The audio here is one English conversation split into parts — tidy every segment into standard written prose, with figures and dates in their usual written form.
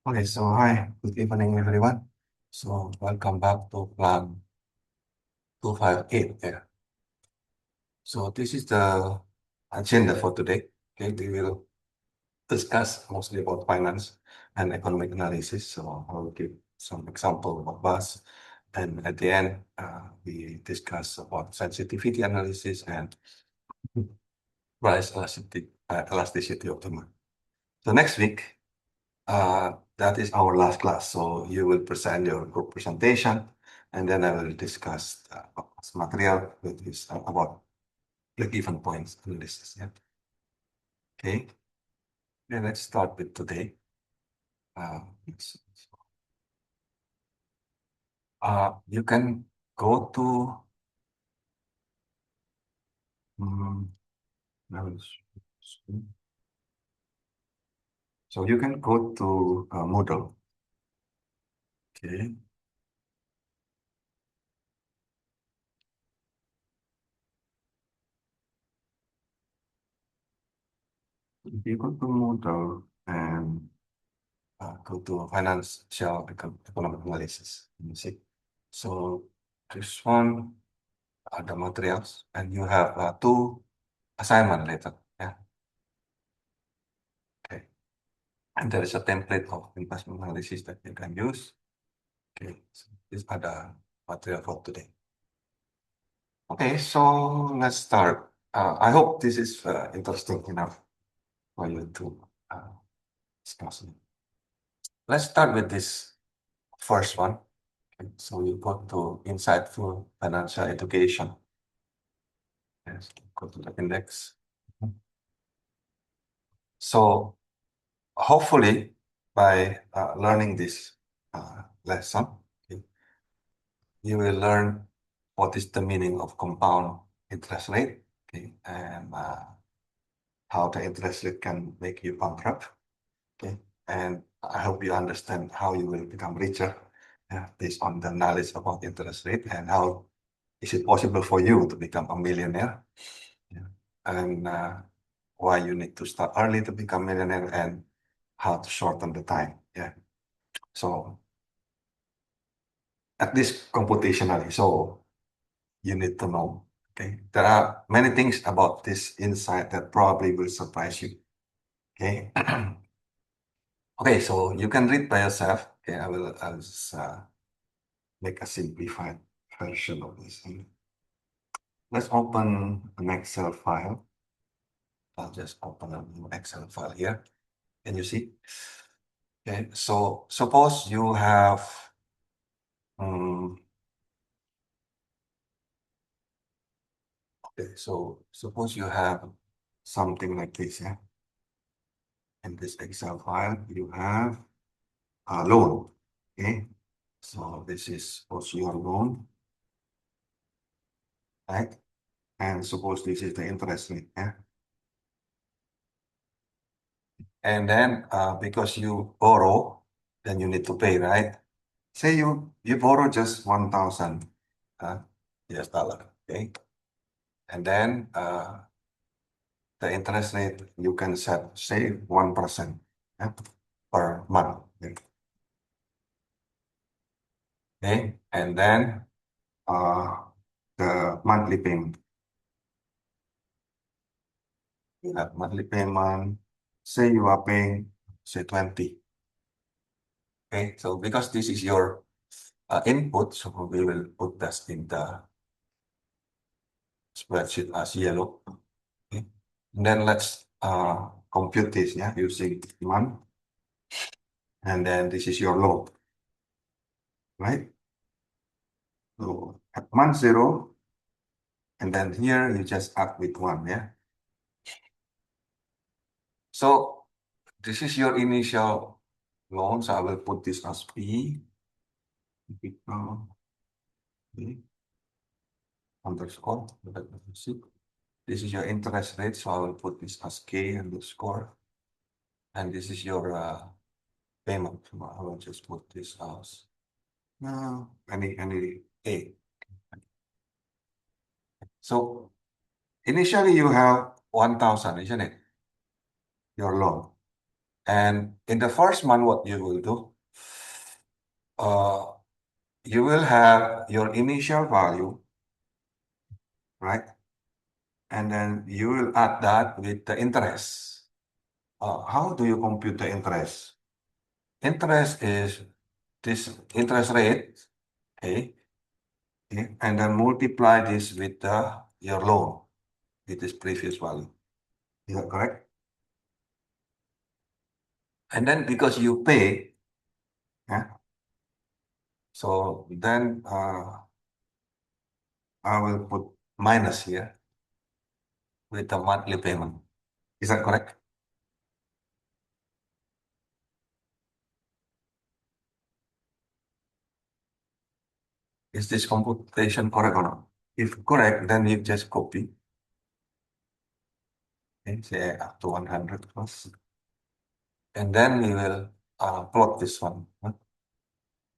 Okay, so hi, good evening, everyone. So welcome back to Plan 258 there. So this is the agenda for today. Okay, we will discuss mostly about finance and economic analysis. So I will give some example of us, and at the end, we discuss about sensitivity analysis and price elasticity of demand. So next week, that is our last class. So you will present your group presentation, and then I will discuss material with this about the given points analysis. Yeah. Okay. Then let's start with today. It's- you can go to um, I will so you can go to Moodle. Okay. If you go to Moodle and go to financial economic analysis, you see. So this one are the materials, and you have two assignment later. Yeah. Okay. And there is a template of investment analysis that you can use. Okay. So these are the material for today. Okay. So let's start. I hope this is interesting enough for you to discuss. Let's start with this first one. Okay. So you go to insightful financial education. Yes. Go to the index. So hopefully, by learning this lesson, okay, you will learn what is the meaning of compound interest rate, okay, and how the interest rate can make you bankrupt. Okay, and I hope you understand how you will become richer based on the knowledge about interest rate and how is it possible for you to become a millionaire, yeah, and why you need to start early to become millionaire and how to shorten the time. Yeah. So at least computationally, so you need to know. Okay. There are many things about this insight that probably will surprise you. Okay. Okay, so you can read by yourself. Okay, I'll just make a simplified version of this. Let's open an Excel file. I'll just open a new Excel file here. Can you see? Okay, so suppose you have okay, so suppose you have something like this, yeah. In this Excel file, you have a loan, okay? So this is also your loan, right? And suppose this is the interest rate, yeah? And then because you borrow, then you need to pay, right? Say you borrow just 1,000 uh, US dollar, okay? And then the interest rate you can set, say 1%, yeah, per month, okay? And then uh, the monthly payment. You have monthly payment. Say you are paying, say 20. Okay, so because this is your input, so we will put this in the spreadsheet as yellow. Okay. And then let's compute this, yeah, using month. And then this is your load, right? So at month zero, and then here you just add with one, yeah. So this is your initial loan. So I will put this as P, P underscore. Let me see. This is your interest rate. So I will put this as K underscore. And this is your payment. I will just put this as any A. So initially you have 1,000, isn't it? Your loan. And in the first month, what you will do, uh, you will have your initial value, right? And then you will add that with the interest. How do you compute the interest? Interest is this interest rate, okay? Okay, and then multiply this with your loan, with this previous value. Is that correct? And then because you pay, yeah, so then I will put minus here with the monthly payment. Is that correct? Is this computation correct or not? If correct, then you just copy, okay, say up to 100 plus. And then we will plot this one. Huh?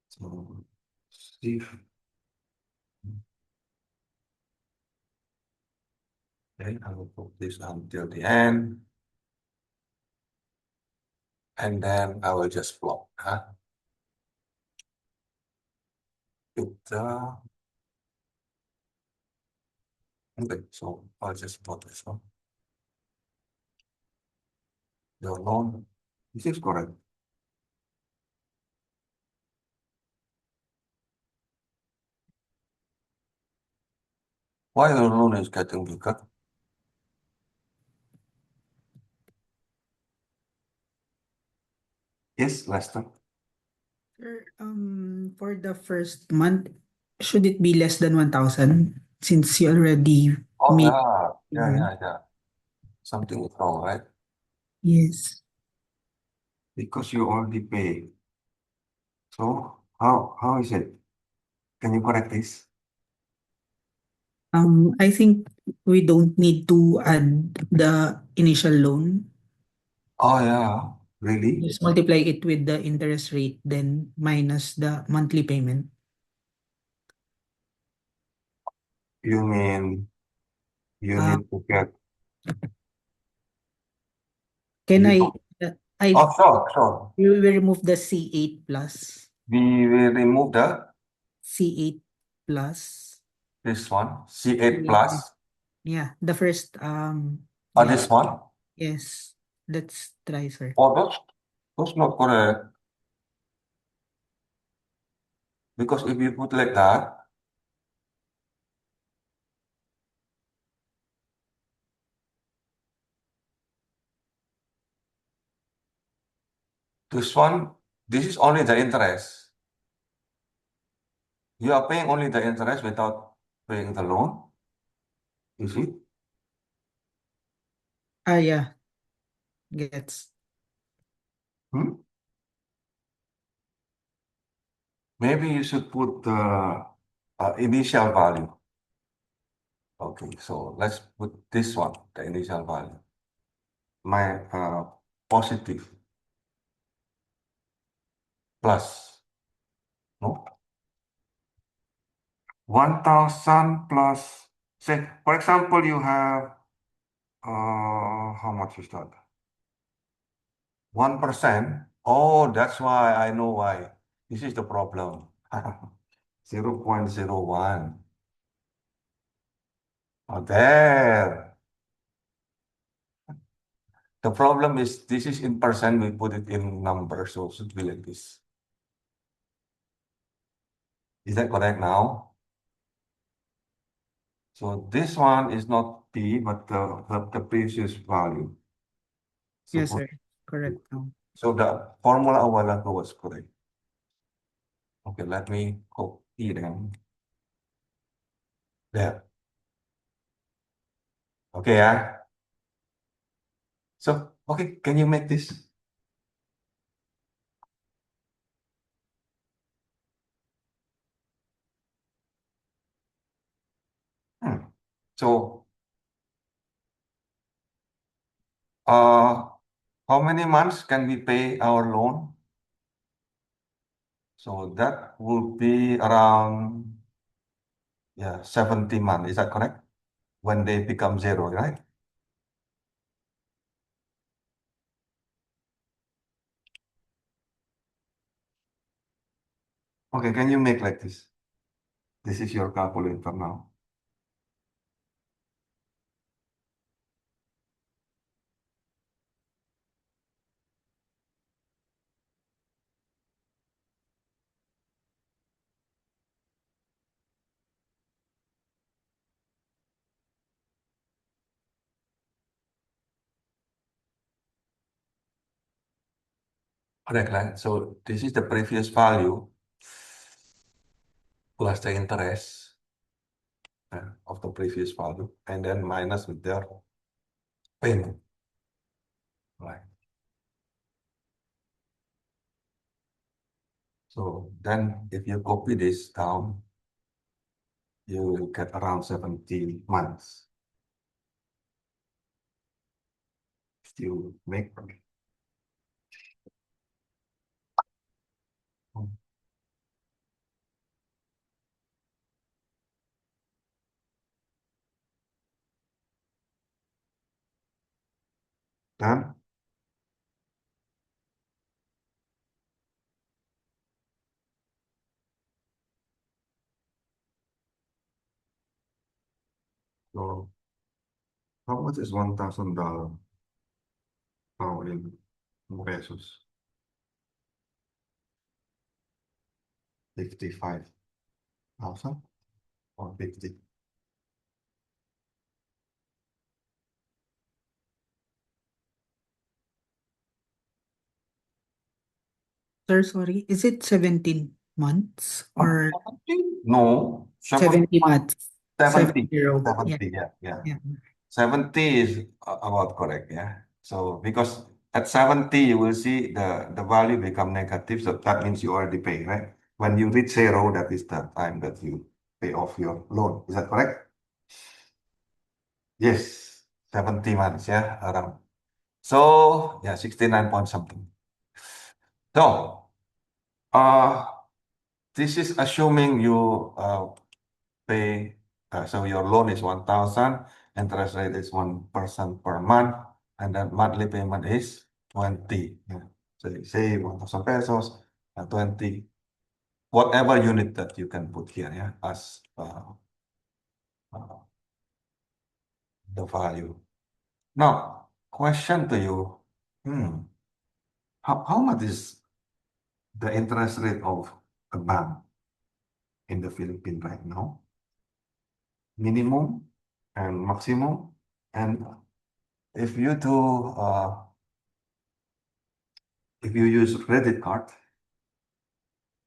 So, see, okay, I will put this until the end. And then I will just plot. Huh? With the, okay, so I'll just plot this one. Your loan, this is correct. Why your loan is getting bigger? Yes, Lester. Sir, for the first month, should it be less than 1,000 since you already Oh, made yeah, yeah, payment? yeah, yeah. Something is wrong, right? Yes. Because you already pay. So how is it? Can you correct this? I think we don't need to add the initial loan. Oh yeah, really? Just multiply it with the interest rate, then minus the monthly payment. You mean you Uh, need to get can you I, don't- I, Oh, sure, sure. we will remove the C8 plus. We will remove C8 plus. this one, C8 Yeah, plus. yeah, the first, yeah, This one. yes. Let's try, sir. Oh, that's not correct. Because if you put like that, this one, this is only the interest. You are paying only the interest without paying the loan. You see? Ah, yeah, gets. Hmm? Maybe you should put the initial value. Okay, so let's put this one, the initial value. My positive plus, no? 1,000 plus, say, for example, you have, how much is that? 1%. Oh, that's why I know why. This is the problem. 0.01. Oh, there. The problem is this is in percent, we put it in number, so it should be like this. Is that correct now? So this one is not P, but the previous value. Yes, So, sir. Correct now. so the formula a while ago was correct. Okay, let me copy them. There. Okay, yeah. So, okay, can you make this? Hmm. So, uh, how many months can we pay our loan? So that would be around, yeah, 70 months. Is that correct? When they become zero, right? Okay, can you make like this? This is your calculator now. Correct, right? So this is the previous value plus the interest of the previous value, and then minus with their payment, right? So then if you copy this down, you will get around 70 months. If you make done, so how much is $1,000 now in pesos? 55,000 or 50? Sir, sorry, is it 17 months or 70? No, 70 months? 70, 70. Yeah, 70, yeah, yeah. yeah. 70 is about correct, yeah. So because at 70, you will see the value become negative. So that means you already pay, right? When you reach zero, that is the time that you pay off your loan. Is that correct? Yes, 70 months, yeah, around. So yeah, 69 point something. So uh this is assuming you pay, so your loan is 1,000, interest rate is 1% per month, and then monthly payment is 20. Yeah. So you say 1,000 pesos, 20, whatever unit that you can put here, yeah, as uh, the value. Now, question to you, hmm, how much is the interest rate of a bank in the Philippines right now? Minimum and maximum, and if you do if you use credit card,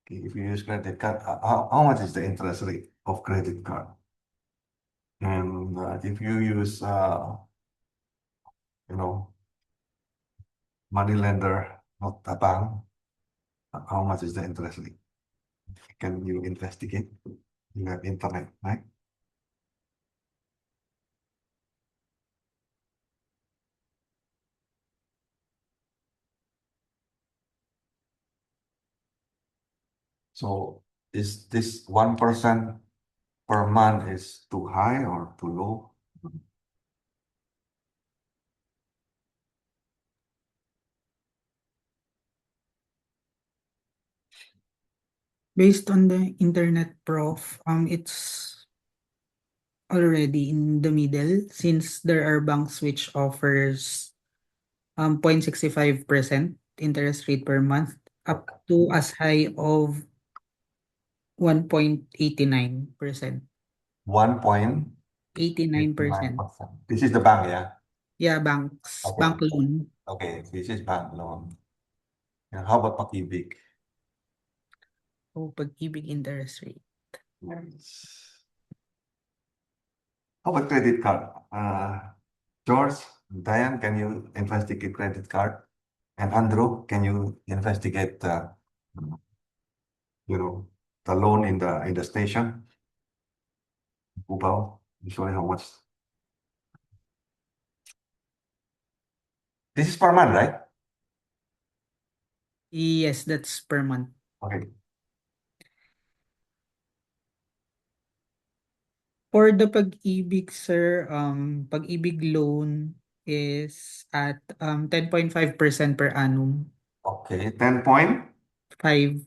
okay, if you use credit card, how much is the interest rate of credit card? And if you use, you know, money lender, not a bank, how much is the interest rate? Can you investigate? You have internet, right? So is this 1% per month is too high or too low? Based on the internet, prof, it's already in the middle since there are banks which offers 0.65% interest rate per month up to as high of 1.89%. 89%. 1.89%. This is the bank, yeah? Yeah, banks, Okay. bank loan. Okay, this is bank loan. And how about pag-ibig? O pag-ibig interest rate. Yes. How about credit card? George, Diane, can you investigate credit card? And Andrew, can you investigate you know, the loan in the station? Ubao, usually how much? This is per month, right? Yes, that's per month. Okay. For the pag-ibig, sir, pag-ibig loan is at 10.5% per annum. Okay, 10 point? 5.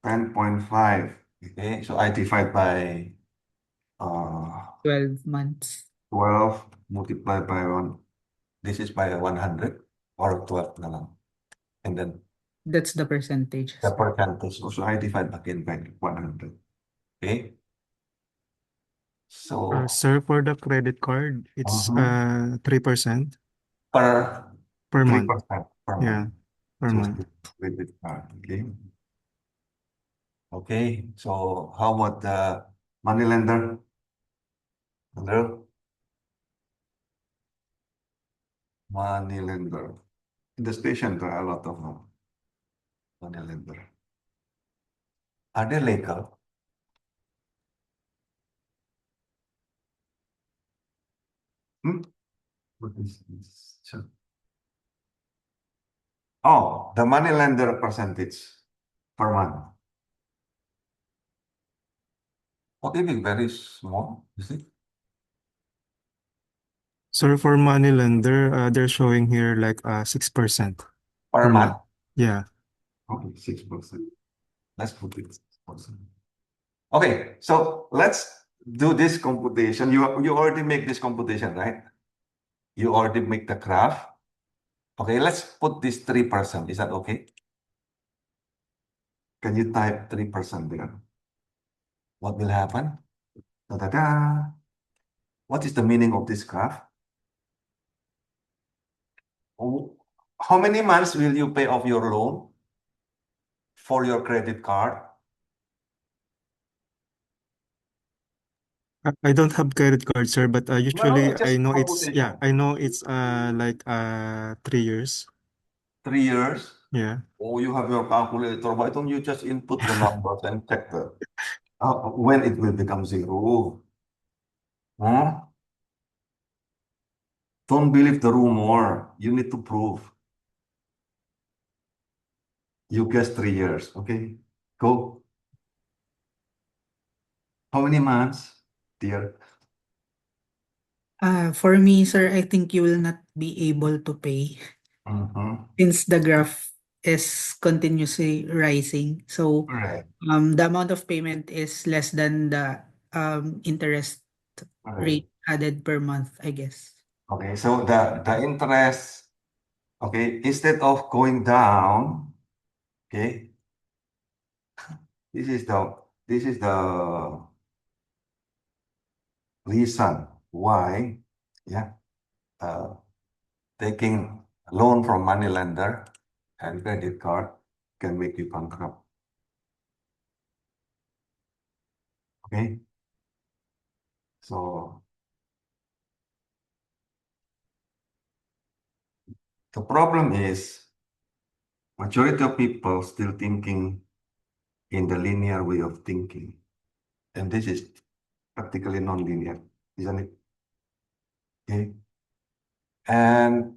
10.5. Okay, so I divide by uh 12 months. 12 multiplied by 1. This is by 100 or 12 na lang. And then That's the percentage, the sir. percentage. So I divide again by 100. Okay, so Sir, for the credit card, it's mhm, 3% per per month. 3% per month. Yeah, per So month. credit card. Okay. Okay. So how about the money lender? Lender? Money lender. In the station, there are a lot of money lender. Are they legal? Hmm? What is this? Oh, the money lender percentage per month. What if it's very small? You see? Sir, for money lender, they're showing here like 6% Per per month. month. Yeah. Okay, 6%. Let's put it 6%. Okay, so let's do this computation. You already make this computation, right? You already make the graph. Okay, let's put this 3%. Is that okay? Can you type 3% there? What will happen? Da, da, da. What is the meaning of this graph? Oh, how many months will you pay off your loan for your credit card? I don't have credit card, sir, but No, no, usually I just know it's, yeah, computation. I know it's like 3 years. 3 years. Yeah. Oh, you have your calculator. Why don't you just input the numbers and check when it will become zero? Huh? Don't believe the rumor. You need to prove. You guess 3 years. Okay, go. How many months, dear? For me, sir, I think you will not be able to pay Mm-hmm. since the graph is continuously rising. So, Correct. the amount of payment is less than the interest Correct. rate added per month, I guess. Okay, so the interest, okay, instead of going down, okay, this is the reason why, yeah, uh, taking a loan from money lender and credit card can make you bankrupt. Okay, so the problem is majority of people still thinking in the linear way of thinking, and this is practically non-linear, isn't it? Okay, and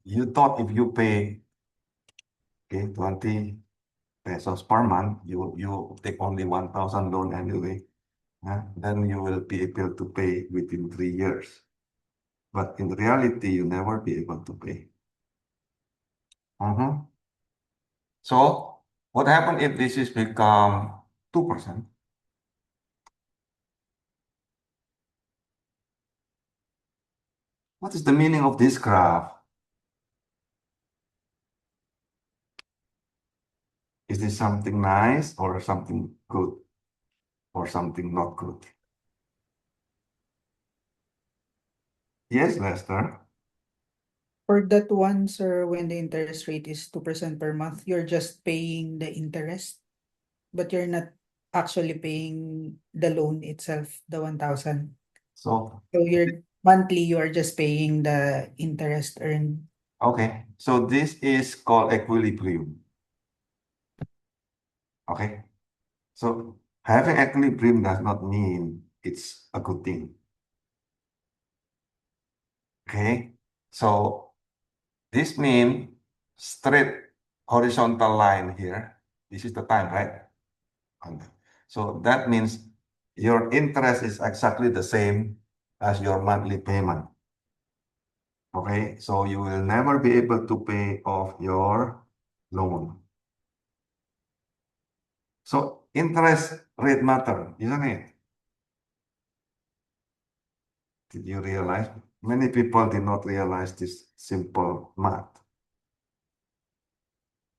you thought if you pay, okay, 20 pesos per month, you take only 1,000 loan anyway, then you will be able to pay within 3 years. But in reality, you never be able to pay. Mhm. So what happened if this is become 2%? What is the meaning of this graph? Is this something nice or something good or something not good? Yes, Lester. For that one, sir, when the interest rate is 2% per month, you're just paying the interest, but you're not actually paying the loan itself, the 1,000. So, So you're monthly, you are just paying the interest earned. okay. So this is called equilibrium. Okay. So having equilibrium does not mean it's a good thing. Okay. So this means straight horizontal line here. This is the time, right? And so that means your interest is exactly the same as your monthly payment. Okay. So you will never be able to pay off your loan. So interest rate matter, isn't it? Did you realize? Many people did not realize this simple math,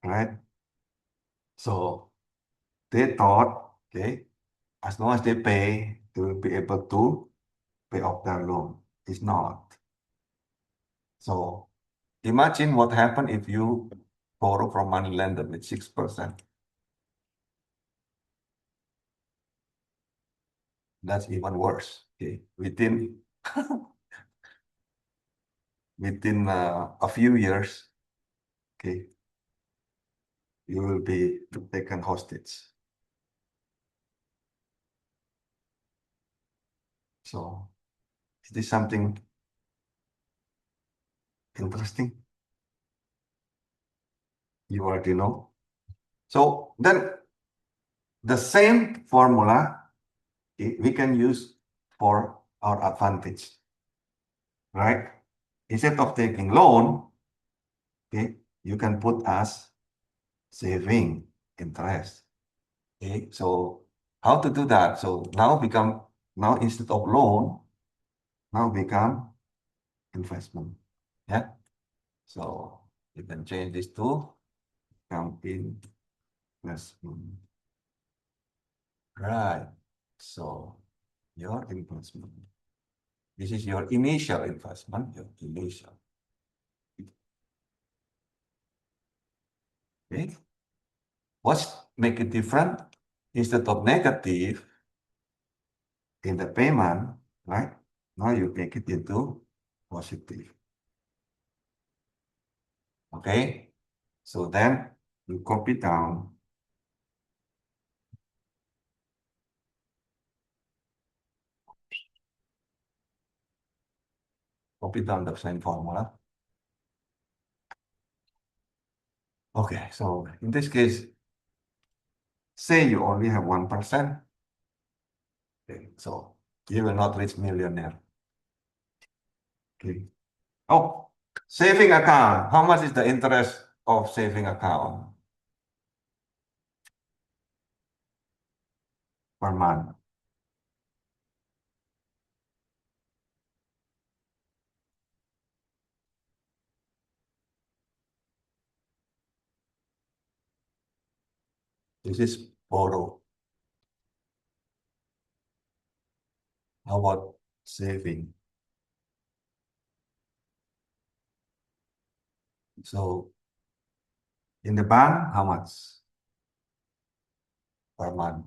right? So they thought, okay, as long as they pay, they will be able to pay off their loan. It's not. So imagine what happened if you borrow from money lender with 6%. That's even worse. Okay, within a few years, okay, you will be taken hostage. So is this something interesting? You already know. So then the same formula, okay, we can use for our advantage, right? Instead of taking loan, okay, you can put as saving interest. Okay, so how to do that? So now instead of loan, now become investment. Yeah. So you can change this to become investment. Right. So your investment. This is your initial investment, your initial. Okay. What's make it different? Instead of negative in the payment, right? Now you make it into positive. Okay. So then you copy down the same formula. Okay, so in this case, say you only have 1%. Okay, so you will not reach millionaire. Okay. Oh, saving account. How much is the interest of saving account per month? This is borrow. How about saving? So in the bank, how much per month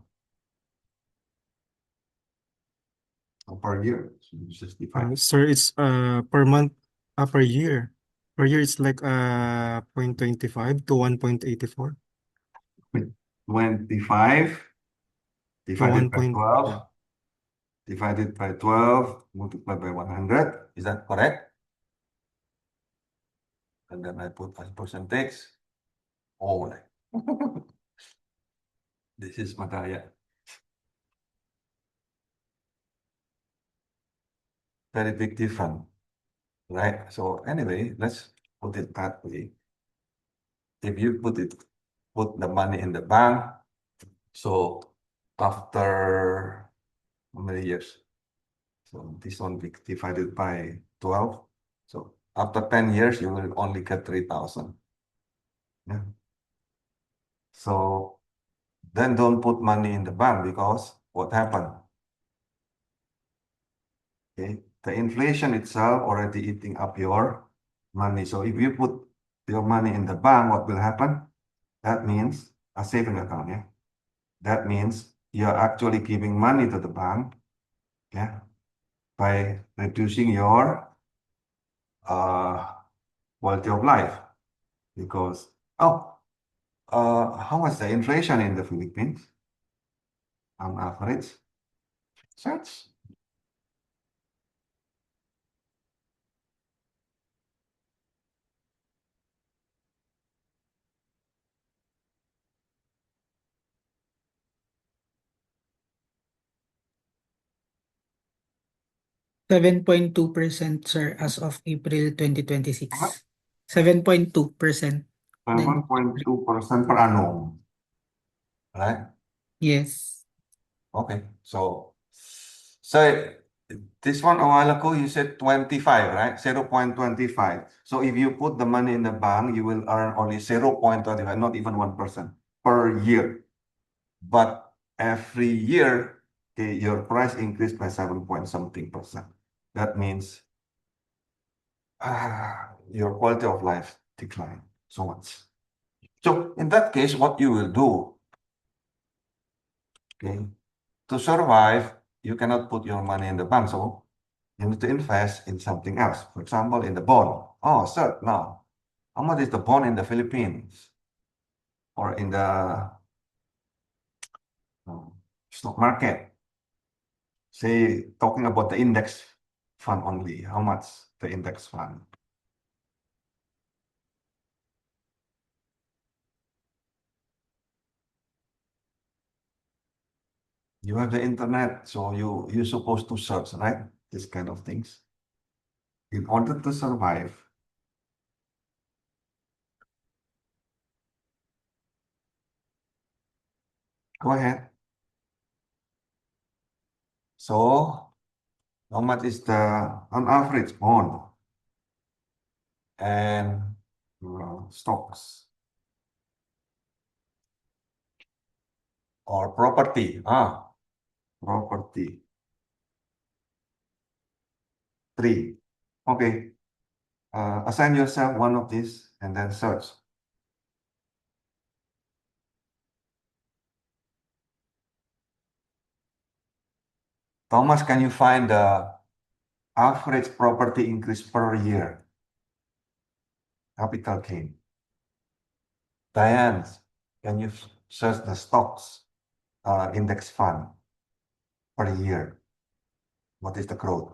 or per year? So 65. Sir, it's per month, per year. Per year, it's like 0.25 to 1.84 25 to divided 1 by point, 12, yeah. divided by 12, multiplied by 100. Is that correct? And then I put as percentage. Oh, this is Madaya. Very big difference, right? So anyway, let's put it that way. If you put the money in the bank, so after how many years? So this one be divided by 12. So after 10 years, you will only get 3,000. Yeah. So then don't put money in the bank because what happened? Okay, the inflation itself already eating up your money. So if you put your money in the bank, what will happen? That means a saving account, yeah. That means you're actually giving money to the bank, yeah, by reducing your uh, quality of life. Because, how much the inflation in the Philippines on average? Search. 7.2%, sir, as of April How much? 2026. 7.2%. Then 7.2% per annum, right? Yes. Okay, so this one a while ago you said 25, right? 0.25. So if you put the money in the bank, you will earn only 0.25, not even 1% per year. But every year, okay, your price increased by 7 point something percent. That means your quality of life declined so much. So in that case, what you will do, okay, to survive, you cannot put your money in the bank. So you need to invest in something else. For example, in the bond. Oh, sir, now, how much is the bond in the Philippines or in the uh, stock market? Say, talking about the index fund only, how much the index fund? You have the internet, so you're supposed to search, right? This kind of things. In order to survive, go ahead. So, how much is the on average bond and stocks or property? Property. 3. Okay. Assign yourself one of these and then search. Thomas, can you find the average property increase per year? Capital gain. Diane, can you search the stocks index fund per year? What is the growth?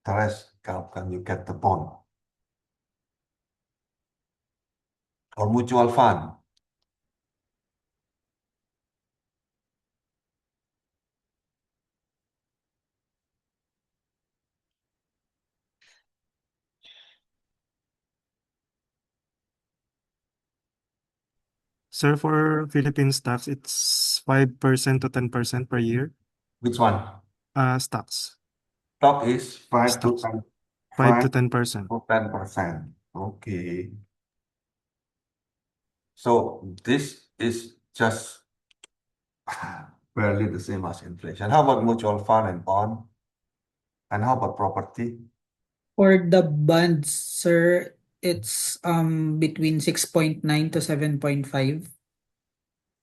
The rest, can you get the bond or mutual fund? Sir, for Philippine stocks, it's 5% to 10% per year. Which one? Stocks. Stock is 5 to Stocks. 10, 5 to 10%. to 10%. Okay. So this is just barely the same as inflation. How about mutual fund and bond? And how about property? For the bonds, sir, it's between 6.9 to 7.5.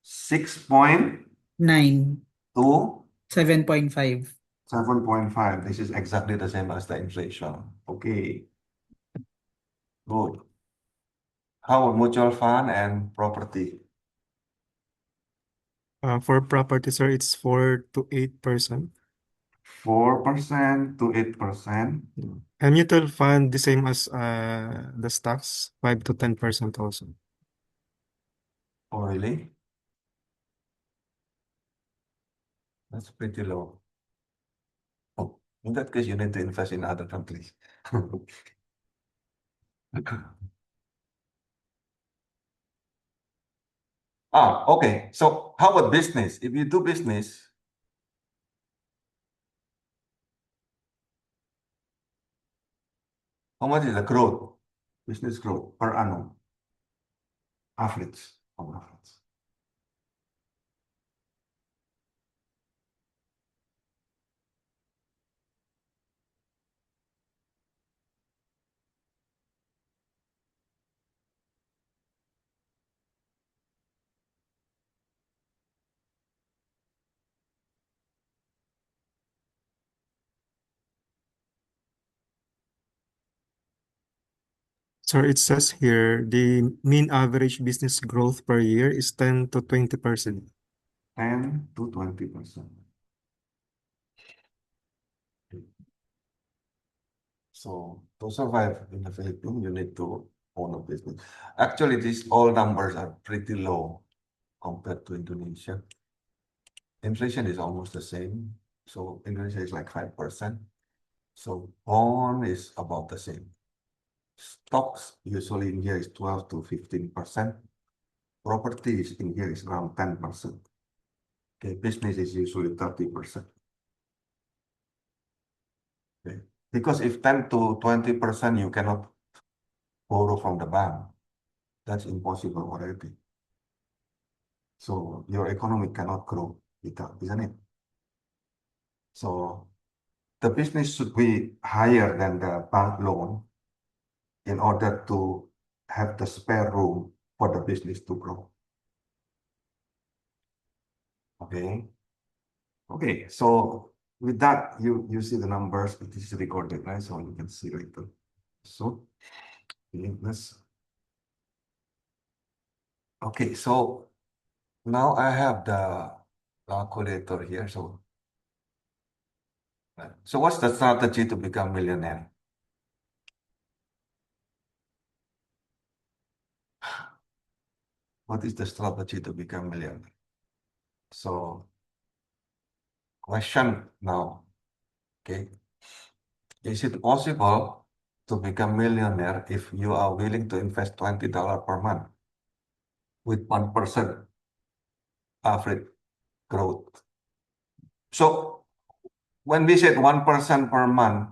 6.2, 9, 7.5. 7.5. This is exactly the same as the inflation. Okay, good. How about mutual fund and property? For property, sir, it's 4 to 8%. 4% to 8%. And mutual fund, the same as the stocks, 5 to 10% also. Oh, really? That's pretty low. Oh, in that case, you need to invest in other countries. Okay. So how about business? If you do business, how much is the growth? Business growth per annum? Average. On average. So it says here the mean average business growth per year is 10 to 20%. 10 to 20%. So to survive in the Philippines, you need to own a business. Actually, these all numbers are pretty low compared to Indonesia. Inflation is almost the same. So Indonesia is like 5%. So bond is about the same. Stocks usually in here is 12 to 15%. Properties in here is around 10%. Okay, business is usually 30%. Okay. Because if 10 to 20% you cannot borrow from the bank, that's impossible already. So your economy cannot grow without, isn't it? So the business should be higher than the bank loan in order to have the spare room for the business to grow. Okay. Okay, so with that, you see the numbers, it is recorded, right? So you can see later. So let's. Okay, so now I have the calculator here. So what's the strategy to become millionaire? What is the strategy to become millionaire? So question now, okay, is it possible to become millionaire if you are willing to invest $20 per month with 1% average growth? So when we said 1% per month,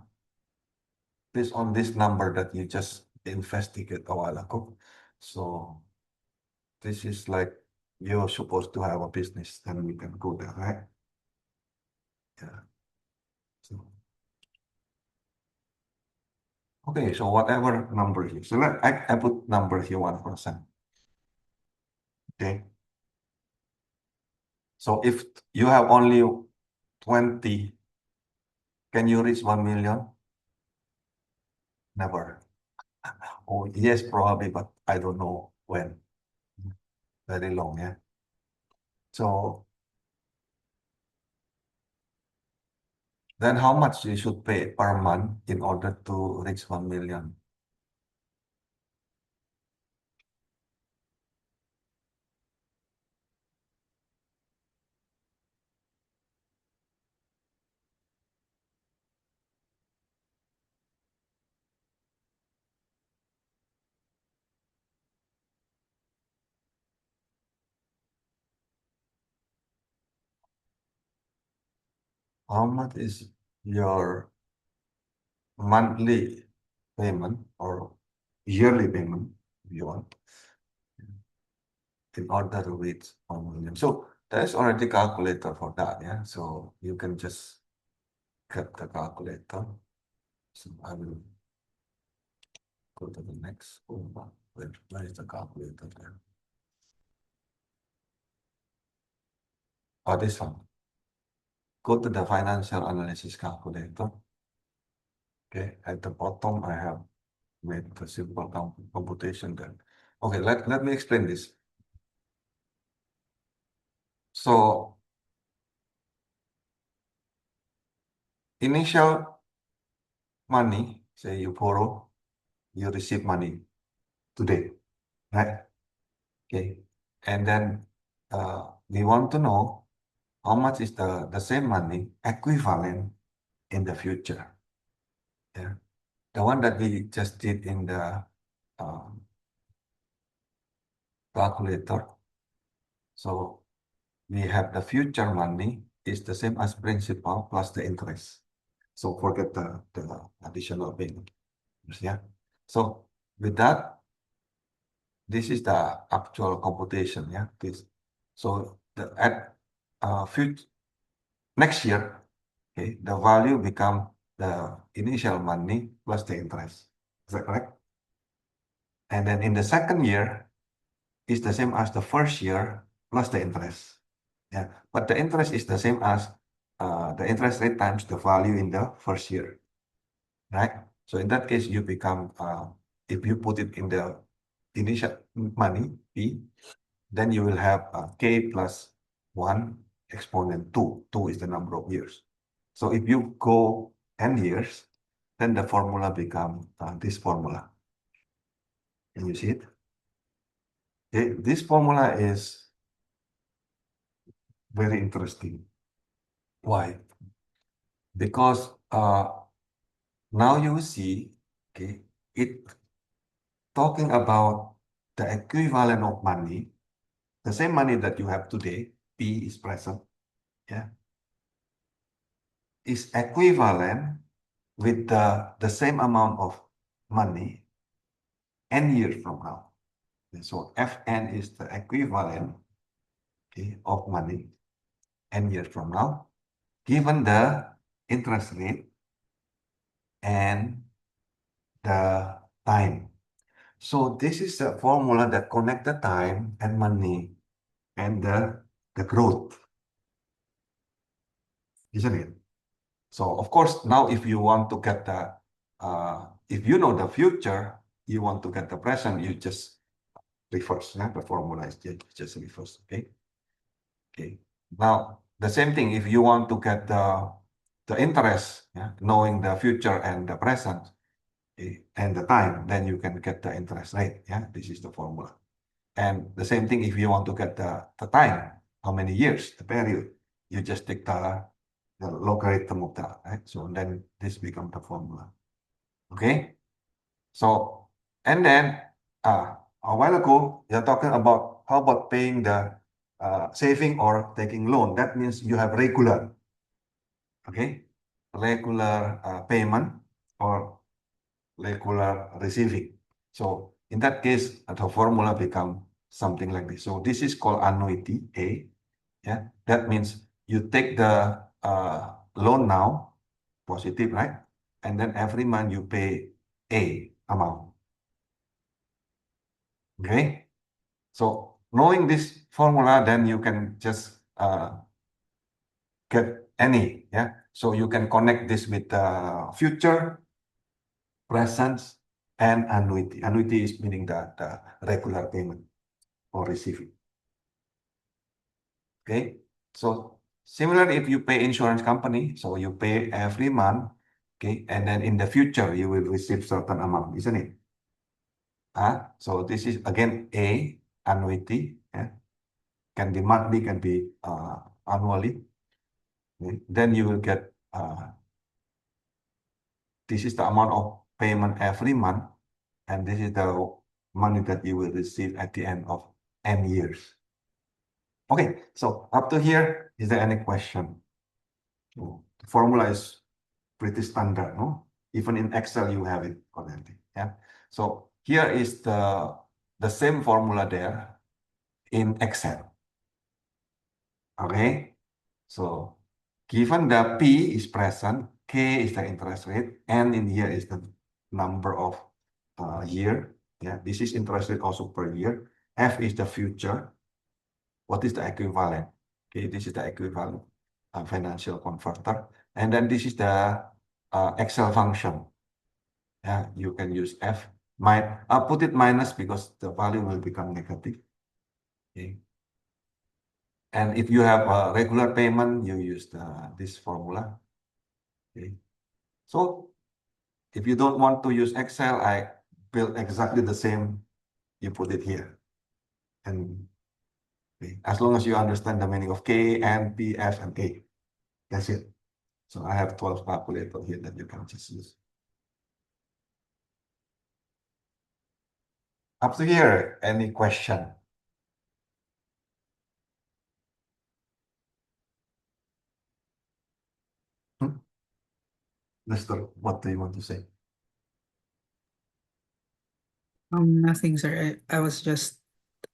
based on this number that you just investigate a while ago. So this is like you're supposed to have a business, then we can go there, right? Yeah. So, okay, so whatever number here. So I put number here 1%. Okay. So if you have only 20, can you reach 1 million? Never. Oh, yes, probably, but I don't know when. Very long, yeah. So then how much you should pay per month in order to reach 1 million? How much is your monthly payment or yearly payment, if you want, in order to reach 1 million? So there's already calculator for that, yeah? So you can just get the calculator. So I will go to the next. Where is the calculator there? Oh, this one. Go to the financial analysis calculator. Okay, at the bottom, I have made a simple computation there. Okay, let me explain this. So initial money, say you borrow, you receive money today, right? Okay, and then we want to know how much is the same money equivalent in the future. Yeah, the one that we just did in the calculator. So we have the future money is the same as principal plus the interest. So forget the additional payment. Yeah. So with that, this is the actual computation. Yeah. This. So the at future next year, okay, the value become the initial money plus the interest. Is that correct? And then in the second year, is the same as the first year plus the interest. Yeah, but the interest is the same as the interest rate times the value in the first year, right? So in that case, you become, if you put it in the initial money, P, then you will have K plus 1 exponent 2. 2 is the number of years. So if you go n years, then the formula becomes this formula. Can you see it? This formula is very interesting. Why? Because now you see, okay, it talking about the equivalent of money, the same money that you have today, P is present, yeah, is equivalent with the same amount of money n years from now. So Fn is the equivalent, okay, of money n years from now, given the interest rate and the time. So this is the formula that connect the time and money and the growth, isn't it? So of course, now if you want to get if you know the future, you want to get the present, you just reverse. Yeah? The formula is just reverse. Okay. Okay. Now the same thing. If you want to get the interest, yeah, knowing the future and the present, okay, and the time, then you can get the interest rate. Yeah, this is the formula. And the same thing if you want to get the time, how many years, the period, you just take the logarithm of that, right? So then this becomes the formula. Okay? So, and then a while ago, you're talking about how about paying the saving or taking loan. That means you have regular, okay? Regular payment or regular receiving. So in that case, the formula become something like this. So this is called annuity, A. Yeah, that means you take the loan now, positive, right? And then every month you pay A amount. Okay? So knowing this formula, then you can just get any, yeah? So you can connect this with future, present, and annuity. Annuity is meaning the regular payment or receiving. Okay? So similar if you pay insurance company, so you pay every month, okay, and then in the future you will receive certain amount, isn't it? So this is again A, annuity, yeah? Can be monthly, can be annually. Okay? Then you will get this is the amount of payment every month, and this is the money that you will receive at the end of n years. Okay, so up to here, is there any question? So the formula is pretty standard, no? Even in Excel, you have it already. Yeah. So here is the same formula there in Excel. Okay. So given the P is present, K is the interest rate, and in here is the number of year. Yeah. This is interest rate also per year. F is the future. What is the equivalent? Okay. This is the equivalent financial converter. And then this is the Excel function. Yeah, you can use F. I'll put it minus because the value will become negative. Okay. And if you have a regular payment, you use this formula. Okay. So if you don't want to use Excel, I built exactly the same. You put it here. And okay, as long as you understand the meaning of K, N, P, F, and A. That's it. So I have 12 calculator here that you can just use. Up to here, any question? Lester, what do you want to say? Nothing, sir. I was just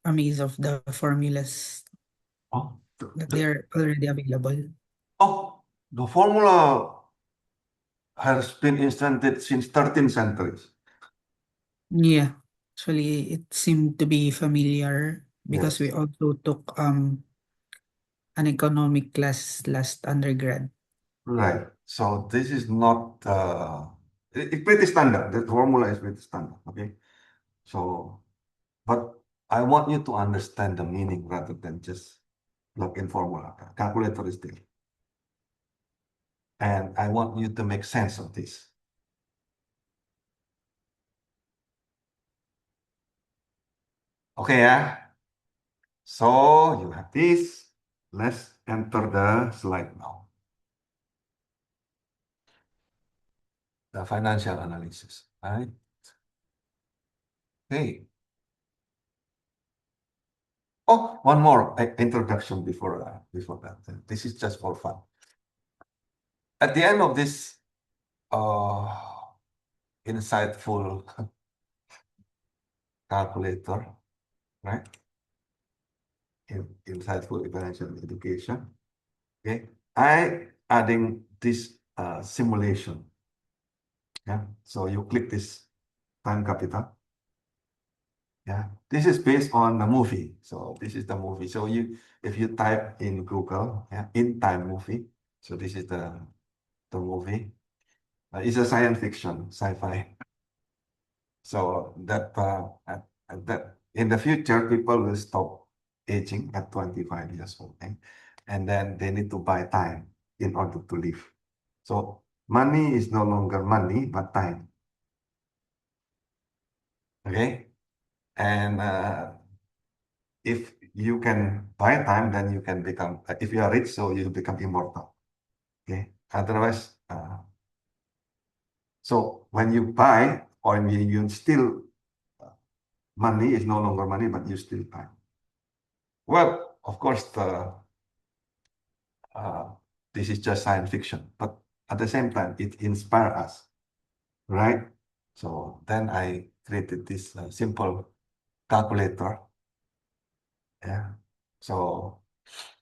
amazed of the formulas Oh, that they are already available. the formula has been invented since 13th centuries. Yeah, actually, it seemed to be familiar because we Yes, also took an economic class last undergrad. right. So this is not it's pretty standard. The formula is pretty standard. Okay. So, but I want you to understand the meaning rather than just plug in formula. Calculator is there. And I want you to make sense of this. Okay, yeah. So you have this. Let's enter the slide now. The financial analysis, right? Okay. Oh, one more introduction before that. This is just for fun. At the end of this insightful calculator, right? Insightful financial education. Okay, I adding this simulation. Yeah, so you click this time capital. Yeah, this is based on the movie. So this is the movie. So if you type in Google, yeah, in time movie. So this is the movie. It's a science fiction, sci-fi. So that in the future, people will stop aging at 25 years old, okay? And then they need to buy time in order to live. So money is no longer money, but time. Okay? And if you can buy time, then you can become, if you are rich, so you become immortal. Okay? Otherwise, so when you buy or when you steal, money is no longer money, but you steal time. Well, of course, uh, this is just science fiction, but at the same time, it inspires us, right? So then I created this simple calculator. Yeah. So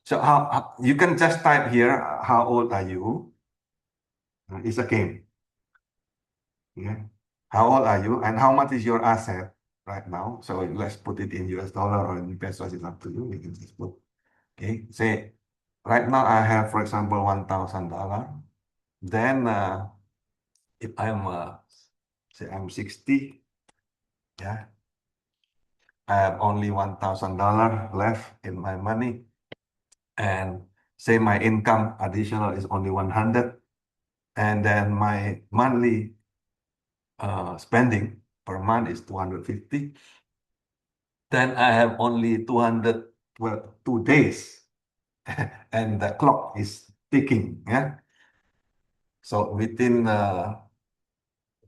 how you can just type here, how old are you? It's a game. Yeah. How old are you and how much is your asset right now? So let's put it in US dollar or in pesos, it's up to you. We can just put, okay, say right now I have, for example, $1,000. Then if I'm say I'm 60, yeah, I have only $1,000 left in my money, and say my income additional is only 100, and then my monthly spending per month is 250. Then I have only 200, well, 2 days, and the clock is ticking. Yeah, so within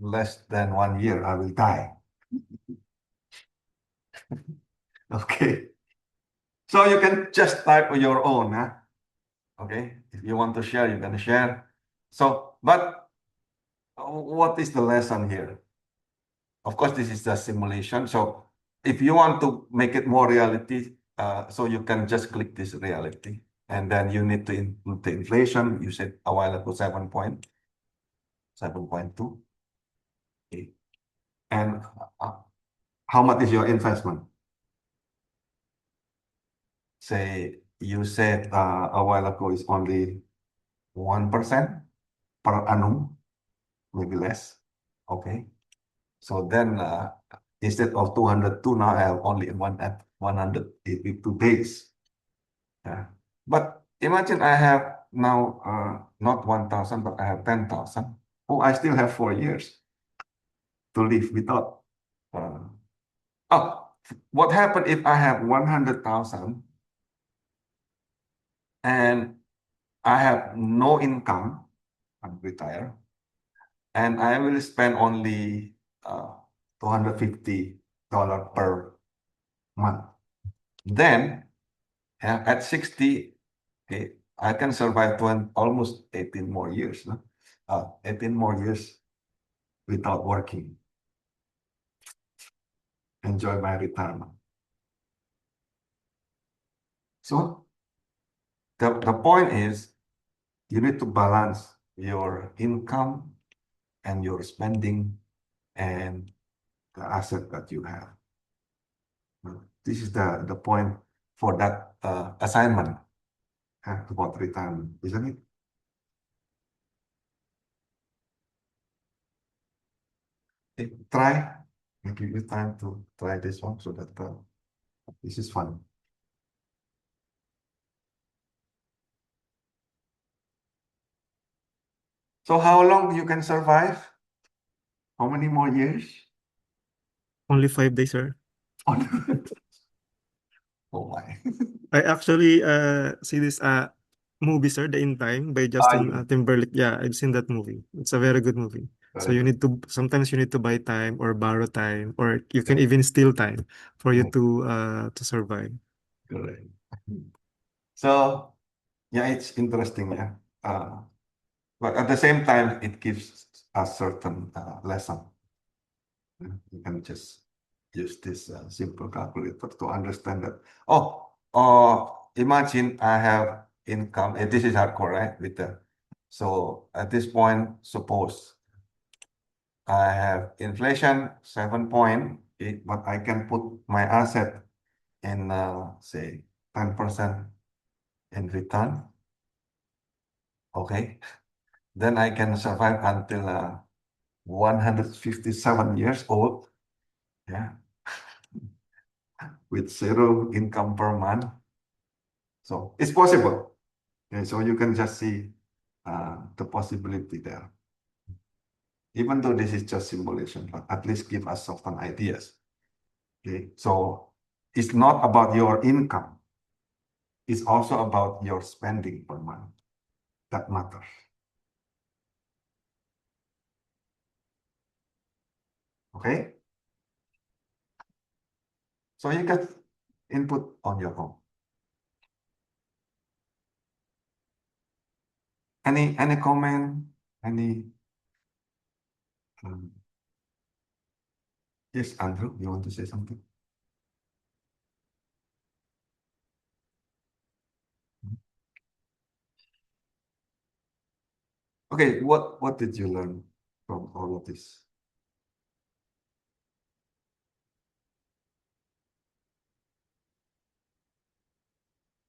less than 1 year, I will die. Okay. So you can just type your own, huh? Okay. If you want to share, you can share. So, but what is the lesson here? Of course, this is the simulation. So if you want to make it more reality, so you can just click this reality. And then you need to include the inflation. You said a while ago, 7.2. Okay. And how much is your investment? Say you said a while ago is only 1% per annum, maybe less. Okay. So then instead of 202, now I have only one at 182 days. Yeah. But imagine I have now not 1,000, but I have 10,000. Oh, I still have 4 years to live without. Oh, what happened if I have 100,000 and I have no income, I'm retired, and I will spend only $250 per month. Then at 60, okay, I can survive 20, almost 18 more years. No? 18 more years without working. Enjoy my retirement. So the point is you need to balance your income and your spending and the asset that you have. This is the point for that assignment about retirement, isn't it? Try, I give you time to try this one so that this is fun. So how long you can survive? How many more years? Only 5 days, sir. Oh my. I actually see this movie, sir, The In Time by Justin I, Timberlake. Yeah, I've seen that movie. It's a very good movie. So you need to sometimes you need to buy time or borrow time, or you can Yeah. even steal time for you Yeah. to survive. Correct. So yeah, it's interesting, yeah. But at the same time, it gives a certain lesson. You can just use this simple calculator to understand that. Oh, imagine I have income. This is hardcore, right? So at this point, suppose I have inflation 7.8, but I can put my asset in say 10% in return. Okay, then I can survive until 157 years old. Yeah, with zero income per month. So it's possible. Okay, so you can just see the possibility there. Even though this is just simulation, but at least give us certain ideas. Okay, so it's not about your income. It's also about your spending per month. That matters. Okay, so you can input on your own. Any comment? Any? Yes, Andrew, you want to say something? Okay, what did you learn from all of this?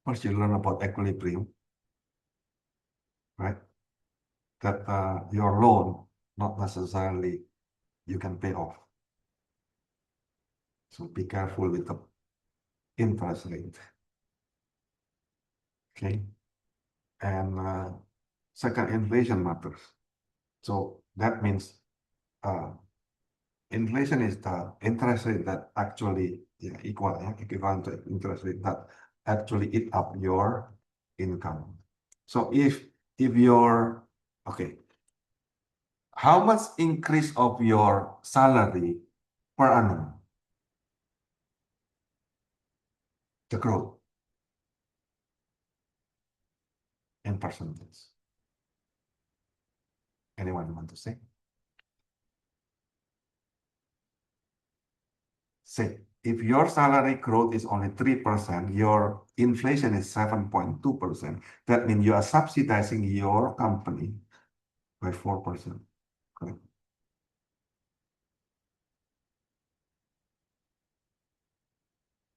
First, you learn about equilibrium, right? That your loan, not necessarily you can pay off. So be careful with the interest rate. Okay. And second, inflation matters. So that means inflation is the interest rate that actually equivalent to interest rate that actually eat up your income. So if your okay, how much increase of your salary per annum? The growth in percentage. Anyone want to say? Say, if your salary growth is only 3%, your inflation is 7.2%. That means you are subsidizing your company by 4%. Correct?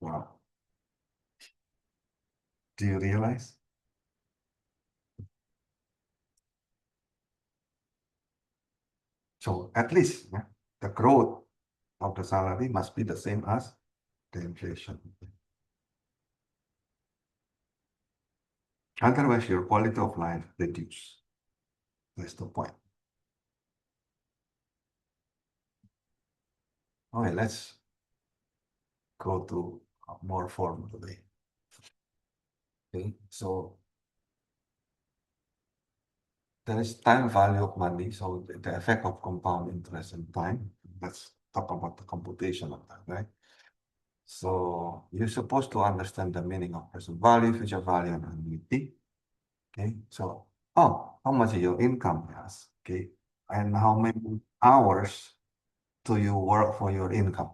Wow. Do you realize? So at least the growth of the salary must be the same as the inflation. Otherwise, your quality of life reduces. That's the point. Okay, let's go to more form today. Okay, so there is time value of money, so the effect of compound interest and time. Let's talk about the computation of that, right? So you're supposed to understand the meaning of present value, future value, and annuity. Okay, so how much is your income? Yes. Okay, and how many hours do you work for your income?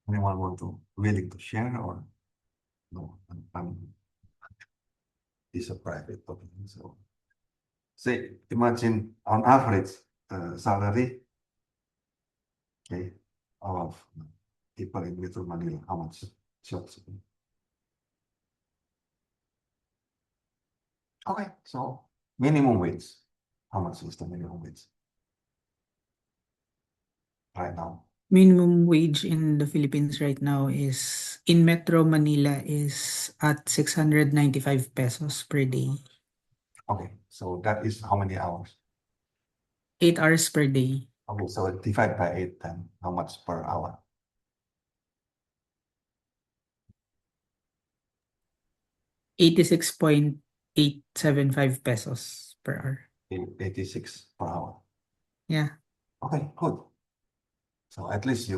Anyone want to willing to share or no? It's a private topic. So say imagine on average salary, okay, of people in Metro Manila, how much jobs? Okay, so minimum wage. How much is the minimum wage right now? Minimum wage in the Philippines right now is in Metro Manila is at 695 pesos per day. Okay, so that is how many hours? 8 hours per day. Okay, so divide by 8, then how much per hour? 86.875 pesos per hour. 86 per hour. Yeah. Okay, good. So at least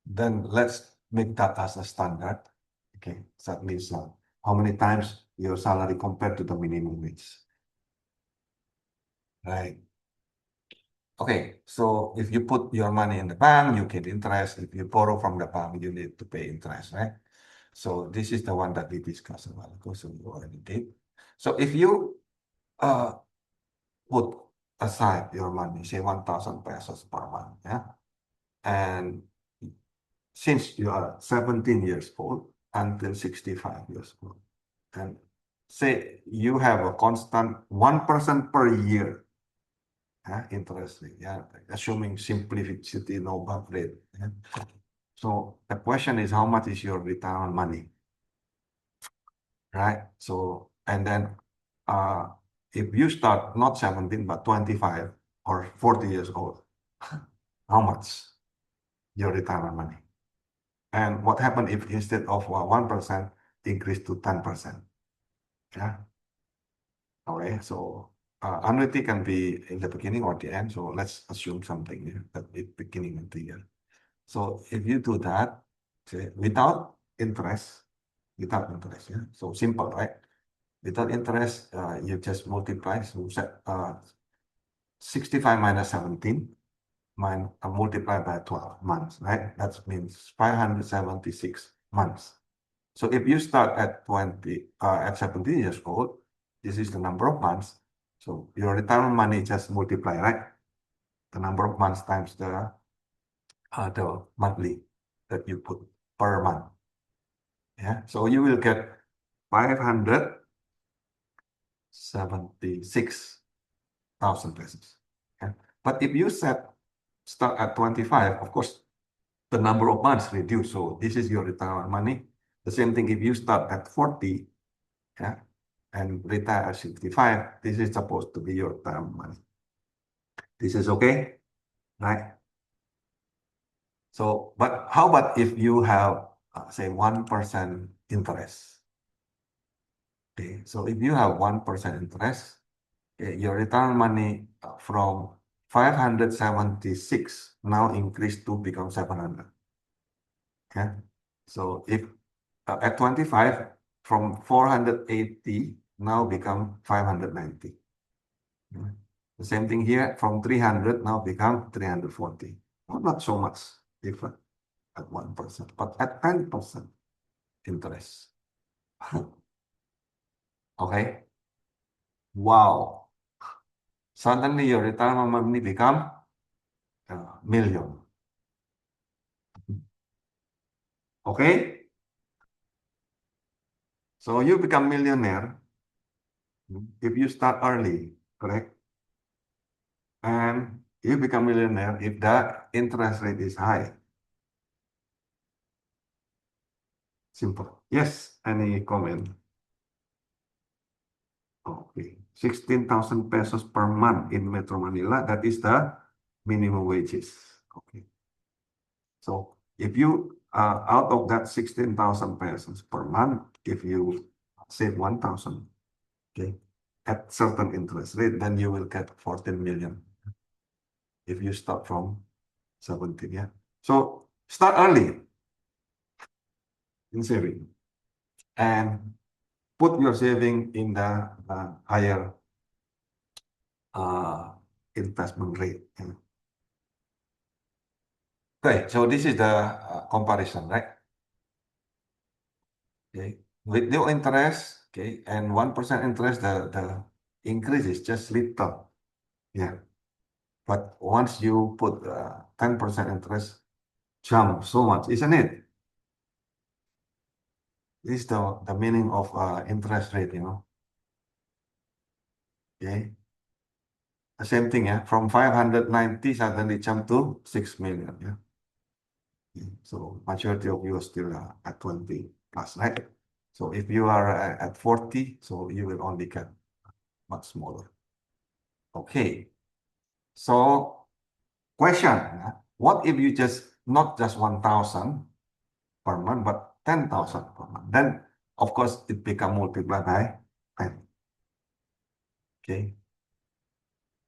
then let's make that as a standard. Okay, so that means how many times your salary compared to the minimum wage. Right. Okay, so if you put your money in the bank, you get interest. If you borrow from the bank, you need to pay interest, right? So this is the one that we discussed a while ago, so you already did. So if you put aside your money, say 1,000 pesos per month, yeah? And since you are 17 years old until 65 years old, and say you have a constant 1% per year interest rate, yeah, assuming simplicity, no bump rate. Yeah? So the question is, how much is your return on money, right? So, and then if you start not 17 but 25 or 40 years old, how much your return on money? And what happened if instead of 1% increase to 10%? Yeah. Okay, so annuity can be in the beginning or the end. So let's assume something here at the beginning of the year. So if you do that, say, without interest, yeah. So simple, right? Without interest, you just multiply. So 65 minus 17 multiplied by 12 months, right? That means 576 months. So if you start at 17 years old, this is the number of months. So your retirement money just multiply, right? The number of months times the monthly that you put per month. Yeah. So you will get 576,000 pesos. Yeah. But if you start at 25, of course, the number of months reduce. So this is your retirement money. The same thing if you start at 40, yeah, and retire at 65, this is supposed to be your retirement money. This is okay, right? So, but how about if you have, say, 1% interest? Okay, so if you have 1% interest, okay, your return money from 576 now increased to become 700. Okay, so if at 25, from 480 now become 590. Okay. The same thing here, from 300 now become 340. Well, not so much different at 1%, but at 10% interest. Okay. Wow. Suddenly your retirement money become million. Okay. So you become millionaire if you start early, correct? And you become millionaire if the interest rate is high. Simple. Yes. Any comment? Okay. 16,000 pesos per month in Metro Manila. That is the minimum wages. Okay. So if you out of that 16,000 pesos per month, if you save 1,000, okay, at certain interest rate, then you will get 14 million. If you start from 17, yeah. So start early in saving and put your saving in the higher investment rate. Yeah. Okay, so this is the comparison, right? Okay, with no interest, okay, and 1% interest, the increase is just little. Yeah. But once you put 10% interest, jump so much, isn't it? This is the meaning of interest rate, you know. Okay. The same thing, yeah. From 590 suddenly jump to 6 million, yeah. Okay. So majority of you are still at 20 plus, right? So if you are at 40, so you will only get much smaller. Okay. So question, what if you just, not just 1,000, per month, but 10,000 per month. Then, of course, it become multiplied by 10. Okay.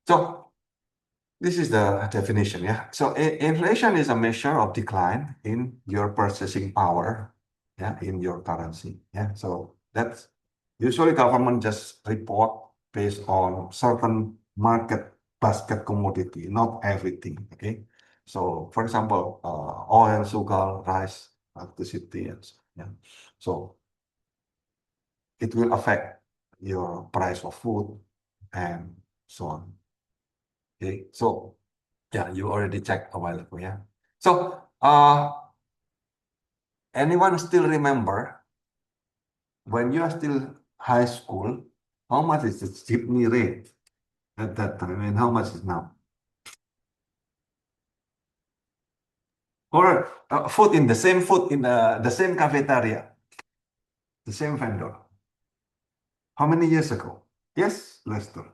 So this is the definition, yeah. So inflation is a measure of decline in your purchasing power, yeah, in your currency, yeah. So that's usually government just report based on certain market basket commodity, not everything, okay. So for example, oil, sugar, rice, electricity, and so, yeah. So it will affect your price of food and so on. Okay, so yeah, you already checked a while ago, yeah. So, anyone still remember when you are still high school, how much is the jeepney rate at that time and how much is now? Or food in the same food in the same cafeteria, the same vendor. How many years ago? Yes, Lester.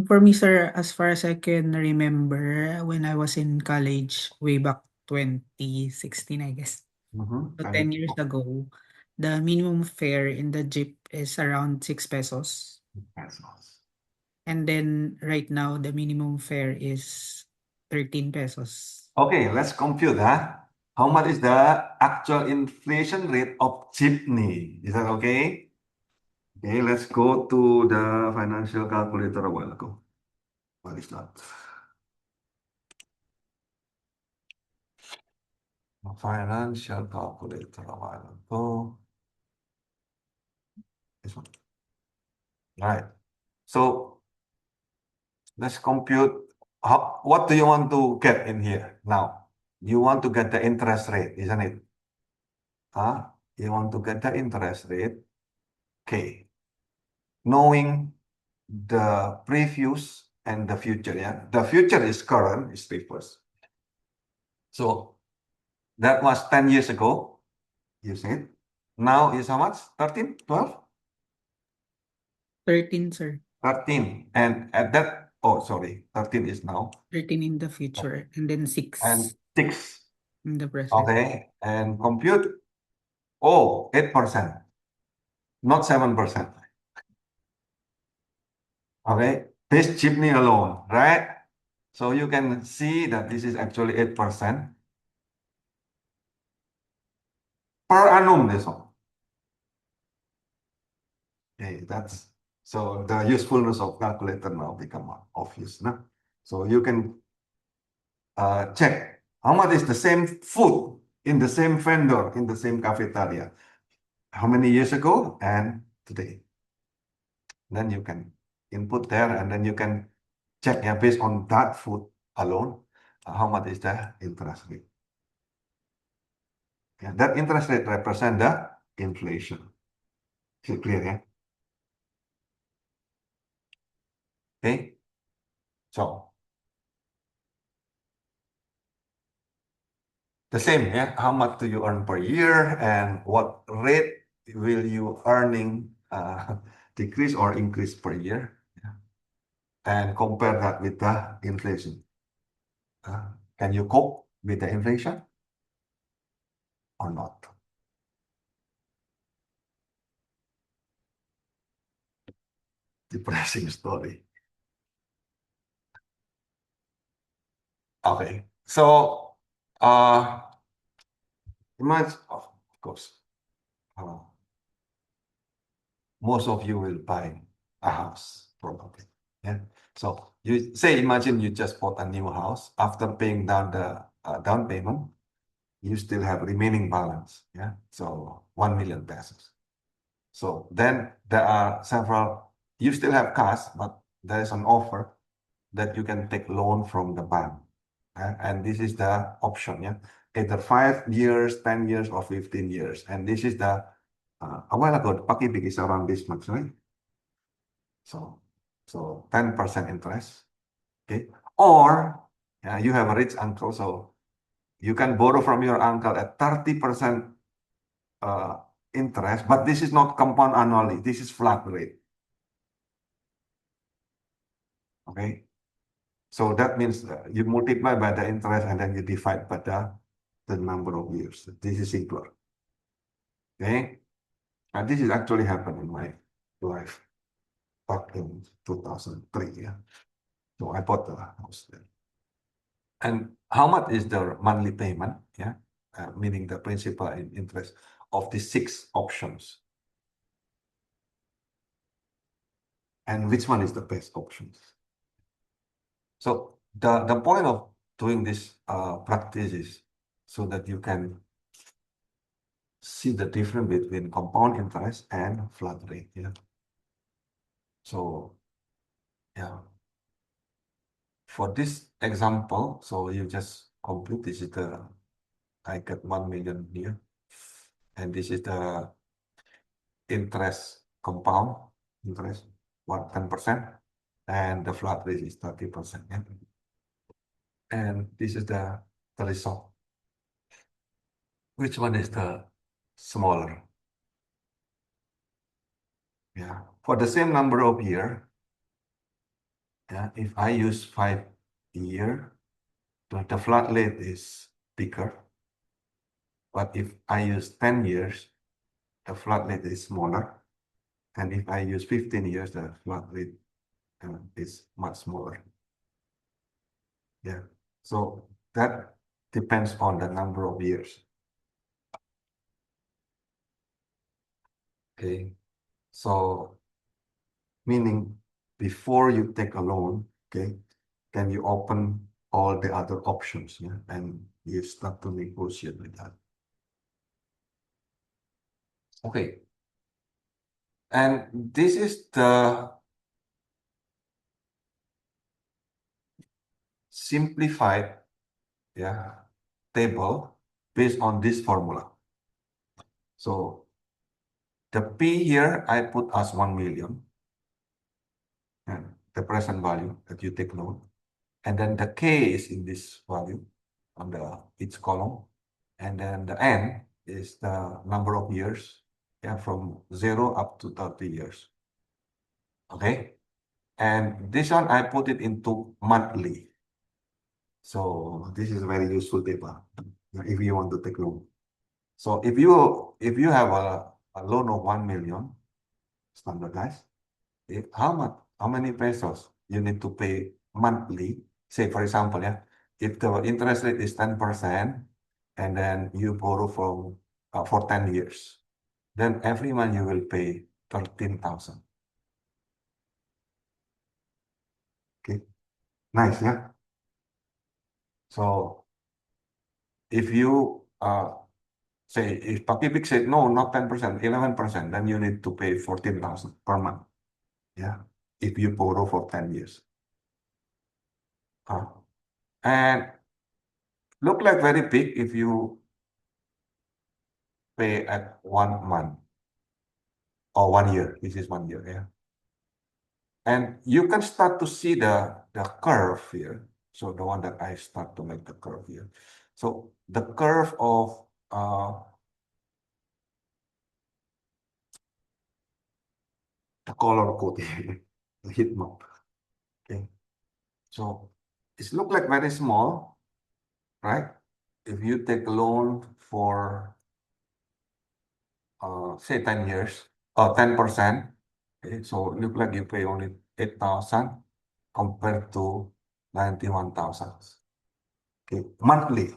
For me, sir, as far as I can remember, when I was in college way back 2016, I guess. So 10 years ago, the minimum fare in the jeep is around 6 pesos. Pesos. And then right now, the minimum fare is 13 pesos. Okay, let's compute, huh? How much is the actual inflation rate of jeepney? Is that okay? Okay, let's go to the financial calculator a while ago. What is that? Financial calculator a while ago. This one. Right. So let's compute. What do you want to get in here now? You want to get the interest rate, isn't it? Huh? You want to get the interest rate. Okay. Knowing the previous and the future, yeah. The future is current, is papers. So that was 10 years ago, you said. Now is how much? 13, 12? 13, sir. 13. And at that, oh, sorry, 13 is now. 13 in the future, and then 6 And 6. in the present. Okay. And compute, oh, 8%, not 7%. Okay. This chimney alone, right? So you can see that this is actually 8% per annum, this one. Okay, that's so the usefulness of calculator now become obvious, no? So you can check how much is the same food in the same vendor in the same cafeteria, how many years ago and today. Then you can input there, and then you can check, yeah, based on that food alone, how much is the interest rate. Yeah, that interest rate represent the inflation. Is it clear, yeah? Okay, so the same, yeah. How much do you earn per year, and what rate will you earning decrease or increase per year? Yeah. And compare that with the inflation. Can you cope with the inflation or not? Depressing story. Okay, so imagine, of course, uh, most of you will buy a house probably. Yeah. So you say, imagine you just bought a new house after paying down the down payment, you still have remaining balance. Yeah. So 1 million pesos. So then there are several, you still have cash, but there is an offer that you can take loan from the bank. And this is the option. Yeah. Either 5 years, 10 years, or 15 years. And this is the, a while ago, the Pakibig is around this much, right? So 10% interest, okay? Or you have a rich uncle, so you can borrow from your uncle at 30% interest, but this is not compound annually. This is flat rate. Okay, so that means you multiply by the interest and then you divide by the the number of years. This is simpler. Okay, and this is actually happened in my life back in 2003. Yeah, so I bought the house there. And how much is the monthly payment? Yeah, meaning the principal and interest of the 6 options. And which one is the best option? So the point of doing this practice is so that you can see the difference between compound interest and flat rate. Yeah. So yeah, for this example, so you just complete this is the I get 1 million here, and this is the interest compound interest 10%, and the flat rate is 30%. Yeah? And this is the result. Which one is the smaller? Yeah, for the same number of year, yeah, if I use 5 year, the flat rate is bigger. But if I use 10 years, the flat rate is smaller. And if I use 15 years, the flat rate is much smaller. Yeah, so that depends on the number of years. Okay, so meaning before you take a loan, okay, then you open all the other options, yeah, and you start to negotiate with that. Okay, and this is the simplified, yeah, table based on this formula. So the P here I put as 1 million, and the present value that you take loan, and then the K is in this value on the each column, and then the N is the number of years, yeah, from 0 up to 30 years. Okay, and this one I put it into monthly. So this is very useful table if you want to take loan. So if you have a loan of 1 million standardized, how many pesos you need to pay monthly? Say for example, yeah, if the interest rate is 10%, and then you borrow from for 10 years, then every month you will pay 13,000. Okay, nice, yeah. So if you say if Pakibik said no, not 10%, 11%, then you need to pay 14,000 per month. Yeah, if you borrow for 10 years. And look like very big if you pay at 1 month or 1 year. This is 1 year, yeah. And you can start to see the curve here. So the one that I start to make the curve here. So the curve of the color code here, the heat map. Okay. So it look like very small, right? If you take a loan for say 10 years or 10%, okay, so it look like you pay only 8,000 compared to 91,000. Okay, monthly.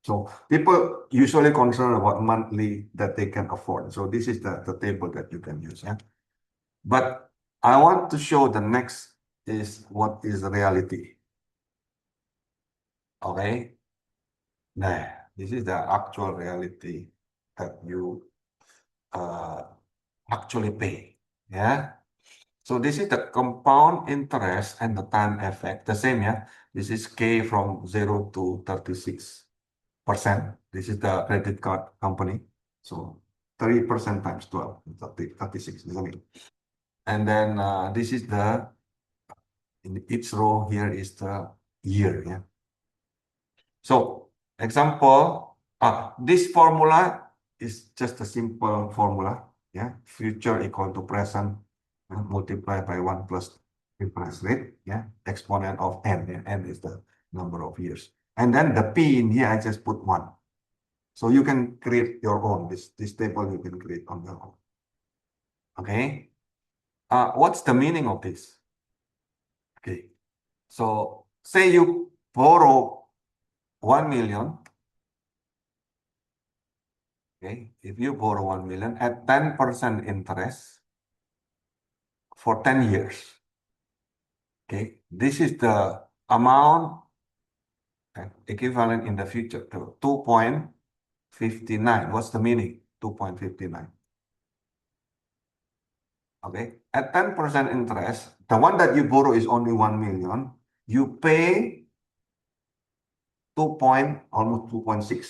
So people usually concerned about monthly that they can afford. So this is the table that you can use. Yeah. But I want to show the next is what is the reality. Okay. Nah, this is the actual reality that you actually pay. Yeah. So this is the compound interest and the time effect. The same, yeah. This is K from 0 to 36%. This is the credit card company. So 30% times 12, 36, isn't it? And then this is in each row here is the year, yeah. So example, this formula is just a simple formula, yeah. Future equal to present multiplied by 1 plus interest rate, yeah. Exponent of n, yeah. N is the number of years. And then the P in here, I just put 1. So you can create your own. This table you can create on your own. Okay. What's the meaning of this? Okay. So say you borrow 1 million. Okay. If you borrow 1 million at 10% interest for 10 years. Okay. This is the amount equivalent in the future to 2.59. What's the meaning? 2.59. Okay. At 10% interest, the one that you borrow is only 1 million. You pay almost 2.6.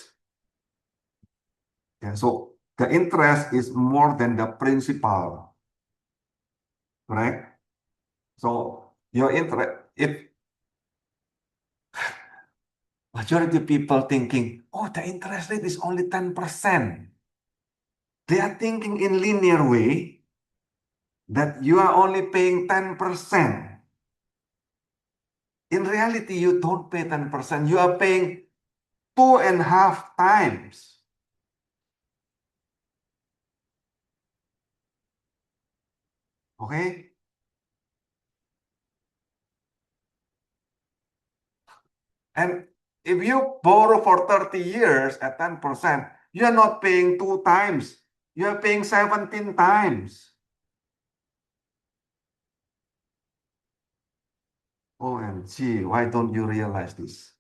Yeah, so the interest is more than the principal, correct? So your interest, if majority of people thinking, oh, the interest rate is only 10%. They are thinking in linear way that you are only paying 10%. In reality, you don't pay 10%. You are paying 2.5 times. Okay? And if you borrow for 30 years at 10%, you are not paying 2 times. You are paying 17 times. OMG, why don't you realize this?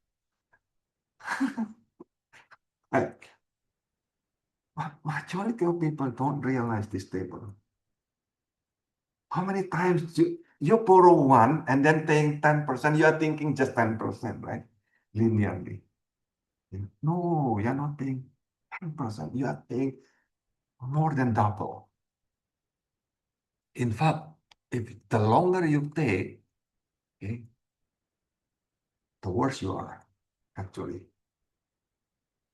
Like, majority of people don't realize this table. How many times you borrow one and then paying 10%, you are thinking just 10%, right? Linearly. No, you're not paying 10%. You are paying more than double. In fact, if the longer you take, okay, the worse you are, actually.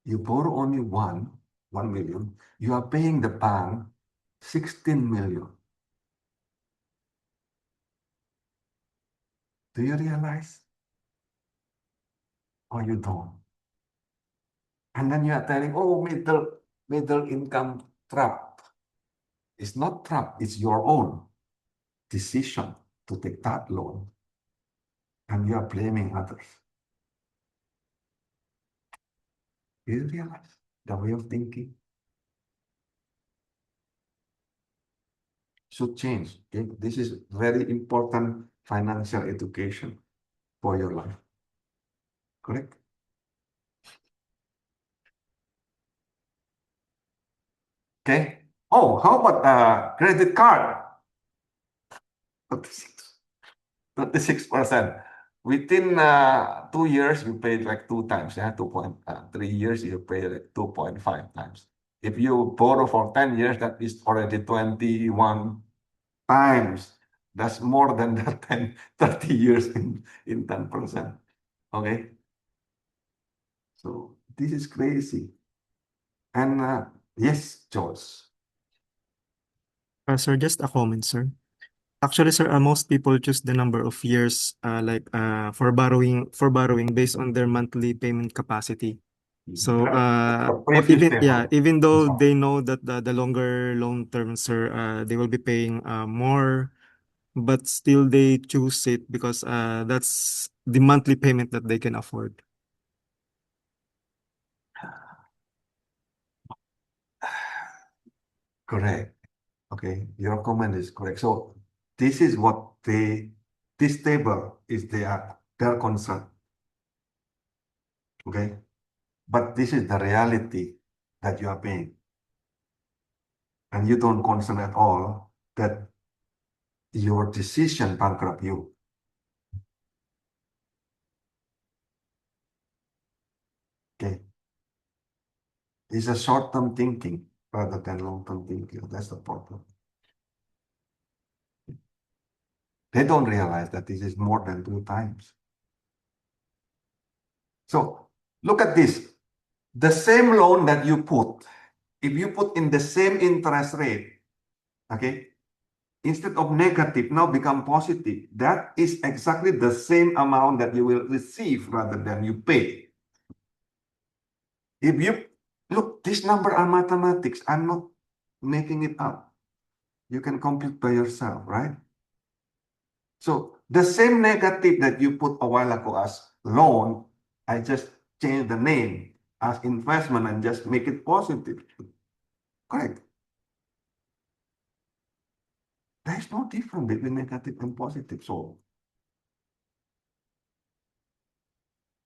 You borrow only 1 million, you are paying the bank 16 million. Do you realize? Or you don't? And then you are telling, oh, middle income trap. It's not trap, it's your own decision to take that loan. And you are blaming others. Do you realize the way of thinking? Should change. Okay? This is very important financial education for your life. Correct? Okay. Oh, how about credit card? 36%. Within 2 years, you pay like 2 times. Yeah, 2.3 years, you pay like 2.5 times. If you borrow for 10 years, that is already 21 times. That's more than the 30 years in 10%. Okay. So this is crazy. And yes, George. Sir, just a comment, sir. Actually, sir, most people choose the number of years, for borrowing based on their monthly payment capacity. So, The or previous even though table. they know that the longer long term, sir, they will be paying more, but still they choose it because that's the monthly payment that they can afford. Correct. Okay, your comment is correct. So this is what this table is their concern. Okay, but this is the reality that you are paying, and you don't concern at all that your decision bankrupt you. Okay, it's a short-term thinking rather than long-term thinking. That's the problem. They don't realize that this is more than 2 times. So look at this. The same loan that you put, if you put in the same interest rate, okay, instead of negative, now become positive. That is exactly the same amount that you will receive rather than you pay. If you Look, these numbers are mathematics. I'm not making it up. You can compute by yourself, right? So the same negative that you put a while ago as loan, I just change the name as investment and just make it positive. Correct. There is no difference between negative and positive. So,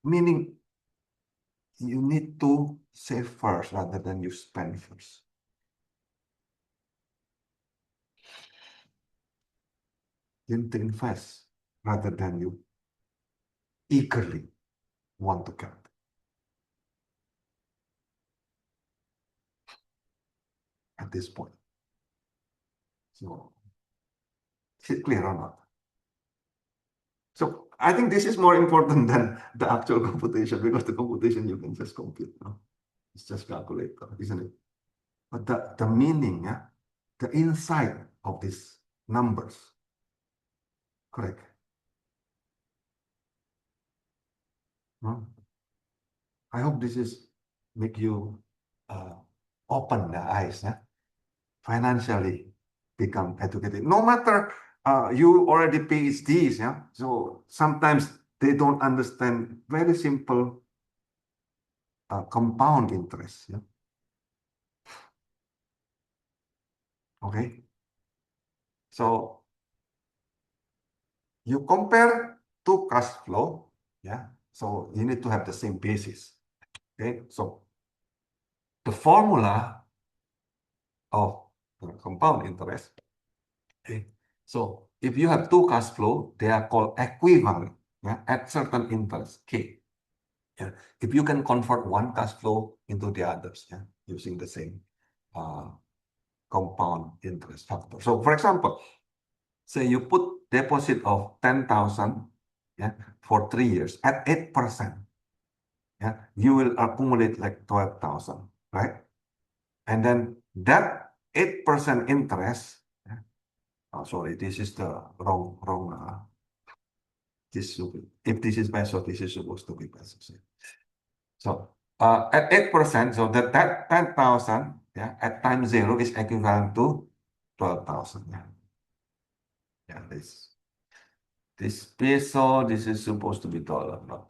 meaning you need to save first rather than you spend first. You need to invest rather than you eagerly want to get. At this point. So, is it clear or not? So I think this is more important than the actual computation, because the computation you can just compute. No? It's just calculator, isn't it? But the meaning, yeah, the insight of these numbers, correct? No? I hope this is make you open the eyes, yeah? Financially become educated. No matter you already PhDs, yeah. So sometimes they don't understand very simple compound interest, yeah. Okay. So you compare two cash flow, yeah. So you need to have the same basis. Okay. So the formula of compound interest. Okay. So if you have two cash flow, they are called equivalent, yeah, at certain interest K. Yeah. If you can convert one cash flow into the others, yeah, using the same compound interest factor. So for example, say you put deposit of 10,000, yeah, for 3 years at 8%, yeah, you will accumulate like 12,000, right? And then that 8% interest, yeah, oh, sorry, this is the wrong, if this is peso, this is supposed to be pesos. Yeah. So at 8%, so that 10,000, yeah, at time zero is equivalent to 12,000. Yeah. Yeah, this peso, this is supposed to be dollar, not.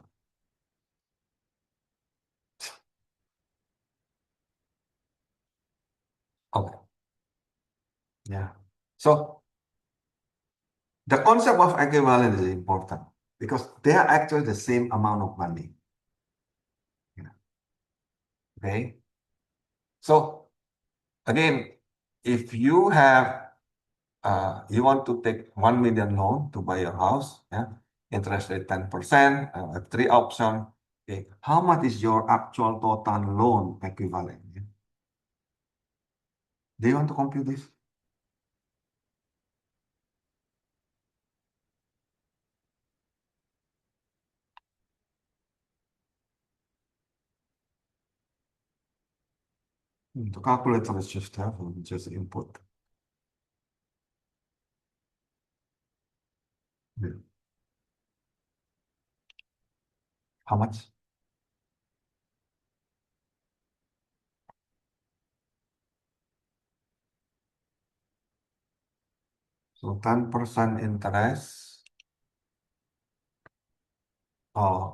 Okay. Yeah. So the concept of equivalent is important because they are actually the same amount of money. Yeah. Okay. So again, if you have you want to take 1 million loan to buy your house, yeah, interest rate 10%, have three options. Okay, how much is your actual total loan equivalent? Yeah? Do you want to compute this? The calculator is just have just input. Yeah. How much? So 10% interest.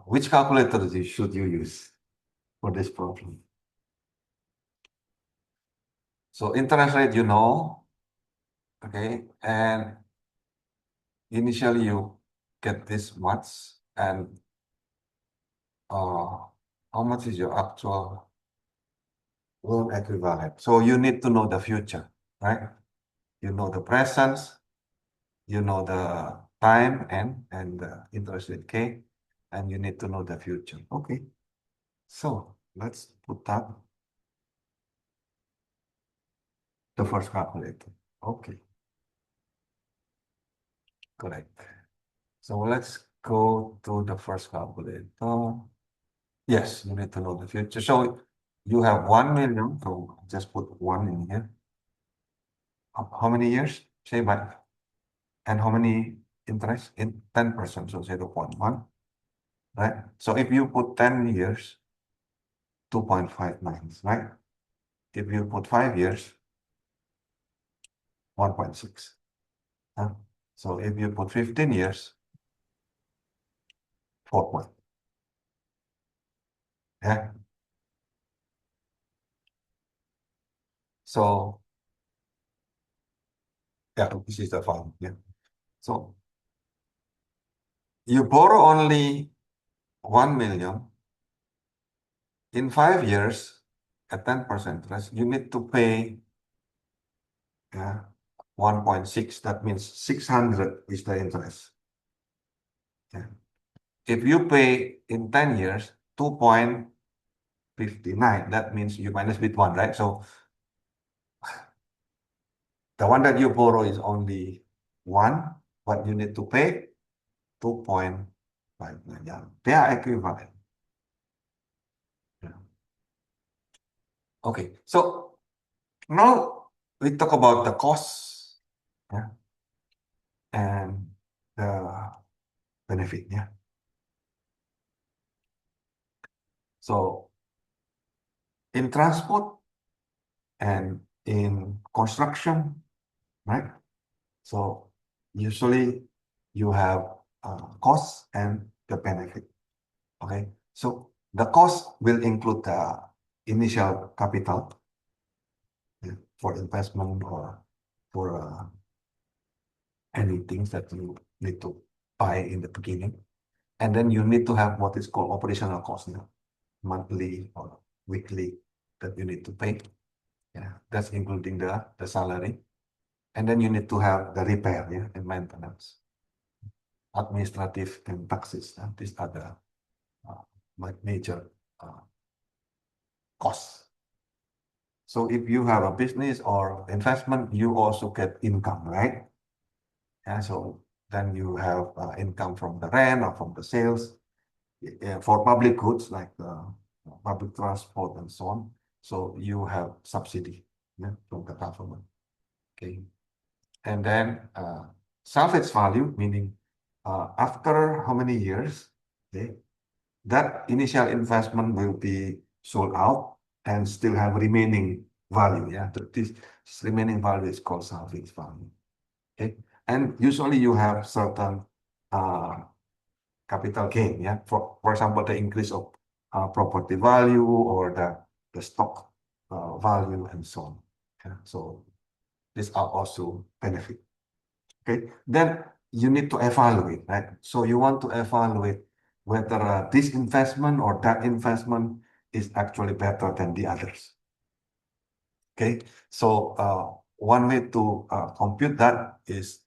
Which calculator should you use for this problem? So interest rate, you know, okay, and initially you get this much, and how much is your actual loan equivalent? So you need to know the future, right? You know the present, you know the time and the interest rate K, and you need to know the future. Okay. So let's put that the first calculator. Okay. Correct. So let's go to the first calculator. Yes, you need to know the future. So you have 1 million, so just put 1 in here. How many years? Say by, and how many interest? In 10%, so 0.1, right? So if you put 10 years, 2.59, right? If you put 5 years, 1.6. Huh? So if you put 15 years, 4 point. Yeah. So yeah, this is the fund. Yeah. So you borrow only 1 million in 5 years at 10% interest, you need to pay 1.6. That means 600 is the interest. Yeah. If you pay in 10 years, 2.59, that means you minus with 1, right? So the one that you borrow is only 1, but you need to pay 2.59. Yeah. They are equivalent. Yeah. Okay, so now we talk about the costs, yeah, and the benefit. Yeah. So in transport and in construction, right? So usually you have costs and the benefit. Okay, so the cost will include the initial capital, yeah, for investment or for any things that you need to buy in the beginning. And then you need to have what is called operational cost, you know, monthly or weekly that you need to pay. Yeah, that's including the salary. And then you need to have the repair, yeah, and maintenance, administrative and taxes. These are the major costs. So if you have a business or investment, you also get income, right? Yeah, so then you have income from the rent or from the sales. For public goods like public transport and so on. So you have subsidy, yeah, from the government. Okay. And then salvage value, meaning after how many years, okay, that initial investment will be sold out and still have remaining value. Yeah, this remaining value is called salvage value. Okay. And usually you have certain capital gain, yeah. For example, the increase of property value or the stock value and so on. Yeah? So these are also benefit. Okay, then you need to evaluate, right? So you want to evaluate whether this investment or that investment is actually better than the others. Okay, so one way to compute that is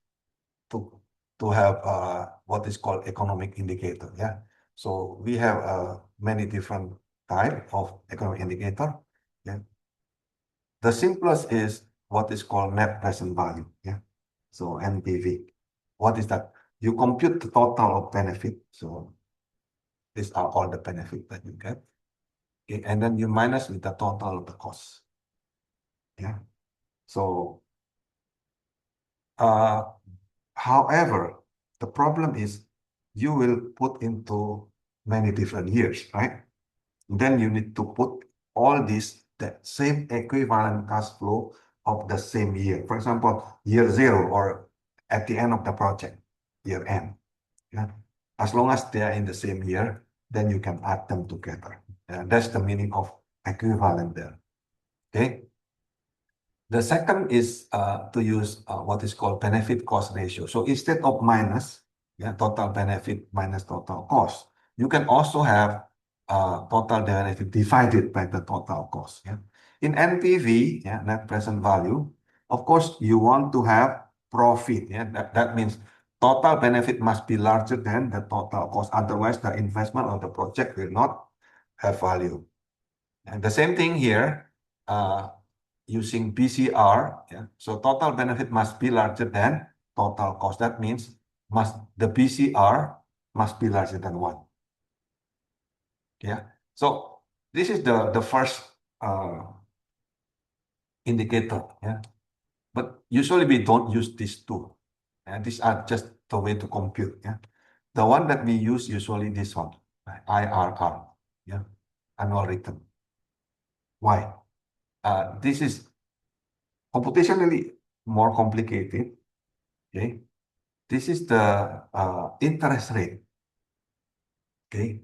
to have what is called economic indicator. Yeah. So we have many different type of economic indicator. Yeah. The simplest is what is called net present value. Yeah. So NPV. What is that? You compute the total of benefit. So these are all the benefit that you get. Okay. And then you minus with the total of the cost. Yeah. So however, the problem is you will put into many different years, right? Then you need to put all these, the same equivalent cash flow of the same year. For example, year 0 or at the end of the project, year end. Yeah? As long as they are in the same year, then you can add them together. That's the meaning of equivalent there. Okay. The second is to use what is called benefit cost ratio. So instead of minus, yeah, total benefit minus total cost, you can also have total benefit divided by the total cost. Yeah. In NPV, yeah, net present value, of course, you want to have profit. Yeah, that means total benefit must be larger than the total cost. Otherwise, the investment of the project will not have value. And the same thing here. Using BCR, yeah. So total benefit must be larger than total cost. That means the BCR must be larger than 1. Yeah. So this is the first indicator. Yeah. But usually we don't use these two. And these are just the way to compute. Yeah. The one that we use usually this one, IRR. Yeah. Annual return. Why? This is computationally more complicated. Okay, this is the interest rate. Okay,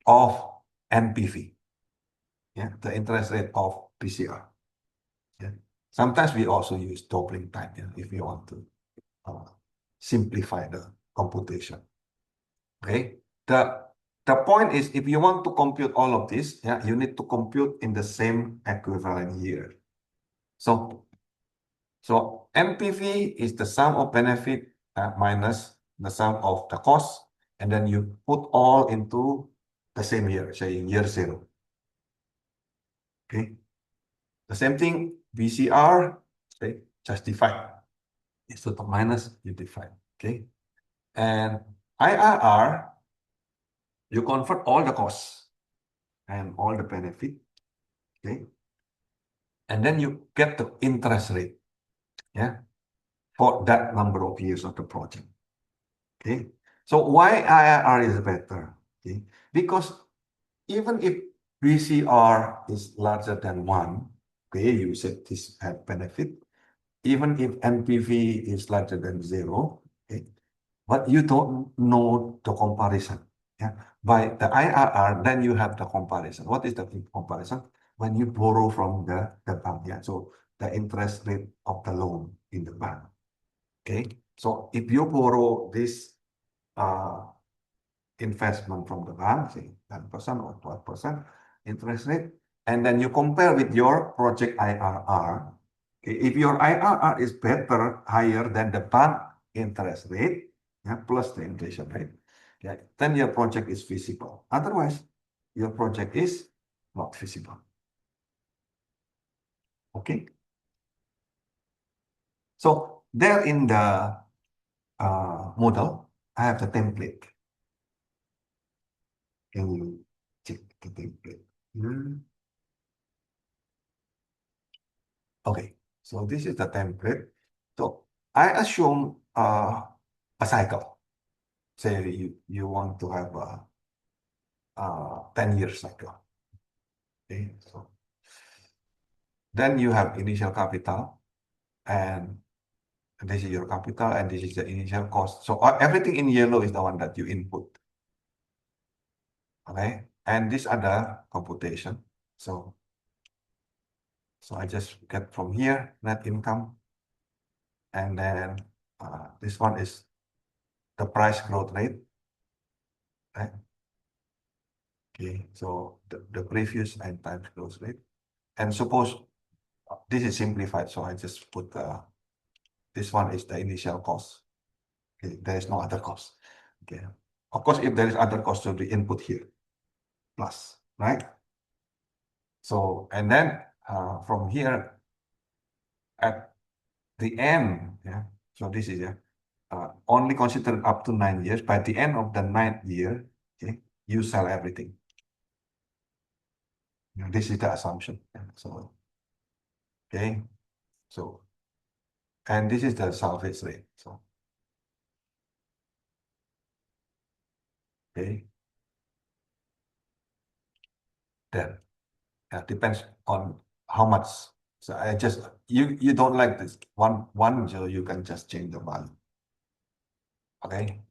of NPV. Yeah, the interest rate of PCR. Yeah. Sometimes we also use doubling time, yeah, if you want to simplify the computation. Okay. The point is, if you want to compute all of this, yeah, you need to compute in the same equivalent year. So NPV is the sum of benefit minus the sum of the cost, and then you put all into the same year, say year 0. Okay. The same thing, VCR, say, just divide. Instead of minus, you divide. Okay. And IRR, you convert all the costs and all the benefit. Okay. And then you get the interest rate. Yeah. For that number of years of the project. Okay. So why IRR is better? Okay. Because even if VCR is larger than 1, okay, you said this had benefit. Even if NPV is larger than 0, okay, but you don't know the comparison. Yeah, by the IRR, then you have the comparison. What is the comparison? When you borrow from the bank, yeah. So the interest rate of the loan in the bank. Okay. So if you borrow this investment from the bank, say 10% or 12% interest rate, and then you compare with your project IRR. Okay, if your IRR is better, higher than the bank interest rate, yeah, plus the inflation rate, yeah, then your project is feasible. Otherwise, your project is not feasible. Okay. So there in the model, I have the template. Can you check the template? Okay, so this is the template. So I assume a cycle. Say you want to have a 10-year cycle. Okay, so then you have initial capital, and this is your capital, and this is the initial cost. So everything in yellow is the one that you input. Okay, and these are the computation. So I just get from here net income, and then this one is the price growth rate. Right? Okay, so the previous and time growth rate. And suppose this is simplified, so I just put this one is the initial cost. Okay, there is no other cost. Okay, of course, if there is other cost, to be input here plus, right? So and then from here at the end, yeah. So this is only considered up to 9 years. By the end of the 9th year, okay, you sell everything. This is the assumption. So okay, so and this is the salvage rate. So okay, then depends on how much. So I just you don't like this one, so you can just change the value. Okay,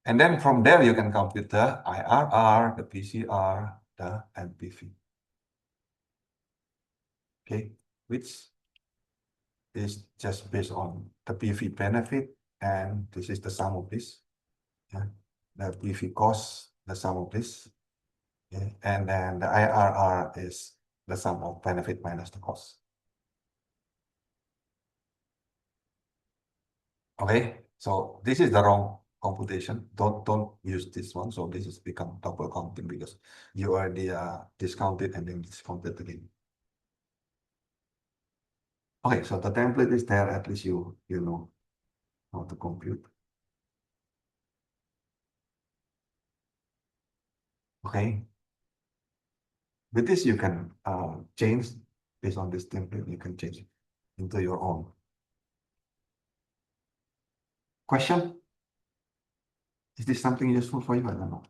and then from there you can compute the IRR, the PCR, the NPV. Okay, which is just based on the PV benefit, and this is the sum of this. Yeah, the PV cost, the sum of this. Okay, and then the IRR is the sum of benefit minus the cost. Okay, so this is the wrong computation. Don't use this one. So this is become double counting because you already discounted and then discounted again. Okay, so the template is there. At least you know how to compute. Okay, with this you can change based on this template. You can change it into your own. Question? Is this something useful for you? I don't know.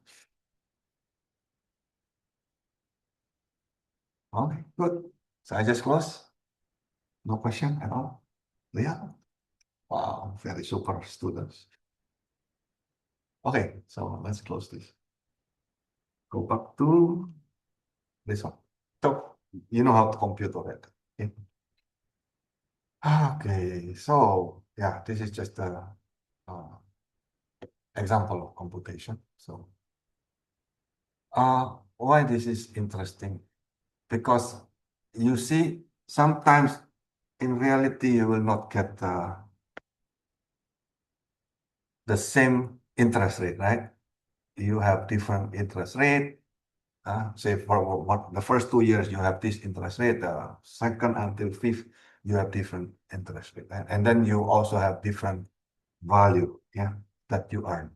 Okay, good. So I just close. No question at all? Yeah. Wow, very super students. Okay, so let's close this. Go back to this one. So you know how to compute already. Okay. Okay, so yeah, this is just a example of computation. So why this is interesting? Because you see, sometimes in reality you will not get the same interest rate, right? You have different interest rate. Say for the first 2 years you have this interest rate, second until fifth you have different interest rate, and then you also have different value, yeah, that you earn.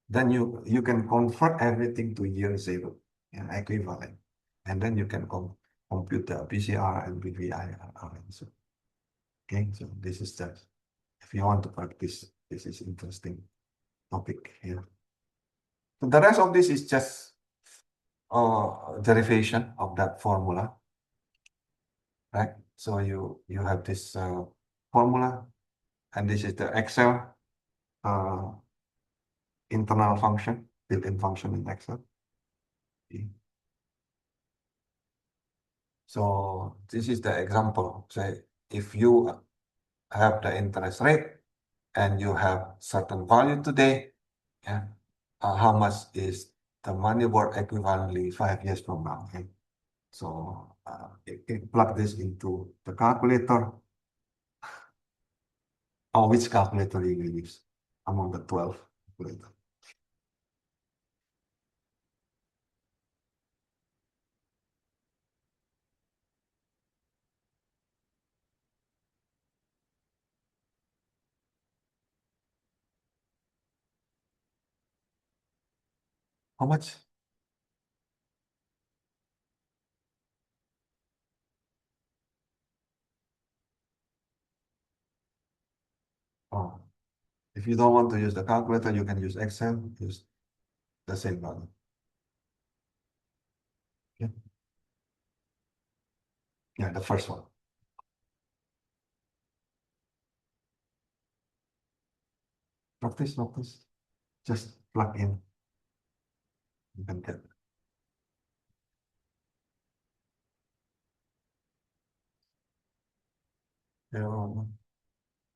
Then you can convert everything to year zero, yeah, equivalent, and then you can compute the PCR and BVI. So, okay, so this is just if you want to practice, this is interesting topic here. So the rest of this is just derivation of that formula, right? So you have this formula, and this is the Excel uh, internal function, built-in function in Excel. Okay. So this is the example. Say if you have the interest rate and you have certain value today, yeah, how much is the money worth equivalently 5 years from now? Okay? So plug this into the calculator. Oh, which calculator you will use among the 12 calculator? How much? Oh, if you don't want to use the calculator, you can use Excel, use the same value. Okay. Yeah, the first one. Practice, practice. Just plug in. You can get.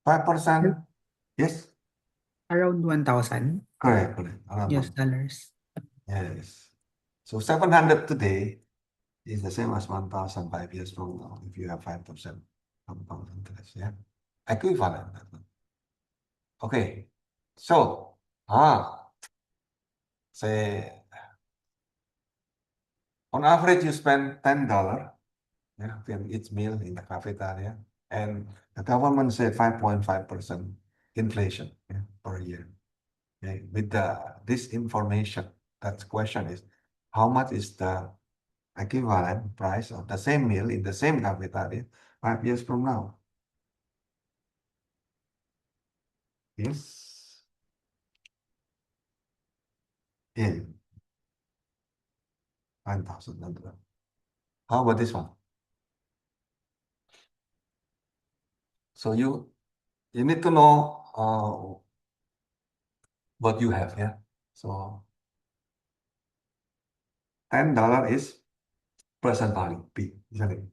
5%. Yes, Around 1,000 correct, correct. Around US one. dollars. Yes. So 700 today is the same as 1,000 5 years from now if you have 5% compound interest. Yeah, equivalent. Okay. So say on average you spend $10, yeah, in each meal in the cafeteria, and the government said 5.5% inflation, yeah, per year. Okay. With this information, that question is how much is the equivalent price of the same meal in the same cafeteria 5 years from now? Yes. Yeah. 9,000. How about this one? So you need to know what you have, yeah. So $10 is present value, P, isn't it?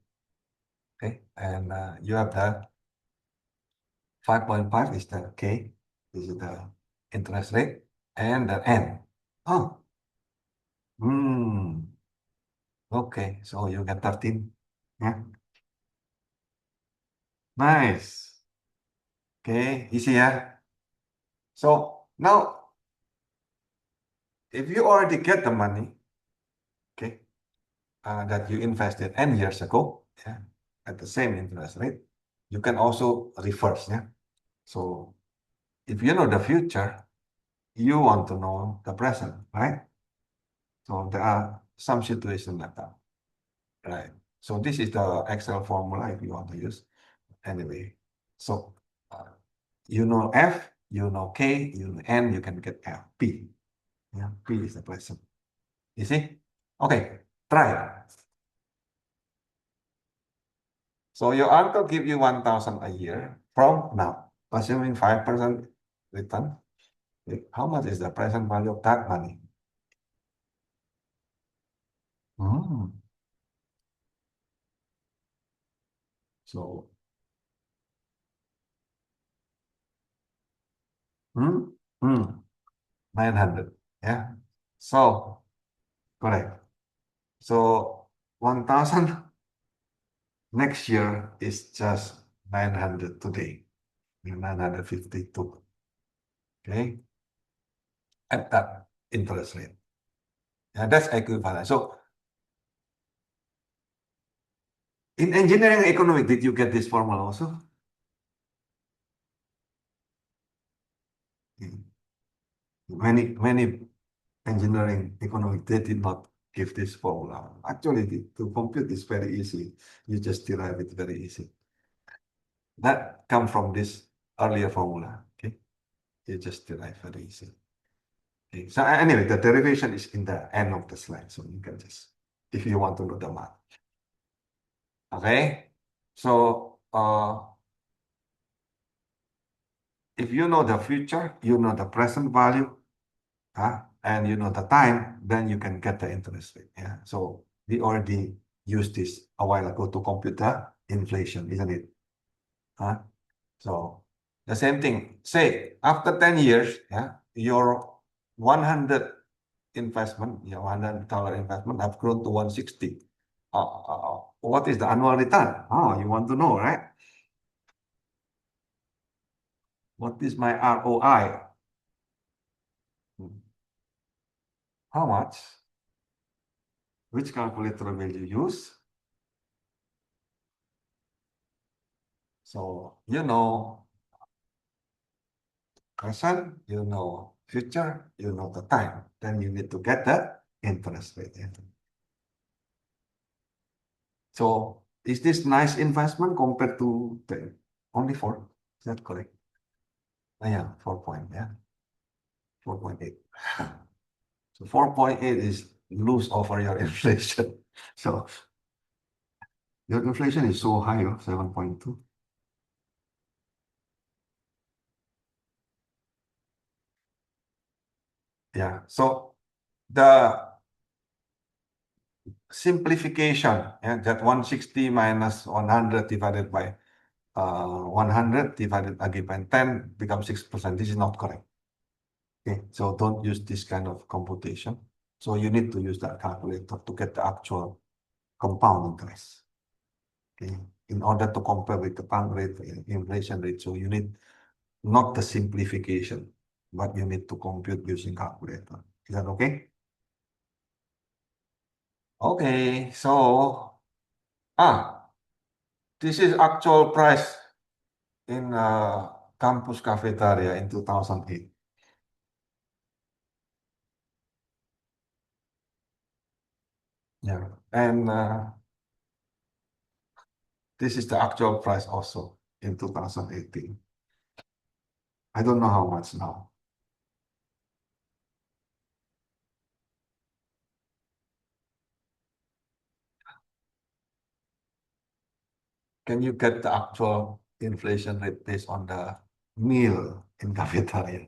Okay, and you have the 5.5 is the K, this is the interest rate, and the N. Oh, okay, so you get 13. Yeah, nice. Okay, easy, yeah. So now, if you already get the money, okay, that you invested N years ago, yeah, at the same interest rate, you can also reverse, yeah. So if you know the future, you want to know the present, right? So there are some situations like that, right? So this is the Excel formula if you want to use. Anyway, so you know F, you know K, you know N, you can get F, P. Yeah, P is the present. You see? Okay, try. So your uncle give you 1,000 a year from now, assuming 5% return. How much is the present value of that money? Hmm. So, 900. Yeah. So, correct. So, 1,000 next year is just 900 today, 952. Okay. At that interest rate. Yeah, that's equivalent. So, in engineering economics, did you get this formula also? Many engineering economics, they did not give this formula. Actually, to compute is very easy. You just derive it very easy. That come from this earlier formula. Okay, you just derive very easy. Okay. So anyway, the derivation is in the end of the slide, so you can just, if you want to know the math. Okay, so if you know the future, you know the present value, and you know the time, then you can get the interest rate. Yeah. So we already used this a while ago to compute the inflation, isn't it? So the same thing. Say after 10 years, yeah, your 100 investment, your $100 investment have grown to 160. What is the annual return? Oh, you want to know, right? What is my ROI? How much? Which calculator will you use? So you know present, you know future, you know the time. Then you need to get the interest rate. So is this nice investment compared to the only 4? Is that correct? Yeah, 4 point, yeah. 4.8. So 4.8 is lose over your inflation. So your inflation is so high, 7.2. Yeah. So the simplification, yeah, that 160 minus 100 divided by 100 divided again by 10 becomes 6%. This is not correct. Okay, so don't use this kind of computation. So you need to use that calculator to get the actual compound interest. Okay, in order to compare with the pound rate, inflation rate, so you need not the simplification, but you need to compute using calculator. Is that okay? Okay, so this is actual price in campus cafeteria in 2008. Yeah, and this is the actual price also in 2018. I don't know how much now. Can you get the actual inflation rate based on the meal in cafeteria?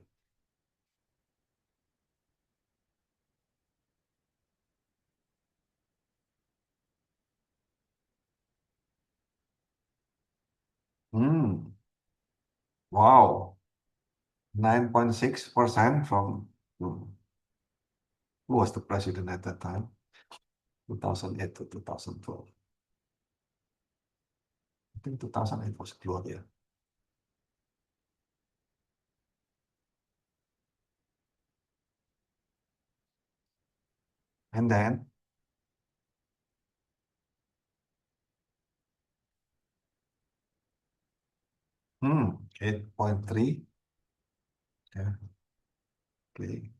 Wow, 9.6% from who was the president at that time? 2008 to 2012. I think 2008 was Gloria. And then 8.3. Yeah, okay.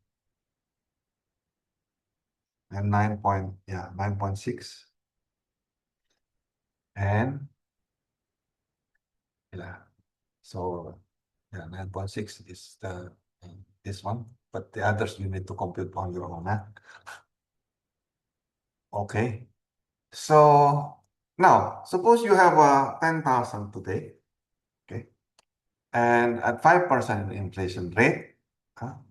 And 9.6. And yeah, so yeah, 9.6 is the this one, but the others you need to compute on your own. Okay, so Now, suppose you have 10,000 today, okay, and at 5% inflation rate,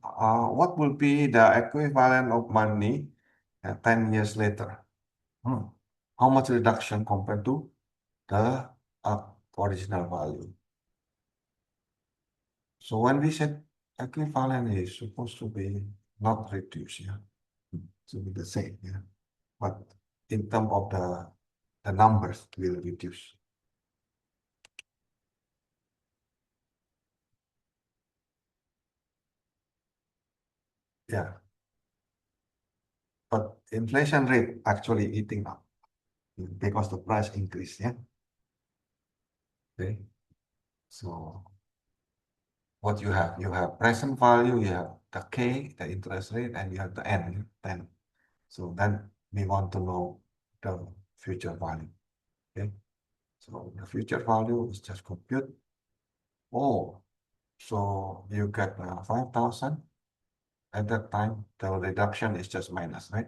what will be the equivalent of money 10 years later? How much reduction compared to the original value? So when we said equivalent is supposed to be not reduced, yeah, to be the same, yeah, but in terms of the numbers will reduce. Yeah, but inflation rate actually eating up because the price increase, yeah. Okay, so what you have present value, you have the K, the interest rate, and you have the N, 10. So then we want to know the future value. Okay, so the future value is just compute. Oh, so you get 5,000. At that time, the reduction is just minus, right?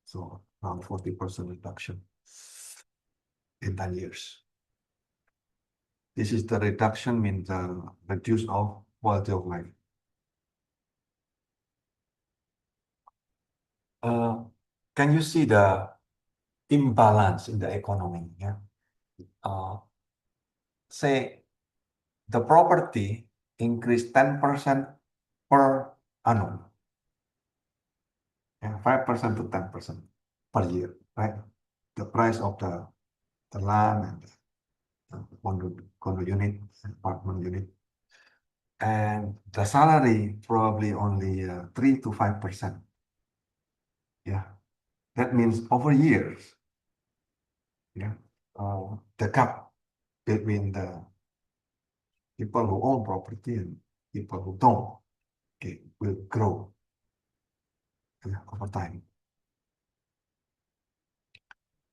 So around 40% reduction in 10 years. This is the reduction means the reduce of quality of life. Can you see the imbalance in the economy? Yeah. Say the property increased 10% per annum. Yeah, 5% to 10% per year, right? The price of the land and the condo unit, apartment unit. And the salary probably only 3 to 5%. Yeah, that means over years, yeah, the gap between the people who own property and people who don't, okay, will grow, yeah, over time.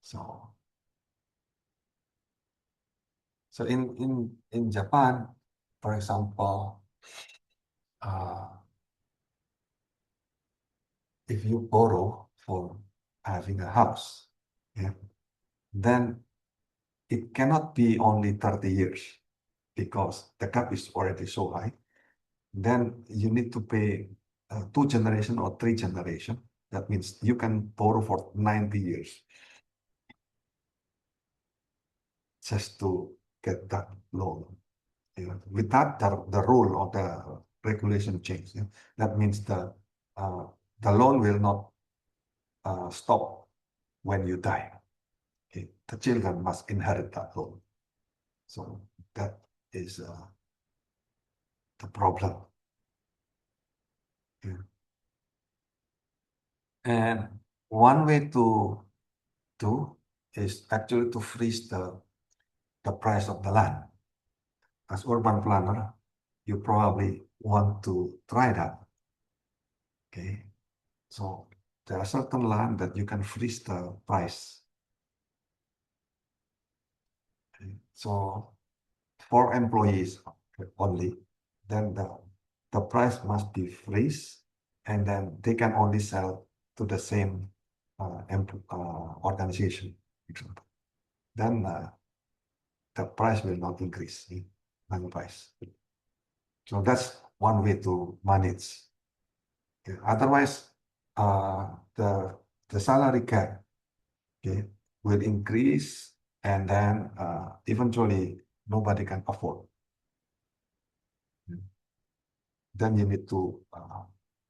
So, in Japan, for example, if you borrow for having a house, yeah, then it cannot be only 30 years because the gap is already so high. Then you need to pay 2 generation or 3 generation. That means you can borrow for 90 years just to get that loan. Yeah. With that, the rule or the regulation change. Yeah. That means the loan will not stop when you die. Okay. The children must inherit that loan. So that is the problem. Yeah. And one way to do is actually to freeze the price of the land. As urban planner, you probably want to try that. Okay. So there are certain land that you can freeze the price. Okay. So for employees only, then the price must be freeze, and then they can only sell to the same organization, for example. Then the price will not increase in land price. So that's one way to manage. Okay. Otherwise, the salary cap, okay, will increase, and then eventually nobody can afford. Then you need to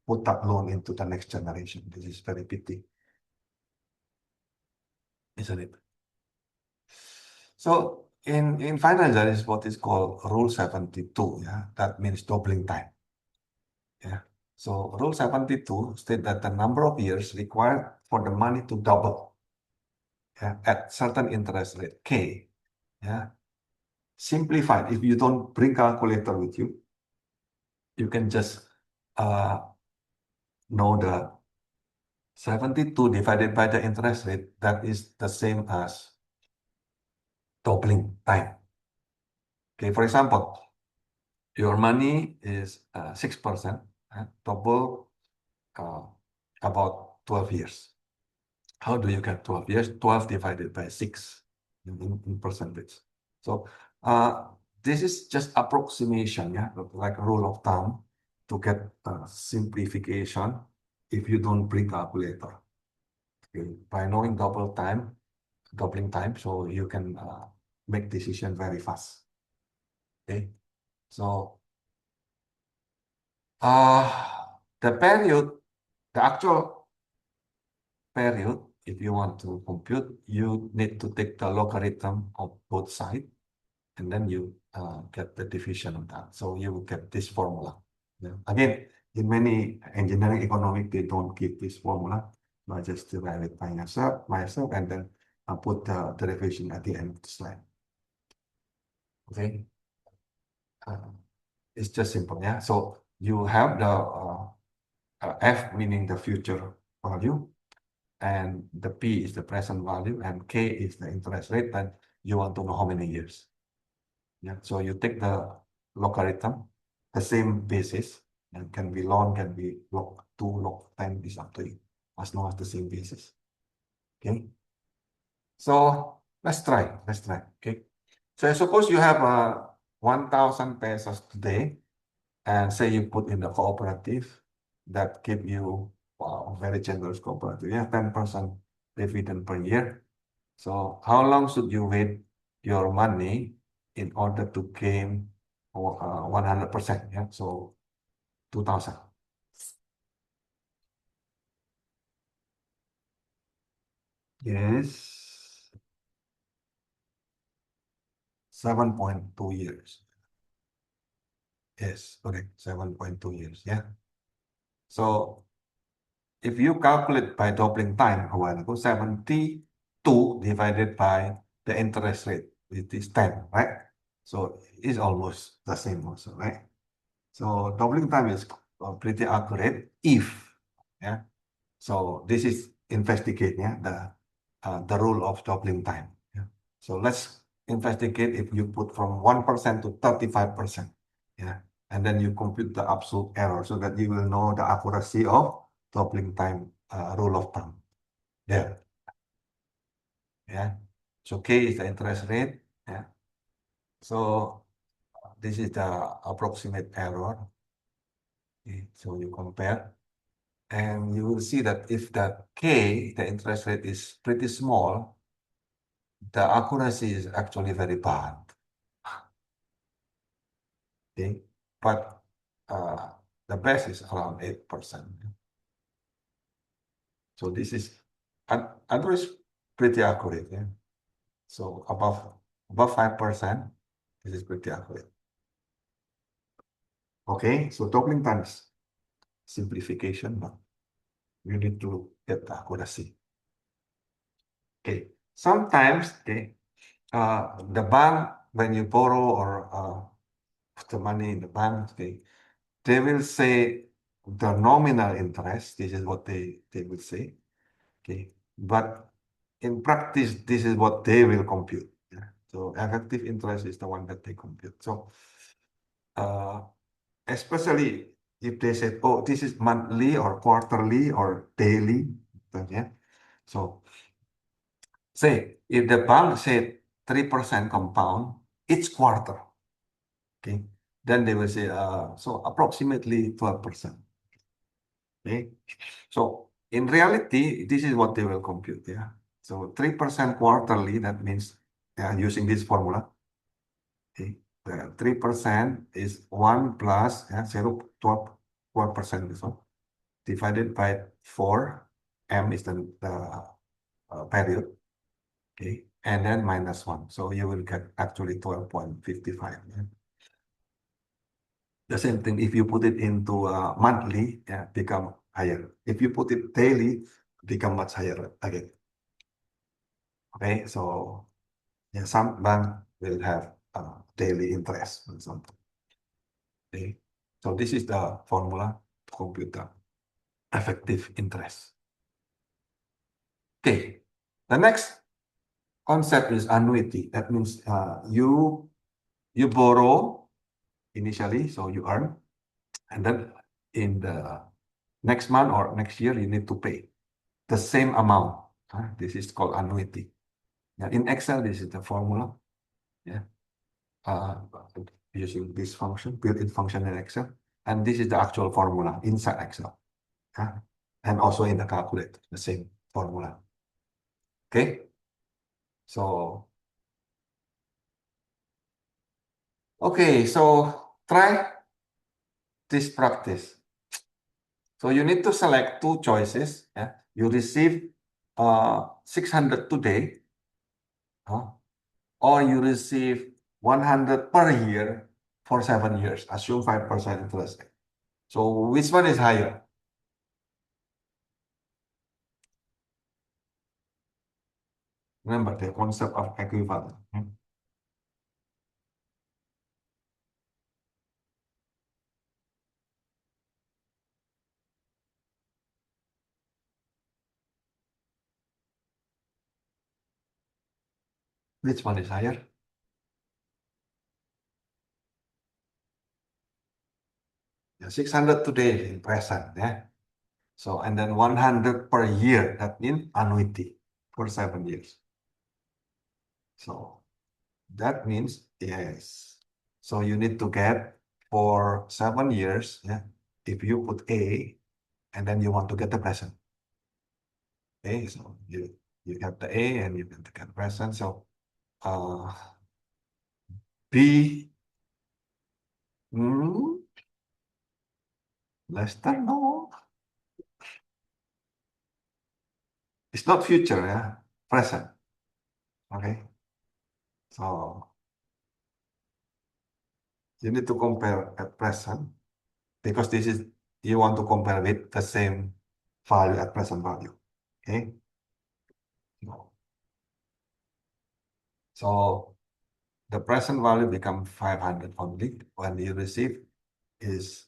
put that loan into the next generation. This is very pity, isn't it? So in finance, there is what is called Rule 72. Yeah, that means doubling time. Yeah. So Rule 72 state that the number of years required for the money to double, yeah, at certain interest rate K. Yeah. Simplified. If you don't bring calculator with you, you can just know the 72 divided by the interest rate. That is the same as doubling time. Okay, for example, your money is 6%, double about 12 years. How do you get 12 years? 12 divided by 6. in percentage. So this is just approximation, yeah, like a rule of thumb to get simplification if you don't bring calculator. Okay. By knowing doubling time, so you can make decision very fast. Okay, so the period, the actual period, if you want to compute, you need to take the logarithm of both sides, and then you get the division of that. So you will get this formula. Yeah. Again, in many engineering economics, they don't give this formula. I just derive it by myself, and then I put the derivation at the end of the slide. Okay. It's just simple, yeah. So you have the F meaning the future value, and the P is the present value, and K is the interest rate, and you want to know how many years. Yeah, so you take the logarithm, the same basis, and can be long, can be log 2, log 10 is up to you, as long as the same basis. Okay. So let's try. Okay. So suppose you have 1,000 pesos today, and say you put in the cooperative that give you very generous cooperative, yeah, 10% dividend per year. So how long should you wait your money in order to gain 100%? Yeah, so 2,000. Yes, 7.2 years. Yes, correct, 7.2 years. Yeah. So if you calculate by doubling time a while ago, 72 divided by the interest rate, it is 10, right? So it's almost the same also, right? So doubling time is pretty accurate if, yeah. So this is investigate, yeah, the rule of doubling time. Yeah. So let's investigate if you put from 1% to 35%, yeah, and then you compute the absolute error so that you will know the accuracy of doubling time rule of thumb. There, yeah. So K is the interest rate, yeah. So this is the approximate error. Okay. So you compare, and you will see that if the K, the interest rate, is pretty small, the accuracy is actually very bad. Okay, but the best is around 8%. So this is average pretty accurate. Yeah. So above 5%, this is pretty accurate. Okay, so doubling times simplification, but you need to get the accuracy. Okay, sometimes the bank, when you borrow or the money in the bank, they will say the nominal interest. This is what they will say. Okay, but in practice, this is what they will compute. Yeah? So effective interest is the one that they compute. So especially if they say, oh, this is monthly or quarterly or daily. Yeah. So say if the bank said 3% compound each quarter, okay, then they will say so approximately 12%. Okay, so in reality, this is what they will compute. Yeah, so 3% quarterly. That means using this formula. Okay, 3% is 1 plus 12%. This one divided by 4. M is the period. Okay, and then minus 1. So you will get actually 12.55. Yeah? The same thing, if you put it into monthly, yeah, become higher. If you put it daily, become much higher again. Okay, so yeah, some bank will have daily interest or something. Okay, so this is the formula to compute the effective interest. Okay, the next concept is annuity. That means you borrow initially, so you earn, and then in the next month or next year, you need to pay the same amount. This is called annuity. Yeah, in Excel, this is the formula. Yeah. Using this function, built-in function in Excel. And this is the actual formula inside Excel. Yeah. And also in the calculator, the same formula. Okay. So, okay, so try this practice. So you need to select two choices. Yeah. You receive 600 today, or you receive 100 per year for 7 years. Assume 5% interest rate. So which one is higher? Remember the concept of equivalent. Which one is higher? Yeah, 600 today in present. Yeah. So, and then 100 per year. That means annuity for 7 years. So that means yes. So you need to get for 7 years. Yeah. If you put A, and then you want to get the present. Okay, so you have the A and you can get the present. So uh, B, hmm, less than no. It's not future, yeah, present. Okay, so you need to compare at present because this is you want to compare with the same value at present value. Okay, so the present value become 500 only when you receive is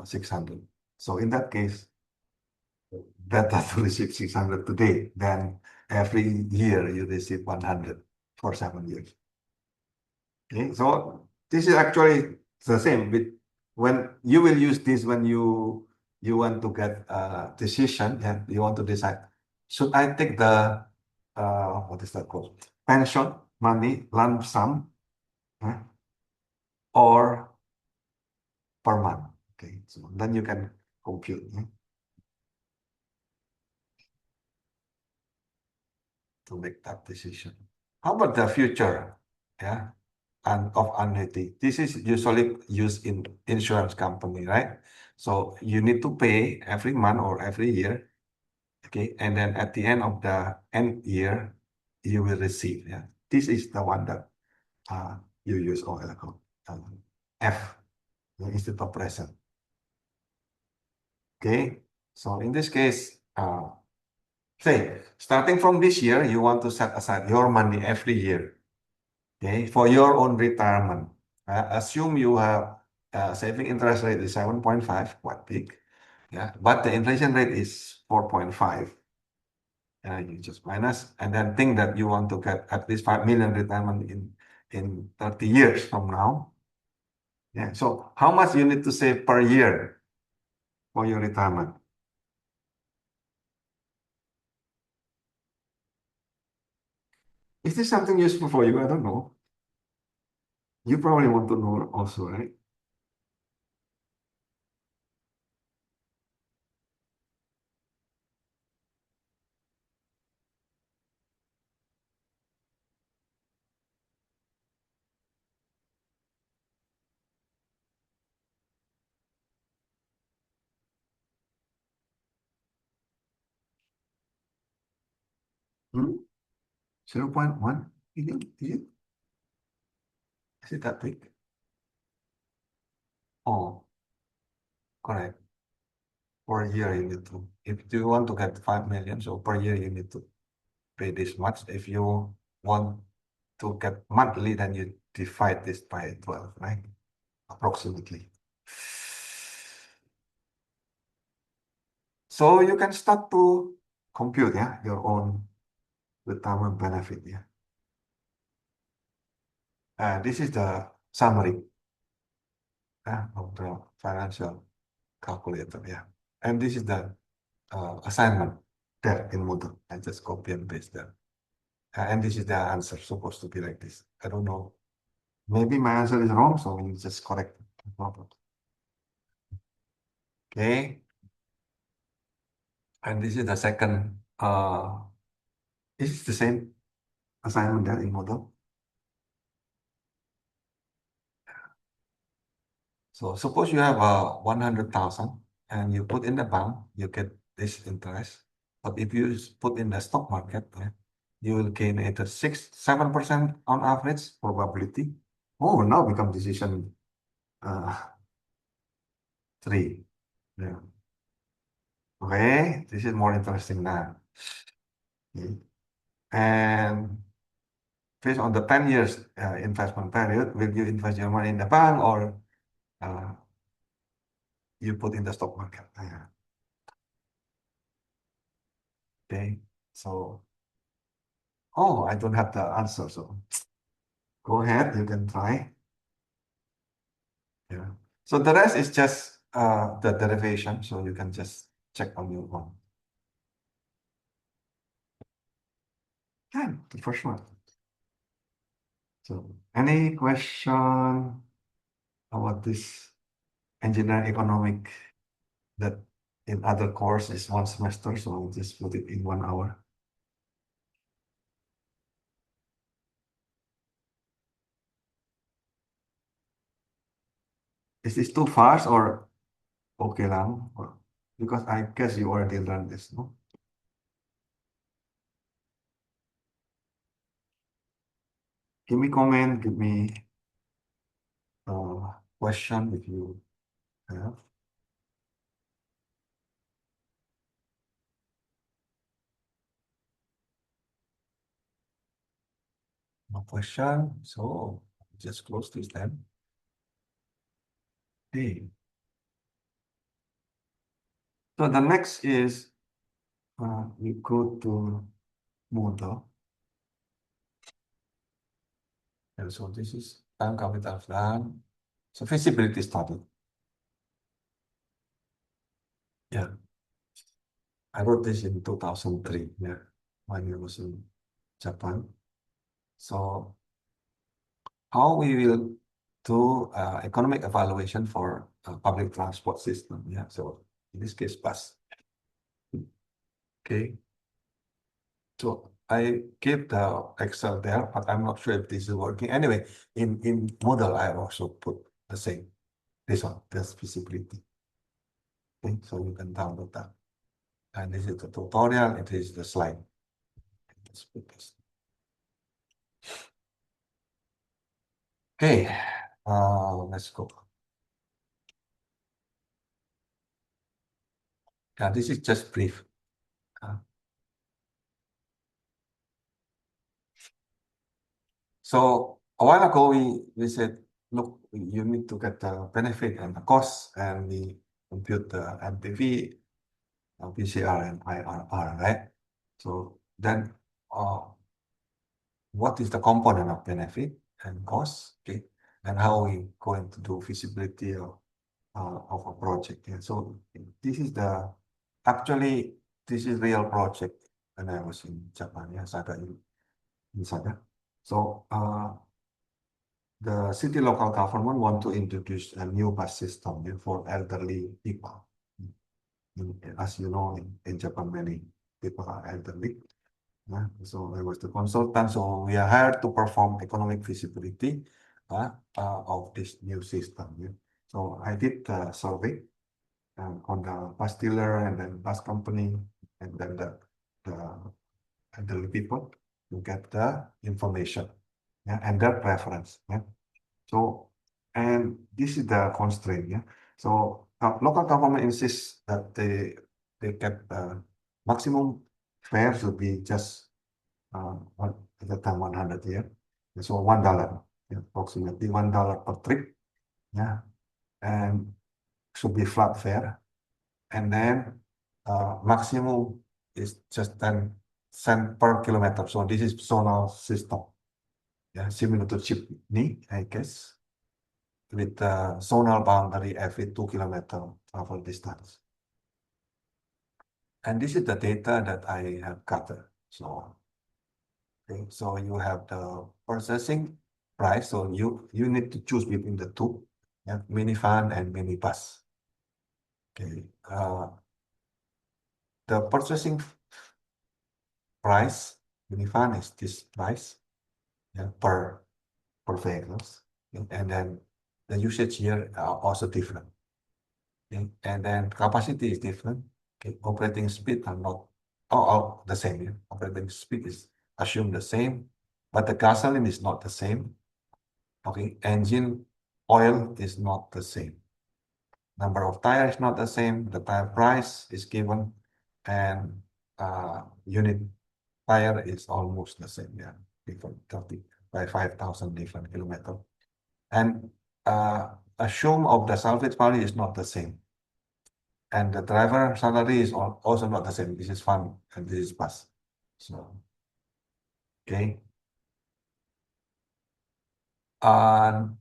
600. So in that case, better to receive 600 today than every year you receive 100 for 7 years. Okay, so this is actually the same with when you will use this when you want to get a decision and you want to decide, should I take the what is that called? Pension money lump sum, or per month. Okay, so then you can compute to make that decision. How about the future? Yeah, and of annuity. This is usually used in insurance company, right? So you need to pay every month or every year, okay? And then at the end of the end year, you will receive. Yeah, this is the one that you use F instead of present. Okay, so in this case, say starting from this year, you want to set aside your money every year. Okay, for your own retirement. Assume you have saving interest rate is 7.5, quite big. Yeah, but the inflation rate is 4.5. You just minus, and then think that you want to get at least 5 million retirement in 30 years from now. Yeah, so how much you need to save per year for your retirement? Is this something useful for you? I don't know. You probably want to know also, right? Hmm? 0.1 million? Is it that big? Oh, correct. Per year you need to, if you want to get 5 million, so per year you need to pay this much. If you want to get monthly, then you divide this by 12, right? Approximately. So you can start to compute, yeah, your own retirement benefit, yeah. This is the summary of the financial calculator, yeah. And this is the assignment there in Moodle. I just copy and paste that. And this is the answer, supposed to be like this. I don't know. Maybe my answer is wrong, so we just correct it. No problem. Okay. And this is the second, this is the same assignment there in model. So suppose you have 100,000 and you put in the bank, you get this interest. But if you put in the stock market, you will gain either 7% on average probability. Oh, now become decision 3. Yeah. Okay, this is more interesting now. Okay. And based on the 10 years investment period, will you invest your money in the bank or you put in the stock market? Okay, so, oh, I don't have the answer, so go ahead, you can try. Yeah. So the rest is just the derivation, so you can just check on your own. Yeah, the first one. So any question about this engineering economic that in other course is 1 semester, so I'll just put it in 1 hour. Is this too fast or okay lang? Or, because I guess you already learned this, no? Give me comment, give me question if you have. No question, so just close this then. Okay. So the next is we go to model. And so this is time capital plan. So feasibility study. Yeah. I wrote this in 2003, yeah, when I was in Japan. So how we will do economic evaluation for public transport system. Yeah, so in this case, bus. Okay. So I keep the Excel there, but I'm not sure if this is working. Anyway, in model, I also put the same. This one, this feasibility. Okay, so you can download that. And this is the tutorial, it is the slide. Let's put this. Okay, let's go. Yeah, this is just brief. So a while ago, we said, look, you need to get the benefit and the cost, and we compute the MPV, PCR, and IRR, right? So then, what is the component of benefit and cost, okay? And how we going to do feasibility of a project. Yeah. So this is actually, this is real project when I was in Japan, yeah, Saga in Saga. So the city local government want to introduce a new bus system for elderly people. As you know, in Japan, many people are elderly. Yeah? So I was the consultant. So we are hired to perform economic feasibility of this new system. Yeah? So I did a survey on the bus dealer and then bus company and then the elderly people to get the information, yeah, and their preference. Yeah? So, and this is the constraint. Yeah. So local government insists that they get maximum fare should be just at the time 100 year. So $1, yeah, approximately $1 per trip. Yeah, and should be flat fare, and then maximum is just 10 cent per kilometer. So this is zonal system. Yeah, similar to chipney, I guess, with the zonal boundary every 2 kilometer travel distance. And this is the data that I have gathered. So Okay, so you have the processing price. So you need to choose between the two, yeah, minifan and minibus. Okay, the purchasing price minifan is this price, yeah, per vehicles, and then the usage here are also different. Okay, and then capacity is different. Okay, operating speed are not all the same. Yeah? Operating speed is assumed the same, but the gasoline is not the same. Okay, engine oil is not the same. Number of tires not the same. The tire price is given, and unit tire is almost the same. Yeah, different 30 by 5,000 different kilometer. And assume of the salvage value is not the same. And the driver salary is also not the same. This is fun and this is bus. So, okay. And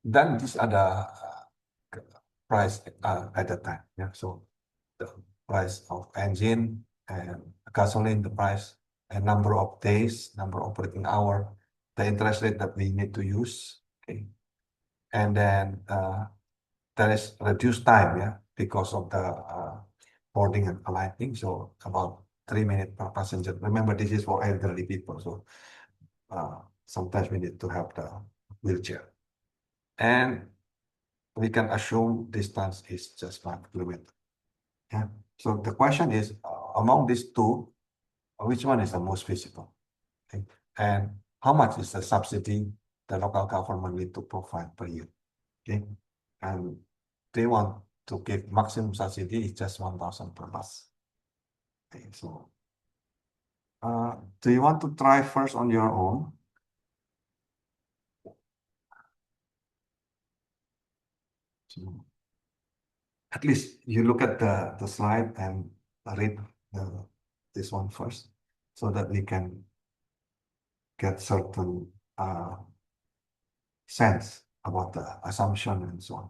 then these are the price at the time. Yeah. So the price of engine and gasoline, the price and number of days, number of operating hour, the interest rate that we need to use. Okay. And then there is reduced time, yeah, because of the boarding and alighting. So about 3 minutes per passenger. Remember, this is for elderly people. So sometimes we need to have the wheelchair. And we can assume distance is just 5 kilometers. Yeah. So the question is, among these two, which one is the most feasible? Okay. And how much is the subsidy the local government need to provide per year? Okay. And they want to give maximum subsidy is just 1,000 per bus. Okay. So, do you want to try first on your own? So, at least you look at the slide and read this one first so that we can get certain sense about the assumption and so on.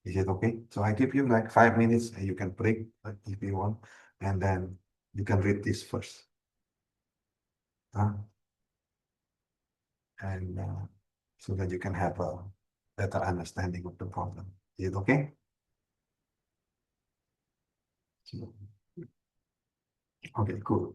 Is it okay? So I give you like 5 minutes and you can break if you want, and then you can read this first. And so that you can have a better understanding of the problem. Is it okay? So, okay, cool.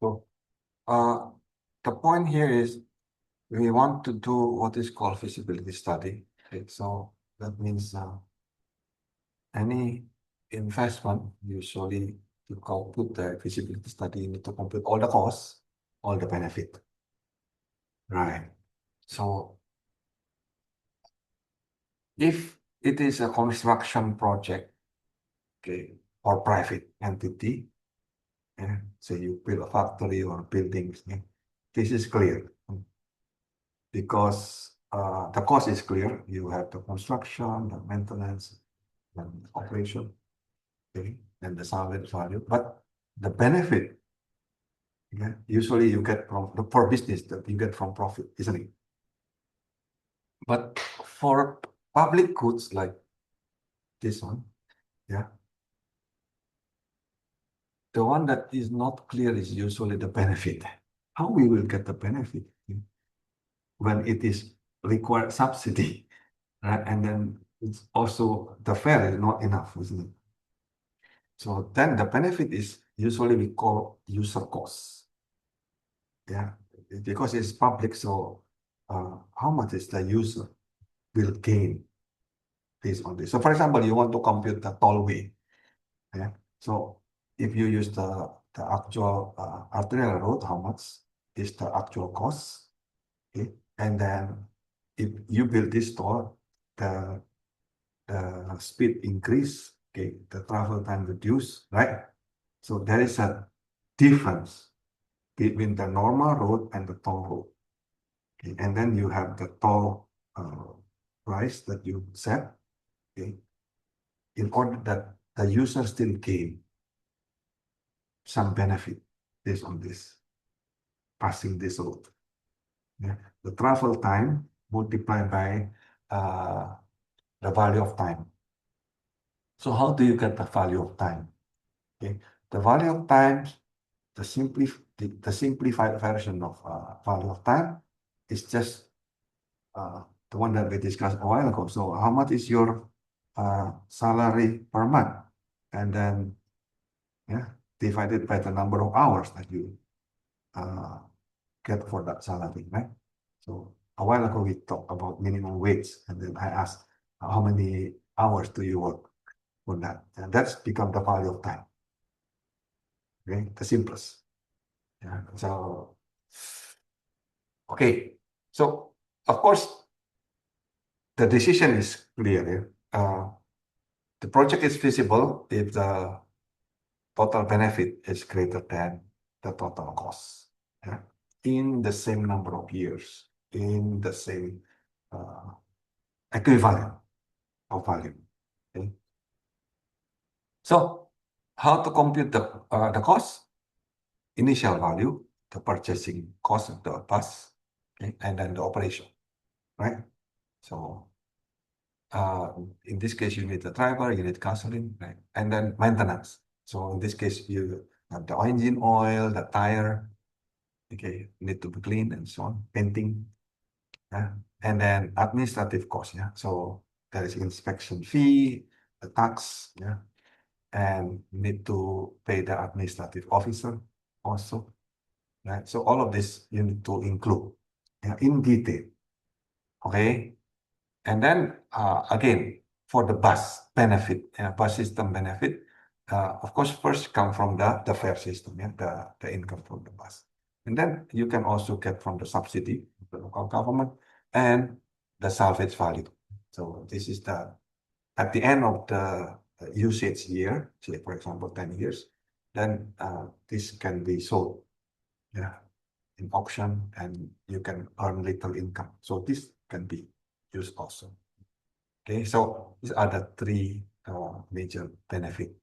So, the point here is we want to do what is called feasibility study. Okay, so that means any investment usually to compute the feasibility study, you need to compute all the costs, all the benefit. Right. So if it is a construction project, okay, or private entity, say you build a factory or buildings, this is clear because the cost is clear. You have the construction, the maintenance, and operation, okay, and the salvage value. But the benefit, usually you get from the for business that you get from profit, isn't it? But for public goods like this one, yeah, the one that is not clear is usually the benefit. How we will get the benefit when it is required subsidy, right? And then it's also the fare is not enough, isn't it? So then the benefit is usually we call user costs. Yeah, because it's public, so how much is the user will gain based on this? So for example, you want to compute the tollway. Yeah. So if you use the actual arterial road, how much is the actual cost? Okay. And then if you build this toll, the speed increase, okay, the travel time reduce, right? So there is a difference between the normal road and the toll road. Okay. And then you have the toll price that you set, okay, in order that the user still gain some benefit based on this passing this road. Yeah. The travel time multiplied by the value of time. So how do you get the value of time? Okay. The value of time, the simplified version of value of time is just the one that we discussed a while ago. So how much is your salary per month? And then divided by the number of hours that you get for that salary, right? So a while ago we talked about minimum wage, and then I asked how many hours do you work for that, and that's become the value of time. Okay, the simplest. Yeah. So okay, so of course the decision is clear. The project is feasible if the total benefit is greater than the total cost. Yeah? In the same number of years, in the same equivalent of value. Okay? So how to compute the cost? Initial value, the purchasing cost of the bus, okay? And then the operation, right? So in this case, you need the driver, you need gasoline, right? And then maintenance. So in this case, you have the engine oil, the tire, okay, need to be cleaned and so on, painting, yeah. And then administrative cost, yeah. So there is inspection fee, the tax, yeah, and need to pay the administrative officer also, right? So all of this you need to include, yeah, in detail, okay. And then again, for the bus benefit, bus system benefit, of course, first come from the fare system, yeah, the income from the bus. And then you can also get from the subsidy of the local government and the salvage value. So this is at the end of the usage year, say for example, 10 years, then this can be sold, yeah, in auction and you can earn little income. So this can be used also. Okay, so these are the three major benefit.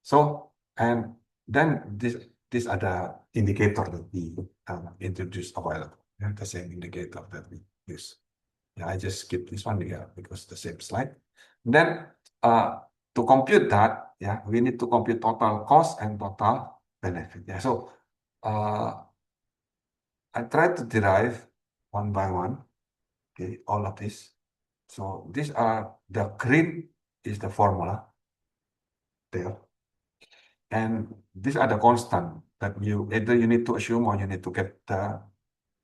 So and then these are the indicator that we introduced a while ago. Yeah, the same indicator that we use. Yeah, I just skipped this one here because the same slide. Then to compute that, yeah, we need to compute total cost and total benefit. Yeah, so I tried to derive one by one, okay, all of this. So these are the green is the formula there. And these are the constant that you either you need to assume or you need to get the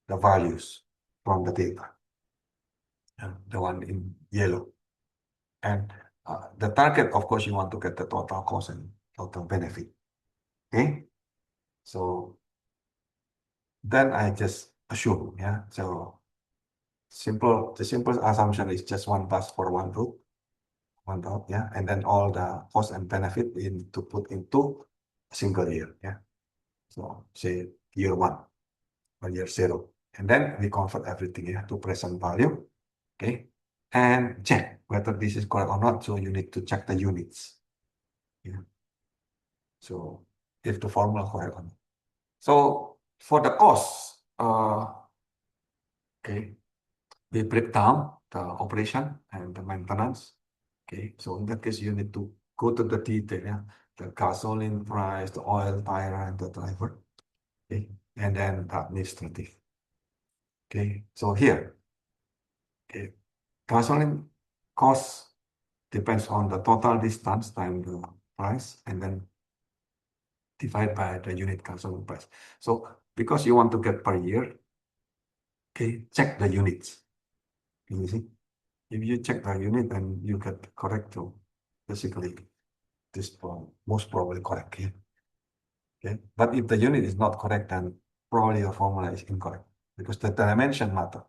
values from the data. The one in yellow. And the target, of course, you want to get the total cost and total benefit. Okay. So then I just assume, yeah. So the simple assumption is just one bus for one route, one route, yeah. And then all the cost and benefit to put into a single year, yeah. So say year one or year zero. And then we convert everything here to present value, okay? And check whether this is correct or not. So you need to check the units. Yeah. So if the formula correct or not. So for the cost, okay, we break down the operation and the maintenance. Okay, so in that case, you need to go to the detail, yeah? The gasoline price, the oil, tire, and the driver. Okay, and then the administrative. Okay, so here, okay, gasoline cost depends on the total distance times the price, and then divide by the unit gasoline price. So because you want to get per year, okay, check the units. You see, if you check the unit and you get correct, so basically this most probably correct here. Okay, but if the unit is not correct, then probably your formula is incorrect because the dimension matter.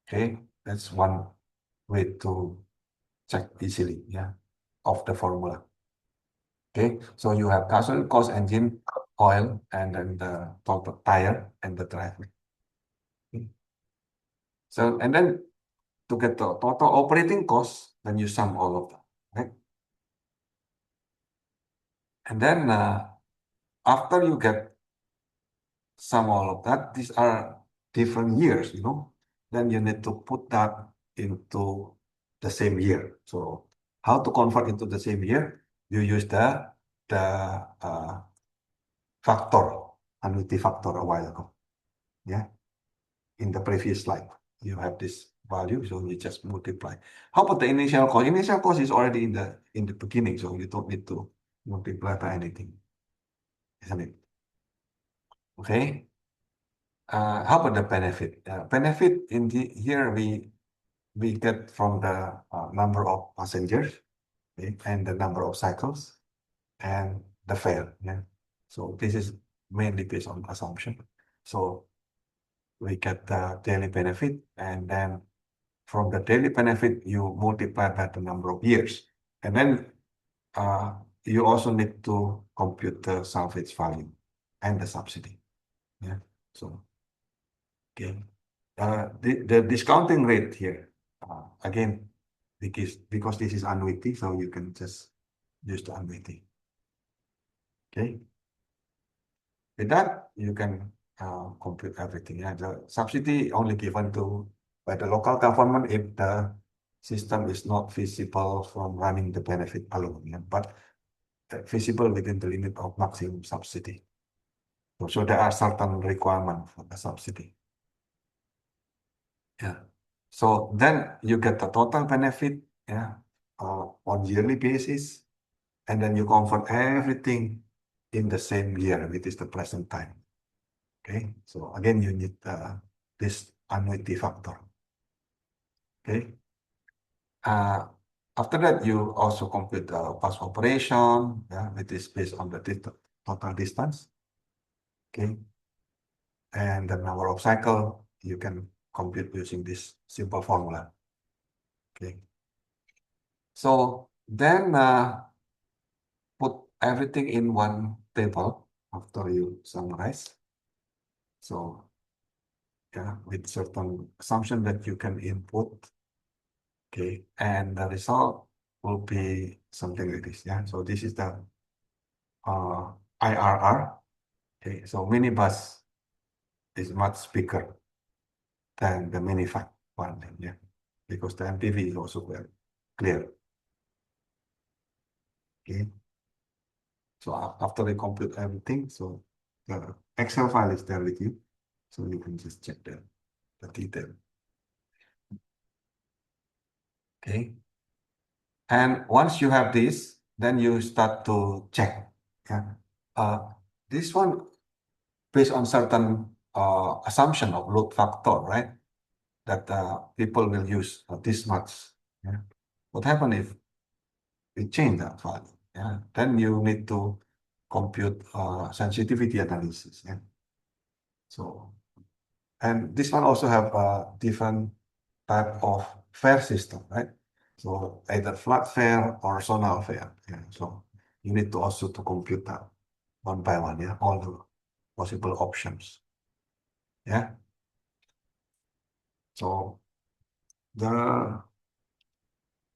Okay, that's one way to check easily, yeah, of the formula. Okay, so you have gasoline cost, engine, oil, and then the total tire and the driver. Okay. So and then to get the total operating cost, then you sum all of them, right? And then after you get sum all of that, these are different years, then you need to put that into the same year. So how to convert into the same year? You use the factor, annuity factor a while ago. Yeah, in the previous slide, you have this value, so you just multiply. How about the initial cost? Initial cost is already in the beginning, so you don't need to multiply by anything, isn't it? Okay. How about the benefit? Benefit here we get from the number of passengers, okay, and the number of cycles and the fare. Yeah. So this is mainly based on assumption. So we get the daily benefit, and then from the daily benefit you multiply by the number of years, and then uh, you also need to compute the salvage value and the subsidy. Yeah. So okay. The discounting rate here, again, because this is annuity, so you can just use the annuity. Okay. With that, you can compute everything. Yeah, the subsidy only given to by the local government if the system is not feasible from running the benefit alone. Yeah, but feasible within the limit of maximum subsidy. So there are certain requirements for the subsidy. Yeah. So then you get the total benefit, yeah, on yearly basis, and then you convert everything in the same year, which is the present time. Okay. So again, you need this annuity factor. Okay. After that, you also compute the bus operation, yeah, which is based on the total distance. Okay. And the number of cycle you can compute using this simple formula. Okay. So then put everything in one table after you summarize. So yeah, with certain assumption that you can input. Okay, and the result will be something like this. Yeah, so this is the IRR. Okay, so minibus is much bigger than the minivan one. Yeah, because the MPV is also very clear. Okay. So after they compute everything, so the Excel file is there with you. So you can just check the detail. Okay. And once you have this, then you start to check. Yeah. This one based on certain assumption of load factor, right? That people will use this much. Yeah. What happen if we change that value? Yeah. Then you need to compute sensitivity analysis. Yeah. So, and this one also have a different type of fare system, right? So either flat fare or zonal fare. Yeah. So you need to also to compute that one by one. Yeah. All the possible options. Yeah. So the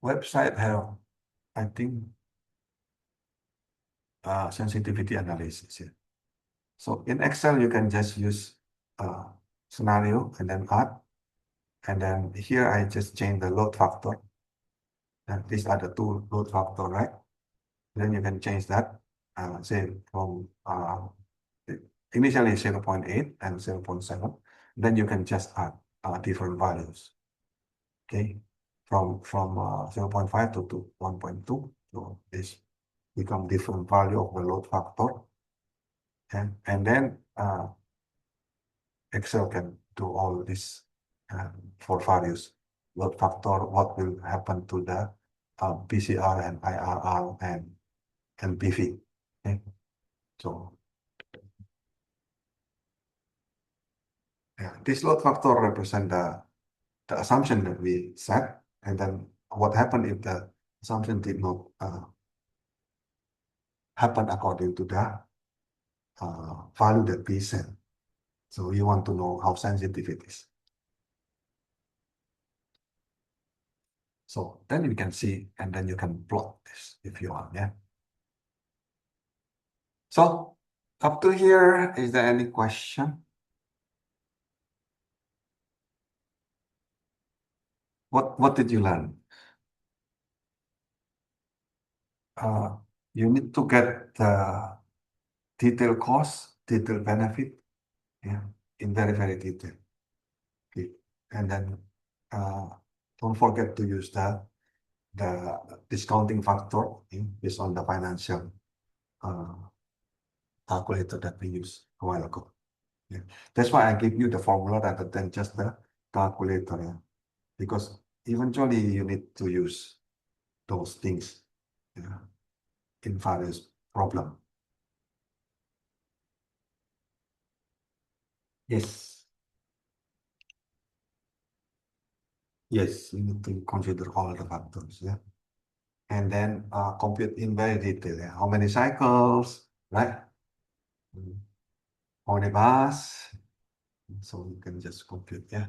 website have, I think, sensitivity analysis. Yeah. So in Excel, you can just use scenario and then add. And then here I just change the load factor. And these are the two load factor, right? Then you can change that, say from initially 0.8 and 0.7. Then you can just add different values. Okay, from 0.5 to 1.2. So this become different value of the load factor. And then Excel can do all this for various load factor, what will happen to the PCR and IRR and NPV. Okay? So this load factor represent the assumption that we set, and then what happened if the assumption did not happen according to the value that we set. So you want to know how sensitive it is. So then you can see, and then you can plot this if you want, yeah. So up to here, is there any question? What did you learn? You need to get the detailed cost, detailed benefit, yeah, in very detail. Okay. And then don't forget to use the discounting factor based on the financial calculator that we used a while ago. Yeah. That's why I gave you the formula rather than just the calculator. Yeah. Because eventually you need to use those things, yeah, in various problem. Yes. Yes, you need to consider all the factors. Yeah. And then compute in very detail. Yeah. How many cycles, right? Mm. How many bars? So you can just compute. Yeah.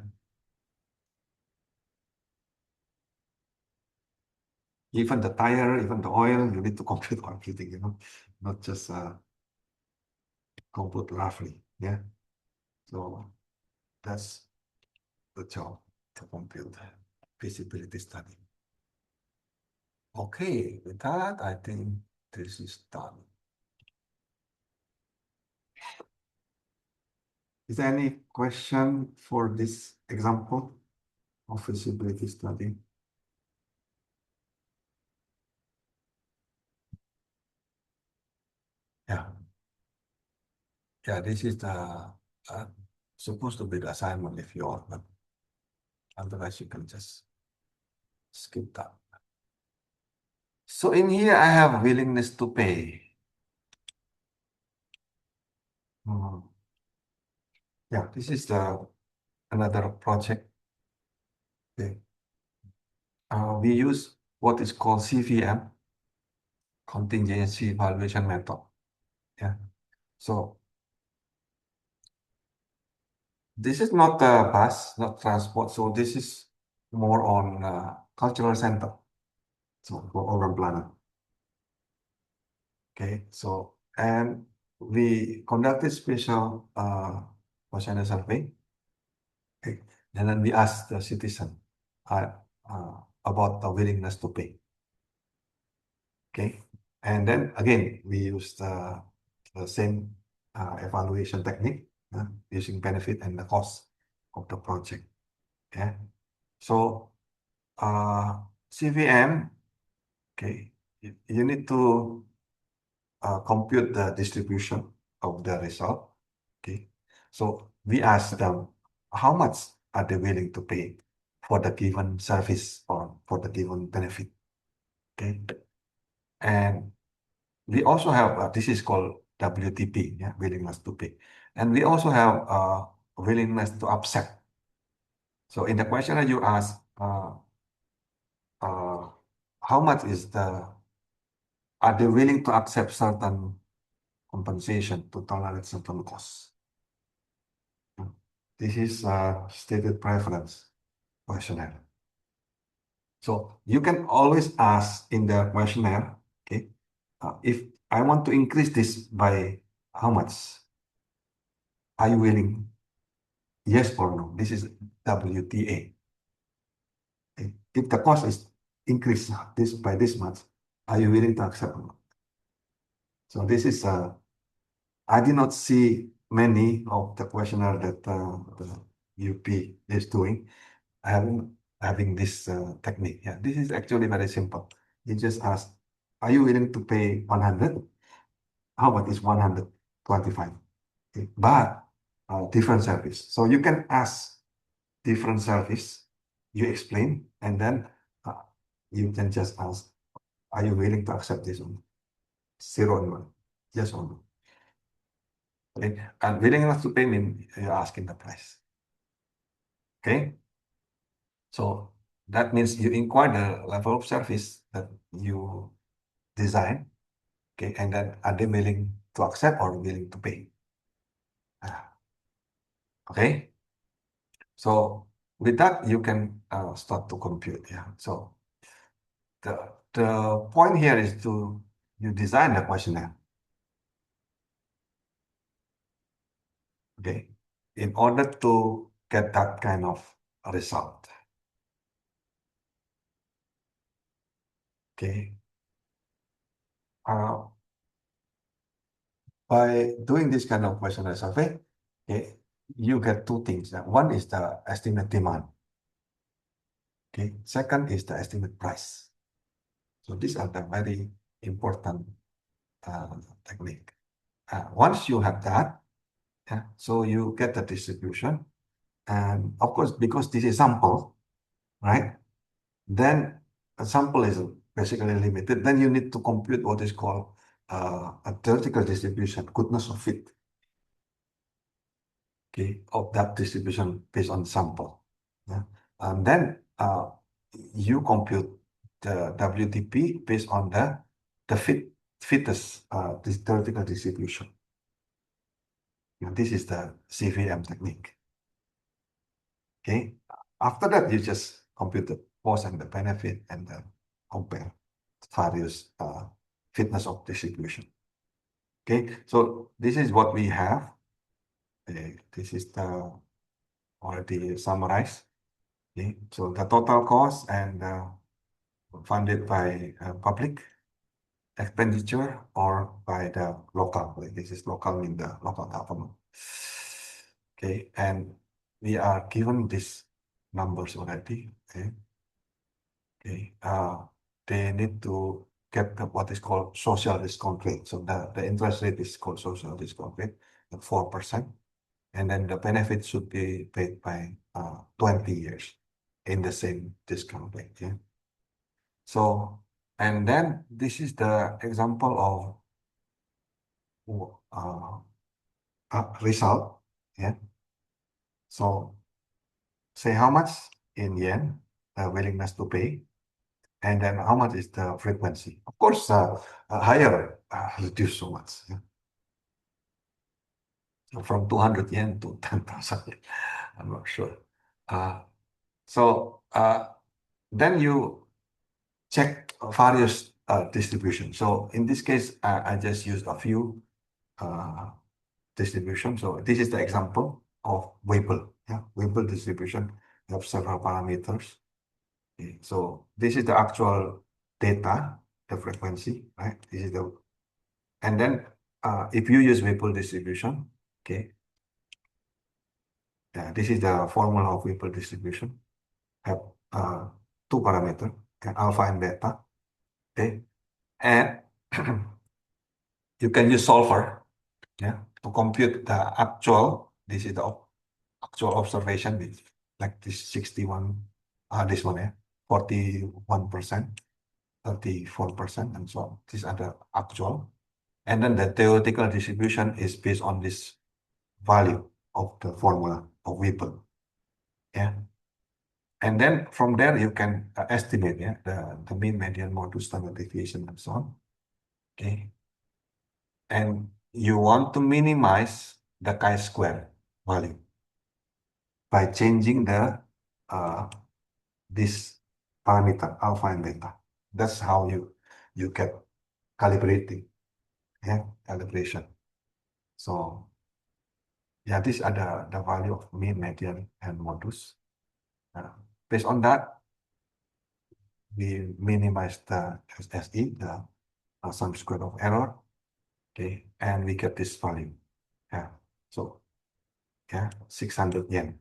Even the tire, even the oil, you need to compute everything, not just compute roughly. Yeah. So that's the job to compute feasibility study. Okay, with that, I think this is done. Is there any question for this example of feasibility study? Yeah. Yeah, this is the supposed to be the assignment if you want, but otherwise you can just skip that. So in here, I have willingness to pay. Yeah, this is another project. Okay. We use what is called CVM, contingency valuation method. Yeah. So this is not a bus, not transport. So this is more on cultural center. So for urban planner. Okay. So and we conducted special questionnaire survey. Okay. And then we asked the citizen uh, about the willingness to pay. Okay. And then again, we use the same evaluation technique using benefit and the cost of the project. Okay. So CVM, okay, you need to compute the distribution of the result. Okay, so we ask them how much are they willing to pay for the given service or for the given benefit. Okay, and we also have this is called WTP, yeah, willingness to pay, and we also have willingness to accept. So in the questionnaire you ask uh, how much is are they willing to accept certain compensation to tolerate certain costs. This is a stated preference questionnaire. So you can always ask in the questionnaire, okay, if I want to increase this by how much, are you willing? Yes or no? This is WTA. Okay. If the cost is increased this by this much, are you willing to accept or not? So this is I did not see many of the questionnaire that the UP is doing having this technique. Yeah, this is actually very simple. You just ask, are you willing to pay 100? How about is 125? Okay. But different service. So you can ask different service, you explain, and then you can just ask, are you willing to accept this one? 0 and 1, yes or no. Okay. And willingness to pay means you're asking the price. Okay. So that means you inquire the level of service that you design, okay, and then are they willing to accept or willing to pay? Okay. So with that, you can start to compute. Yeah. So the point here is to you design the questionnaire. Okay. In order to get that kind of result. Okay. By doing this kind of questionnaire survey, okay, you get two things. One is the estimate demand. Okay. Second is the estimate price. So these are the very important technique. Once you have that, yeah, so you get the distribution. And of course, because this is sample, right? Then a sample is basically limited. Then you need to compute what is called a theoretical distribution, goodness of fit, okay, of that distribution based on sample. Yeah? And then you compute the WTP based on the fittest this theoretical distribution. This is the CVM technique. Okay. After that, you just compute the cost and the benefit and then compare various fitness of distribution. Okay. So this is what we have. This is the already summarized. Okay. So the total cost and funded by public expenditure or by the local. This is local in the local government. Okay, and we are given these numbers already. Okay, okay. They need to get what is called social discount rate. So the interest rate is called social discount rate, at 4%, and then the benefit should be paid by 20 years in the same discount rate. Yeah. So, and then this is the example of result. Yeah. So say how much in yen, willingness to pay, and then how much is the frequency. Of course, higher reduce so much. Yeah. So from 200 yen to 10,000. I'm not sure. So then you check various distributions. So in this case, I just used a few distribution. So this is the example of Weibull. Yeah, Weibull distribution. You have several parameters. Okay. So this is the actual data, the frequency, right? This is the, and then if you use Weibull distribution, okay. Yeah, this is the formula of Weibull distribution. Have two parameters. alpha and beta. Okay, and you can use solver, yeah, to compute the actual. This is the actual observation with like this 61, this one, yeah, 41%, 34%, and so on. These are the actual. And then the theoretical distribution is based on this value of the formula of Whipple. Yeah. And then from there you can estimate, yeah, the mean, median, modus, standard deviation, and so on. Okay. And you want to minimize the chi-square value by changing the this parameter alpha and beta. That's how you get calibrating, yeah, calibration. So yeah, these are the value of mean, median, and modus. Based on that, we minimize the SSE, the sum square of error, okay, and we get this value. Yeah, so yeah, 600 yen,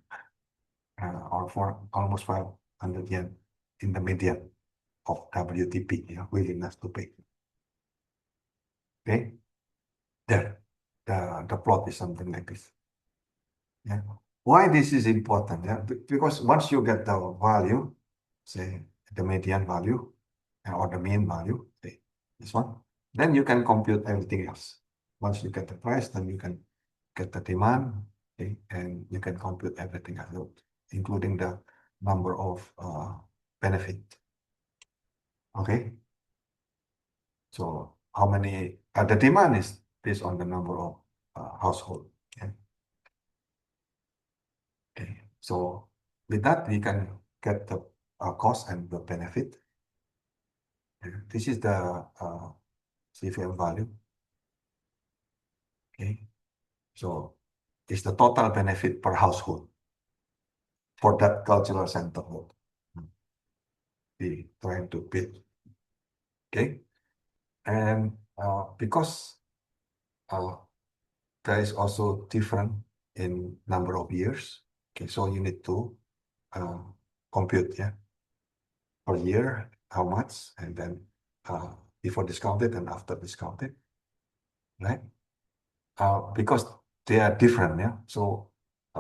or for almost 500 yen in the median of WTP, yeah, willingness to pay. Okay, there, the plot is something like this. Yeah. Why this is important? Yeah, because once you get the value, say the median value, or the mean value, say this one, then you can compute everything else. Once you get the price, then you can get the demand, okay, and you can compute everything else, including the number of benefit. Okay. So how many? The demand is based on the number of household. Yeah. Okay, so with that, we can get the cost and the benefit. This is the CFM value. Okay, so it's the total benefit per household for that cultural center hall. We trying to build. Okay, and because there is also different in number of years. Okay, so you need to uh, compute, yeah, per year, how much, and then before discounted and after discounted, right? Because they are different, yeah. So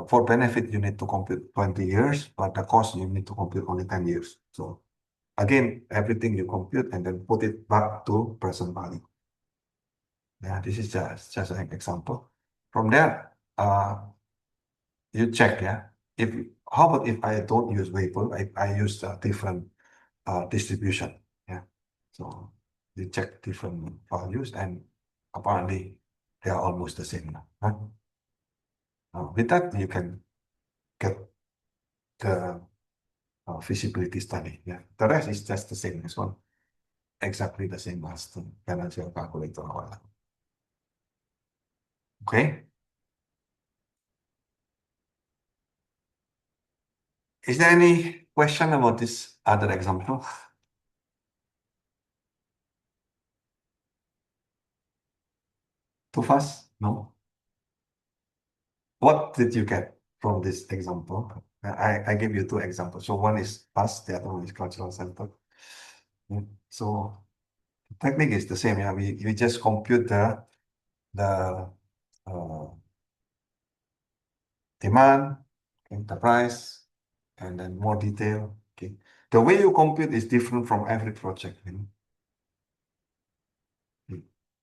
for benefit, you need to compute 20 years, but the cost you need to compute only 10 years. So again, everything you compute and then put it back to present value. Yeah, this is just an example. From there, you check, yeah. If how about if I don't use Weibo, I use a different distribution. Yeah. So you check different values and apparently they are almost the same now. Huh? With that, you can get the feasibility study. Yeah. The rest is just the same as one, exactly the same as the financial calculator. Okay. Is there any question about this other example? Too fast? No. What did you get from this example? I give you two examples. So one is past, the other one is cultural center. So the technique is the same. Yeah, we just compute the demand, okay, the price, and then more detail. Okay, the way you compute is different from every project.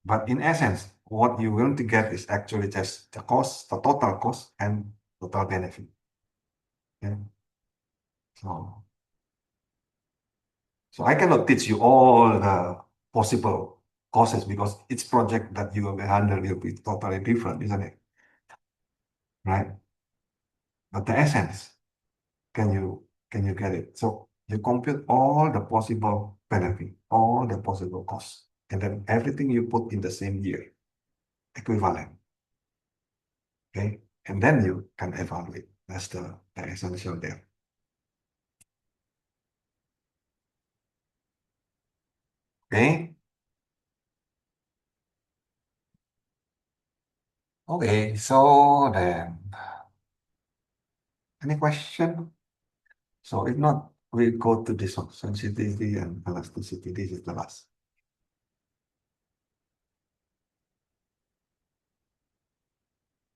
But in essence, what you're going to get is actually just the cost, the total cost, and total benefit. Okay, so. So I cannot teach you all the possible causes because each project that you will handle will be totally different, isn't it? Right? But the essence, can you get it? So you compute all the possible benefit, all the possible costs, and then everything you put in the same year, equivalent. Okay? And then you can evaluate. That's the essential there. Okay? Okay, so then any question? So if not, we go to this one, sensitivity and elasticity. This is the last.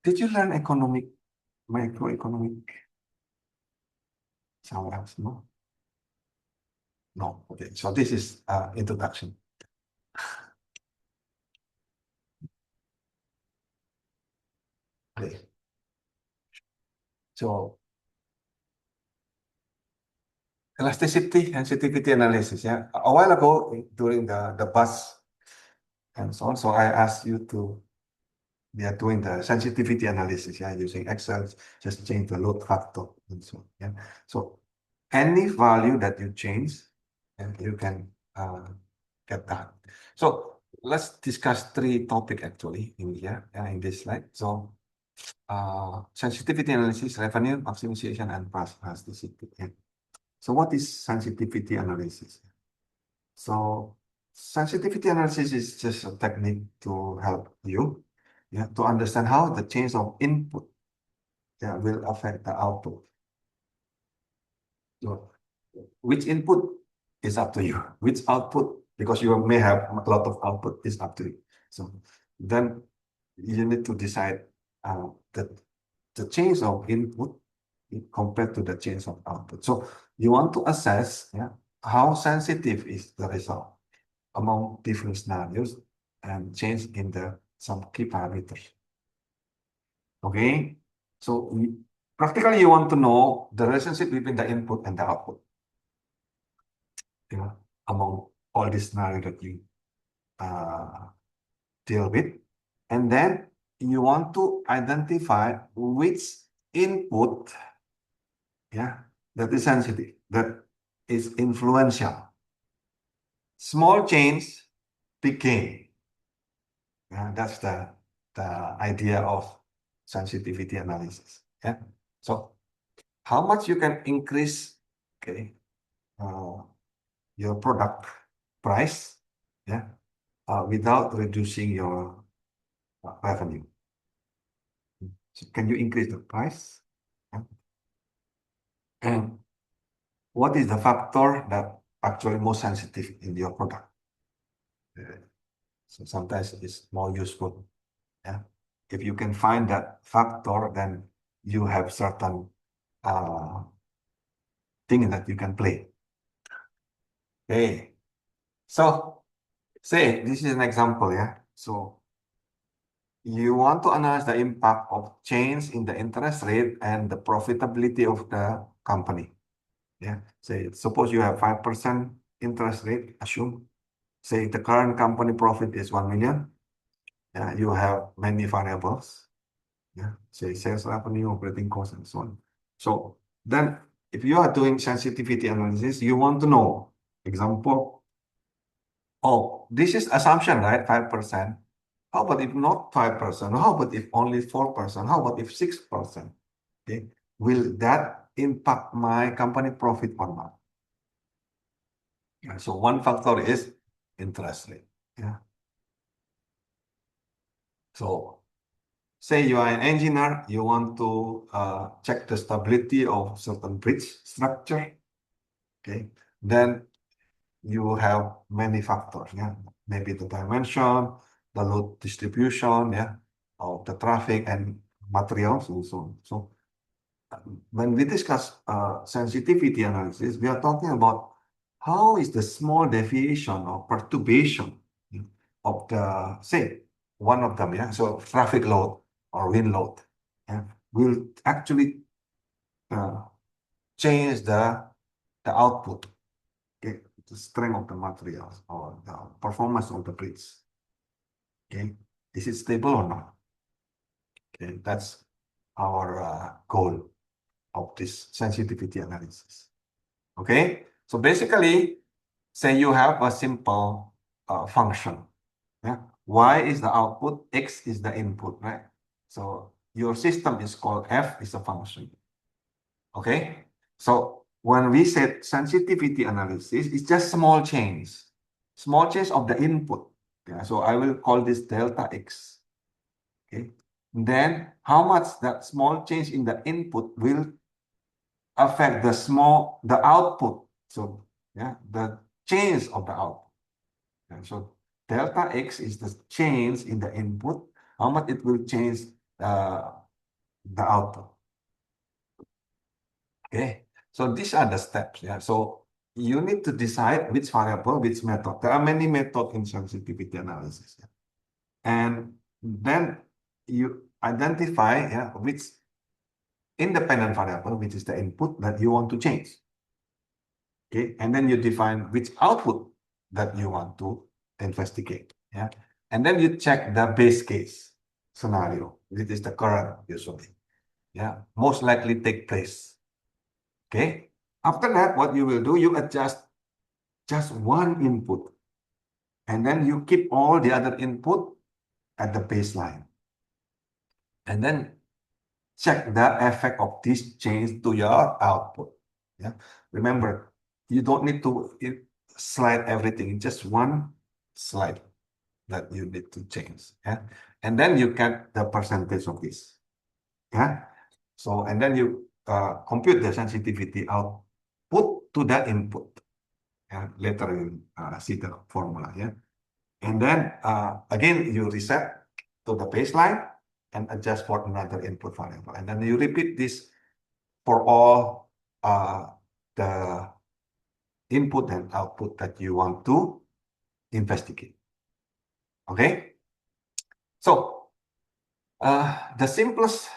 Did you learn microeconomic somewhere else? No? No. Okay. So this is introduction. Okay. So elasticity, sensitivity analysis. Yeah. A while ago during the bus and so on. So I asked you to doing the sensitivity analysis, yeah, using Excel, just change the load factor and so on. Yeah. So any value that you change, and you can get that. So let's discuss three topics actually in here, in this slide. So sensitivity analysis, revenue maximization, and price elasticity. Yeah. So what is sensitivity analysis? So sensitivity analysis is just a technique to help you, to understand how the change of input, will affect the output. So which input is up to you. Which output, because you may have a lot of output, is up to you. So then you need to decide that the change of input compared to the change of output. So you want to assess, how sensitive is the result among different scenarios and change in some key parameters. Okay, so practically you want to know the relationship between the input and the output, among all these scenarios that you deal with, and then you want to identify which input, that is sensitive, that is influential. Small change, big gain. That's the idea of sensitivity analysis. Yeah. So how much you can increase, your product price, without reducing your revenue. So can you increase the price? Yeah. And what is the factor that actually most sensitive in your product? So sometimes it's more useful. Yeah. If you can find that factor, then you have certain thing that you can play. Okay. So say this is an example, So you want to analyze the impact of change in the interest rate and the profitability of the company. Yeah. Say suppose you have 5% interest rate, assume. Say the current company profit is 1 million. You have many variables. Say sales revenue, operating costs, and so on. So then if you are doing sensitivity analysis, you want to know, example, this is assumption, right? 5%. How about if not 5%? How about if only 4%? How about if 6%? Okay. Will that impact my company profit or not? So one factor is interest rate. So say you are an engineer, you want to check the stability of certain bridge structure. Okay. Then you have many factors. Maybe the dimension, the load distribution, of the traffic and materials and so on. So when we discuss sensitivity analysis, we are talking about how is the small deviation or perturbation of the, say, one of them, so traffic load or wind load, will actually change the output, the strength of the materials or the performance of the bridge. Okay, is it stable or not? Okay, that's our goal of this sensitivity analysis. Okay, so basically, say you have a simple function. Y is the output, X is the input, right? So your system is called F is a function. Okay, so when we said sensitivity analysis, it's just small change of the input. So I will call this delta X. Okay, then how much that small change in the input will affect the output So yeah, the change of the output. And so delta X is the change in the input, how much it will change the output. Okay, so these are the steps. Yeah, so you need to decide which variable, which method. There are many methods in sensitivity analysis. Yeah? And then you identify which independent variable, which is the input that you want to change. Okay, and then you define which output that you want to investigate. Yeah, and then you check the base case scenario, which is the current usually. Yeah, most likely take place. Okay, after that, what you will do, you adjust just one input, and then you keep all the other input at the baseline, and then check the effect of this change to your output. Yeah, remember, you don't need to slide everything, just one slide that you need to change. Yeah, and then you get the percentage of this. Yeah, so and then you compute the sensitivity output to that input. Yeah, later you see the formula. Yeah, and then again you reset to the baseline and adjust for another input variable, and then you repeat this for all the input and output that you want to investigate. Okay, so the simplest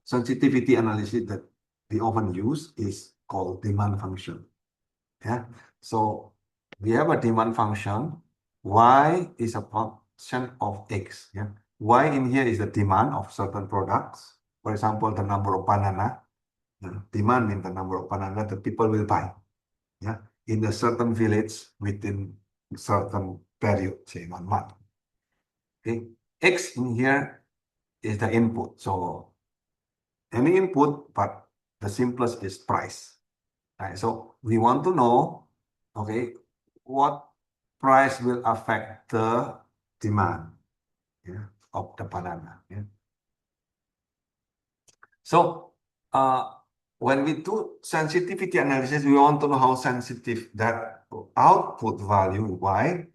sensitivity analysis that we often use is called demand function. Yeah, so we have a demand function. Y is a function of X. Yeah, Y in here is the demand of certain products. For example, the number of banana. Demand means the number of banana that people will buy. Yeah, in a certain village within a certain period, say 1 month. Okay, X in here is the input. So any input, but the simplest is price. Right? So we want to know, okay, what price will affect the demand of the banana. Yeah? So when we do sensitivity analysis, we want to know how sensitive that output value Y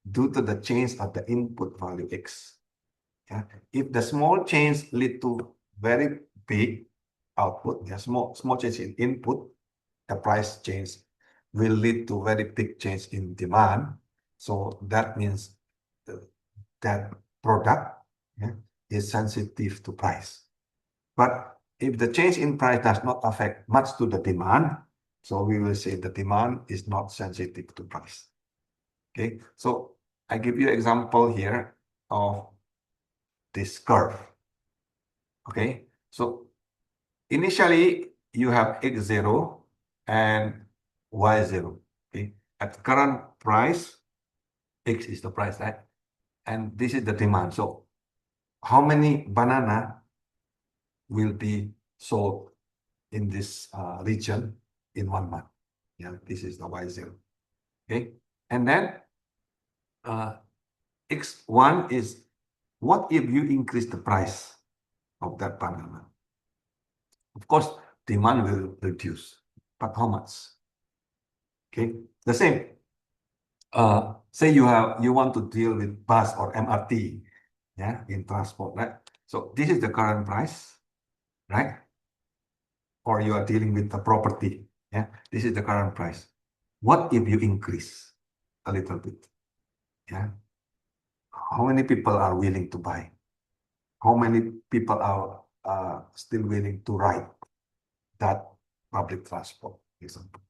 due to the change of the input value X. Yeah? If the small change lead to very big output, small change in input, the price change will lead to very big change in demand. So that means that product is sensitive to price. But if the change in price does not affect much to the demand, so we will say the demand is not sensitive to price. Okay, so I give you example here of this curve. Okay, so initially you have X0 and Y0. Okay, at current price, X is the price, right? And this is the demand. So how many banana will be sold in this region in 1 month? Yeah, this is the Y0. Okay, and then X1 is what if you increase the price of that banana? Of course, demand will reduce, but how much? Okay, the same. Say you want to deal with bus or MRT, in transport, right? So this is the current price, right? Or you are dealing with the property, this is the current price. What if you increase a little bit? How many people are willing to buy? How many people are still willing to ride that public transport, for example?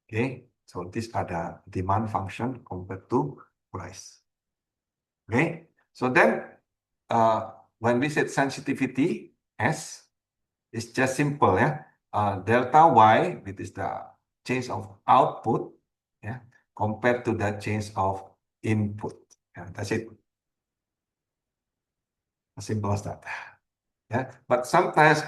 Okay, so these are the demand function compared to price. Okay, so then when we set sensitivity S, it's just simple, delta Y, which is the change of output, compared to the change of input. That's it. As simple as that. But sometimes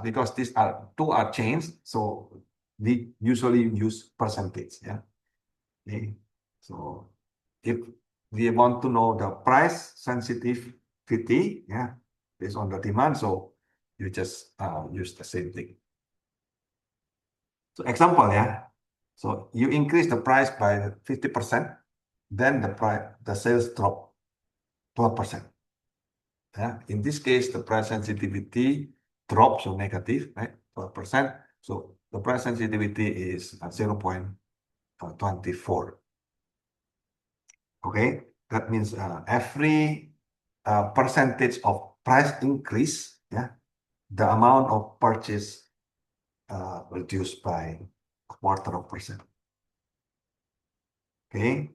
because these two are changed, so we usually use percentage. Okay. So if we want to know the price sensitivity, based on the demand, so you just use the same thing. So example, yeah. So you increase the price by 50%, then the sales drop 12%. Yeah. In this case, the price sensitivity drops, so negative, right? 12%. So the price sensitivity is 0.24. Okay, that means every percentage of price increase, yeah, the amount of purchase reduced by 0.25%. Okay,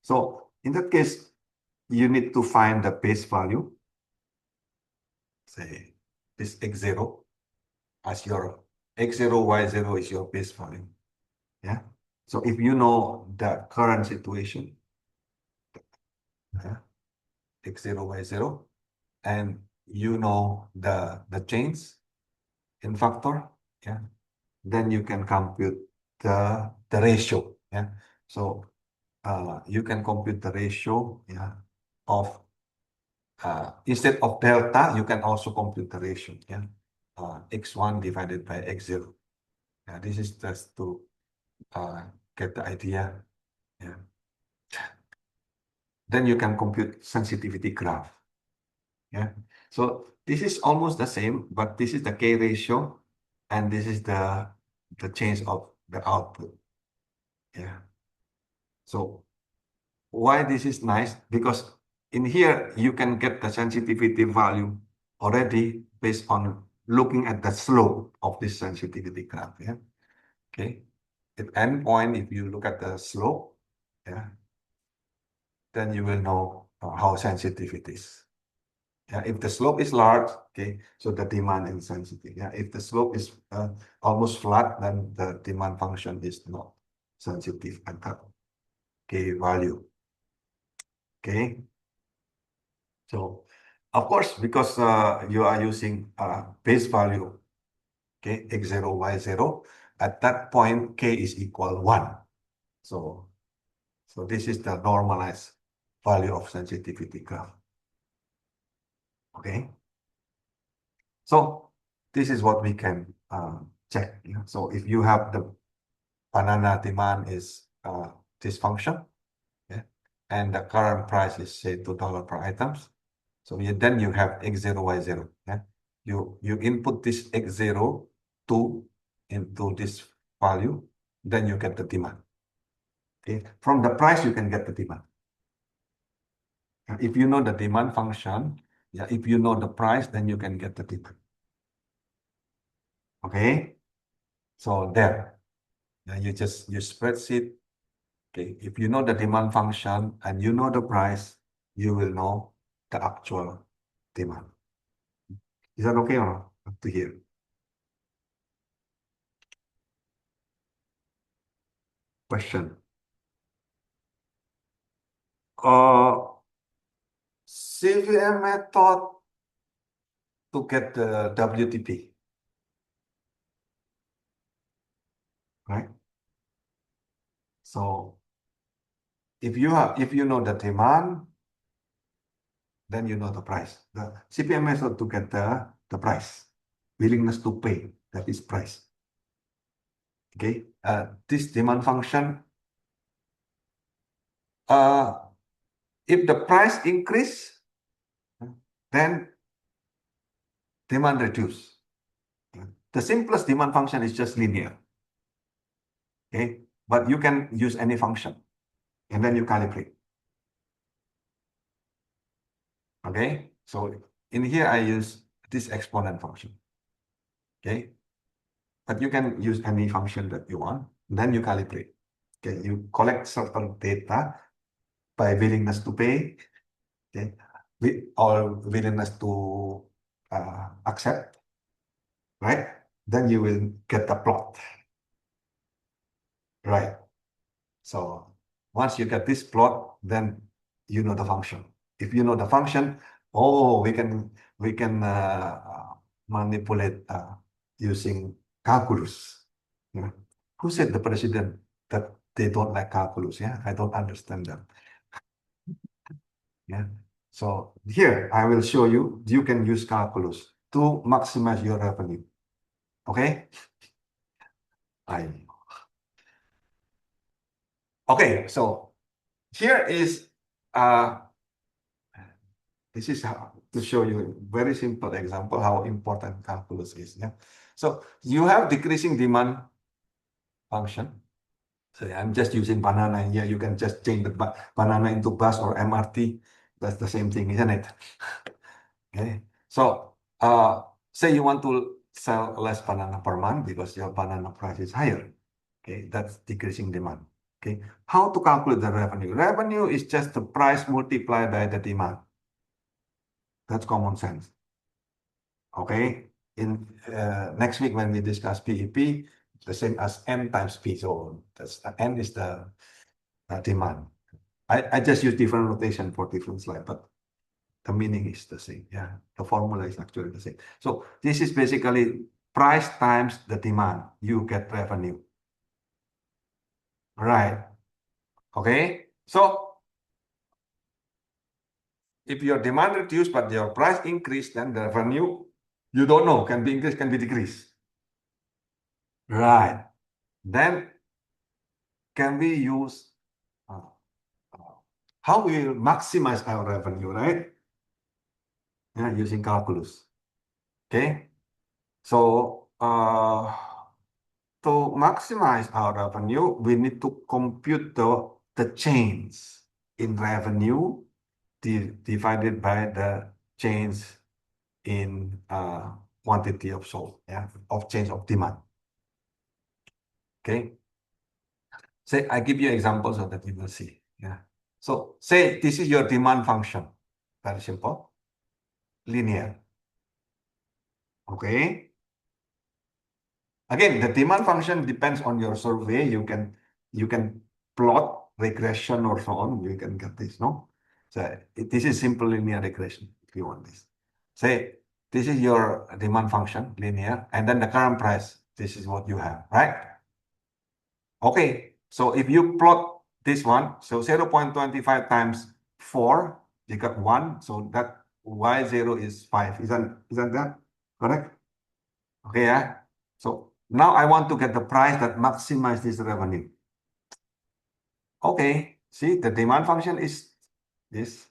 so in that case, you need to find the base value. Say this x0 as your x0, y0 is your base value. Yeah. So if you know the current situation, yeah, x0, y0, and you know the change in factor, yeah, then you can compute the ratio. Yeah. So you can compute the ratio, yeah, of instead of delta, you can also compute the ratio, yeah, x1 divided by x0. Yeah, this is just to get the idea. Yeah. Then you can compute sensitivity graph. Yeah. So this is almost the same, but this is the K ratio, and this is the change of the output. Yeah. So why this is nice? Because in here you can get the sensitivity value already based on looking at the slope of this sensitivity graph. Yeah. Okay. At any point, if you look at the slope, yeah, then you will know how sensitive it is. Yeah, if the slope is large, okay, so the demand is sensitive. Yeah, if the slope is almost flat, then the demand function is not sensitive at that K value. Okay. So, of course, because you are using base value, okay, x0, y0, at that point, K is equal 1. So this is the normalized value of sensitivity graph. Okay. So this is what we can check. Yeah? So if you have the banana demand is this function, yeah, and the current price is say $2 per items. So then you have x0, y0. Yeah, you input this x0 2 into this value, then you get the demand. Okay, from the price you can get the demand. If you know the demand function, yeah, if you know the price, then you can get the demand. Okay, so there, yeah, you just use spreadsheet. Okay, if you know the demand function and you know the price, you will know the actual demand. Is that okay or not? Up to here. Question. CVM method to get the WTP, right? So if you know the demand, then you know the price. The CPM method to get the price, willingness to pay, that is price. Okay, this demand function, if the price increase, then demand reduce. The simplest demand function is just linear. Okay, but you can use any function and then you calibrate. Okay, so in here I use this exponent function. Okay, but you can use any function that you want, then you calibrate. Okay, you collect certain data by willingness to pay, okay, or willingness to accept, right? Then you will get the plot, right? So once you get this plot, then you know the function. If you know the function, oh, we can manipulate using calculus. Yeah. Who said the president that they don't like calculus? Yeah, I don't understand them. Yeah. So here I will show you. You can use calculus to maximize your revenue. Okay? Okay, so here is this is how to show you a very simple example how important calculus is. Yeah. So you have decreasing demand function. So I'm just using banana here. You can just change the banana into bus or MRT. That's the same thing, isn't it? Okay. So say you want to sell less banana per month because your banana price is higher. Okay, that's decreasing demand. Okay, how to calculate the revenue? Revenue is just the price multiplied by the demand. That's common sense. Okay, in next week when we discuss PEP, the same as N times P. So that's N is the demand. I just use different notation for different slide, but the meaning is the same. Yeah, the formula is actually the same. So this is basically price times the demand. You get revenue. Right. Okay. So if your demand reduced but your price increased, then the revenue, you don't know, can be increased, can be decreased. Right. Then can we use how we will maximize our revenue, right? Yeah, using calculus. Okay. So to maximize our revenue, we need to compute the change in revenue divided by the change in quantity of sold, yeah, of change of demand. Okay. Say I give you examples so that you will see. Yeah. So say this is your demand function. Very simple. Linear. Okay. Again, the demand function depends on your survey. You can plot regression or so on. You can get this, no? So this is simple linear regression if you want this. Say this is your demand function, linear, and then the current price. This is what you have, right? Okay, so if you plot this one, so 0.25 times 4, you got 1, so that y0 is 5. Isn't that correct? Okay, yeah. So now I want to get the price that maximizes this revenue. Okay, see the demand function is this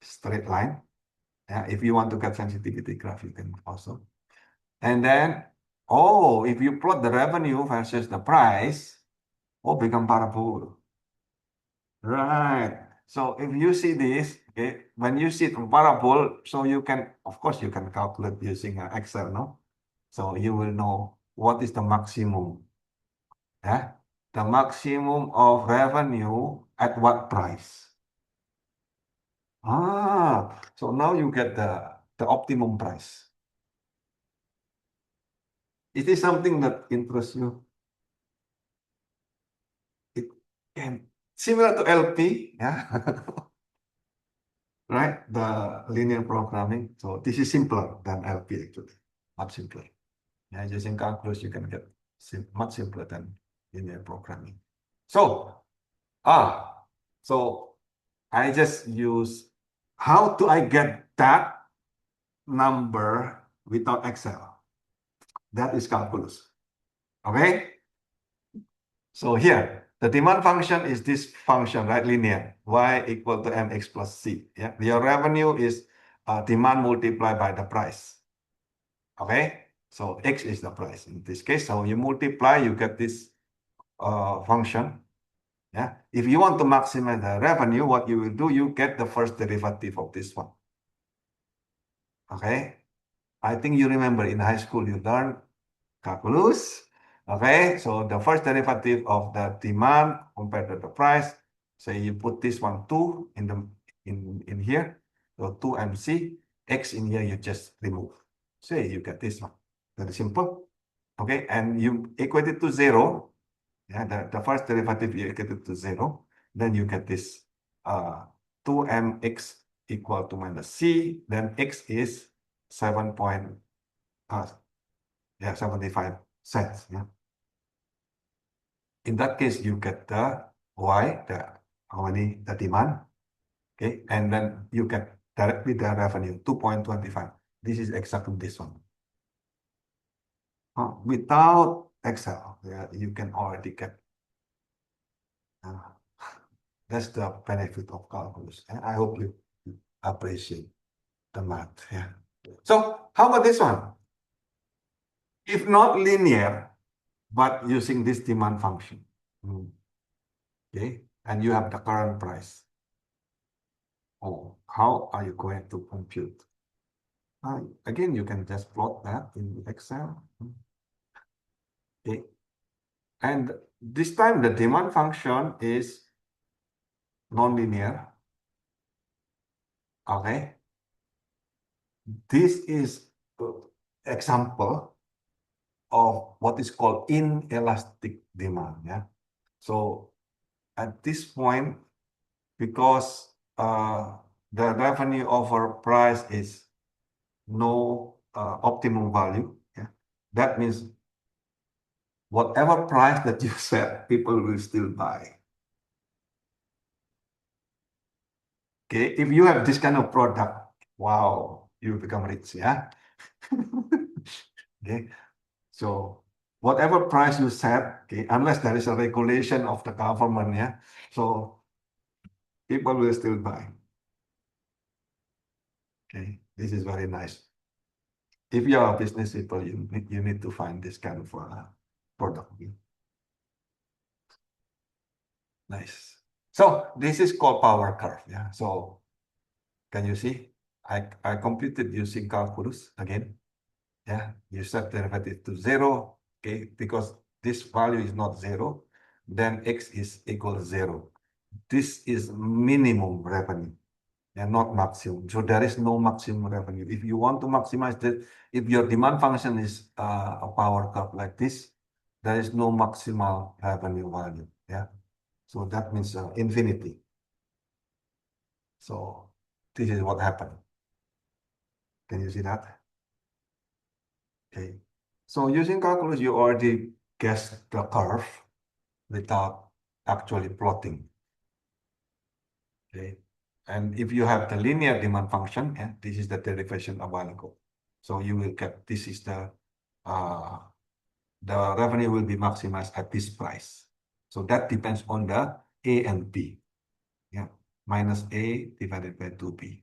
straight line. Yeah, if you want to get sensitivity graph, you can also. And then, oh, if you plot the revenue versus the price, oh, become parabol. Right. So if you see this, okay, when you see the parabol, so you can, of course, you can calculate using Excel, no? So you will know what is the maximum, yeah? The maximum of revenue at what price? Ah, so now you get the optimum price. Is this something that interests you? It can similar to LP, yeah. Right? The linear programming. So this is simpler than LP actually, much simpler. Yeah, using calculus, you can get much simpler than linear programming. So, so I just use, how do I get that number without Excel? That is calculus. Okay? So here, the demand function is this function, right? Linear, y equal to mx plus c. Yeah, your revenue is demand multiplied by the price. Okay, so x is the price in this case. So you multiply, you get this function. Yeah, if you want to maximize the revenue, what you will do, you get the first derivative of this one. Okay, I think you remember in high school you learned calculus. Okay, so the first derivative of the demand compared to the price. So you put this one 2 in the in here. So 2mc, x in here you just remove. So you get this one. Very simple. Okay, and you equate it to 0. Yeah, the first derivative you equate it to 0. Then you get this 2mx equal to minus c. Then x is 7 point, yeah, 75 cents. Yeah. In that case, you get the y, the demand, okay, and then you get directly the revenue, 2.25. This is exactly this one. Without Excel, yeah, you can already get. That's the benefit of calculus. And I hope you appreciate the math. Yeah. So how about this one? If not linear, but using this demand function. Okay, and you have the current price. Oh, how are you going to compute? Again, you can just plot that in Excel. Okay, and this time the demand function is nonlinear. Okay, this is example of what is called inelastic demand. Yeah, so at this point, because the revenue over price is no optimum value, yeah, that means whatever price that you set, people will still buy. Okay, if you have this kind of product, wow, you become rich, yeah. Okay, so whatever price you set, okay, unless there is a regulation of the government, yeah, so people will still buy. Okay, this is very nice. If you are a business people, you need to find this kind of product. Nice. So this is called power curve. Yeah. So can you see? I computed using calculus again. Yeah. You set derivative to 0. Okay. Because this value is not 0, then x is equal to 0. This is minimum revenue and not maximum. So there is no maximum revenue. If you want to maximize the, if your demand function is a power curve like this, there is no maximal revenue value. Yeah. So that means infinity. So this is what happened. Can you see that? Okay. So using calculus, you already guessed the curve without actually plotting. Okay. And if you have the linear demand function, yeah, this is the derivation a while ago. So you will get, this is the revenue will be maximized at this price. So that depends on the A and B. Yeah. Minus A divided by 2B.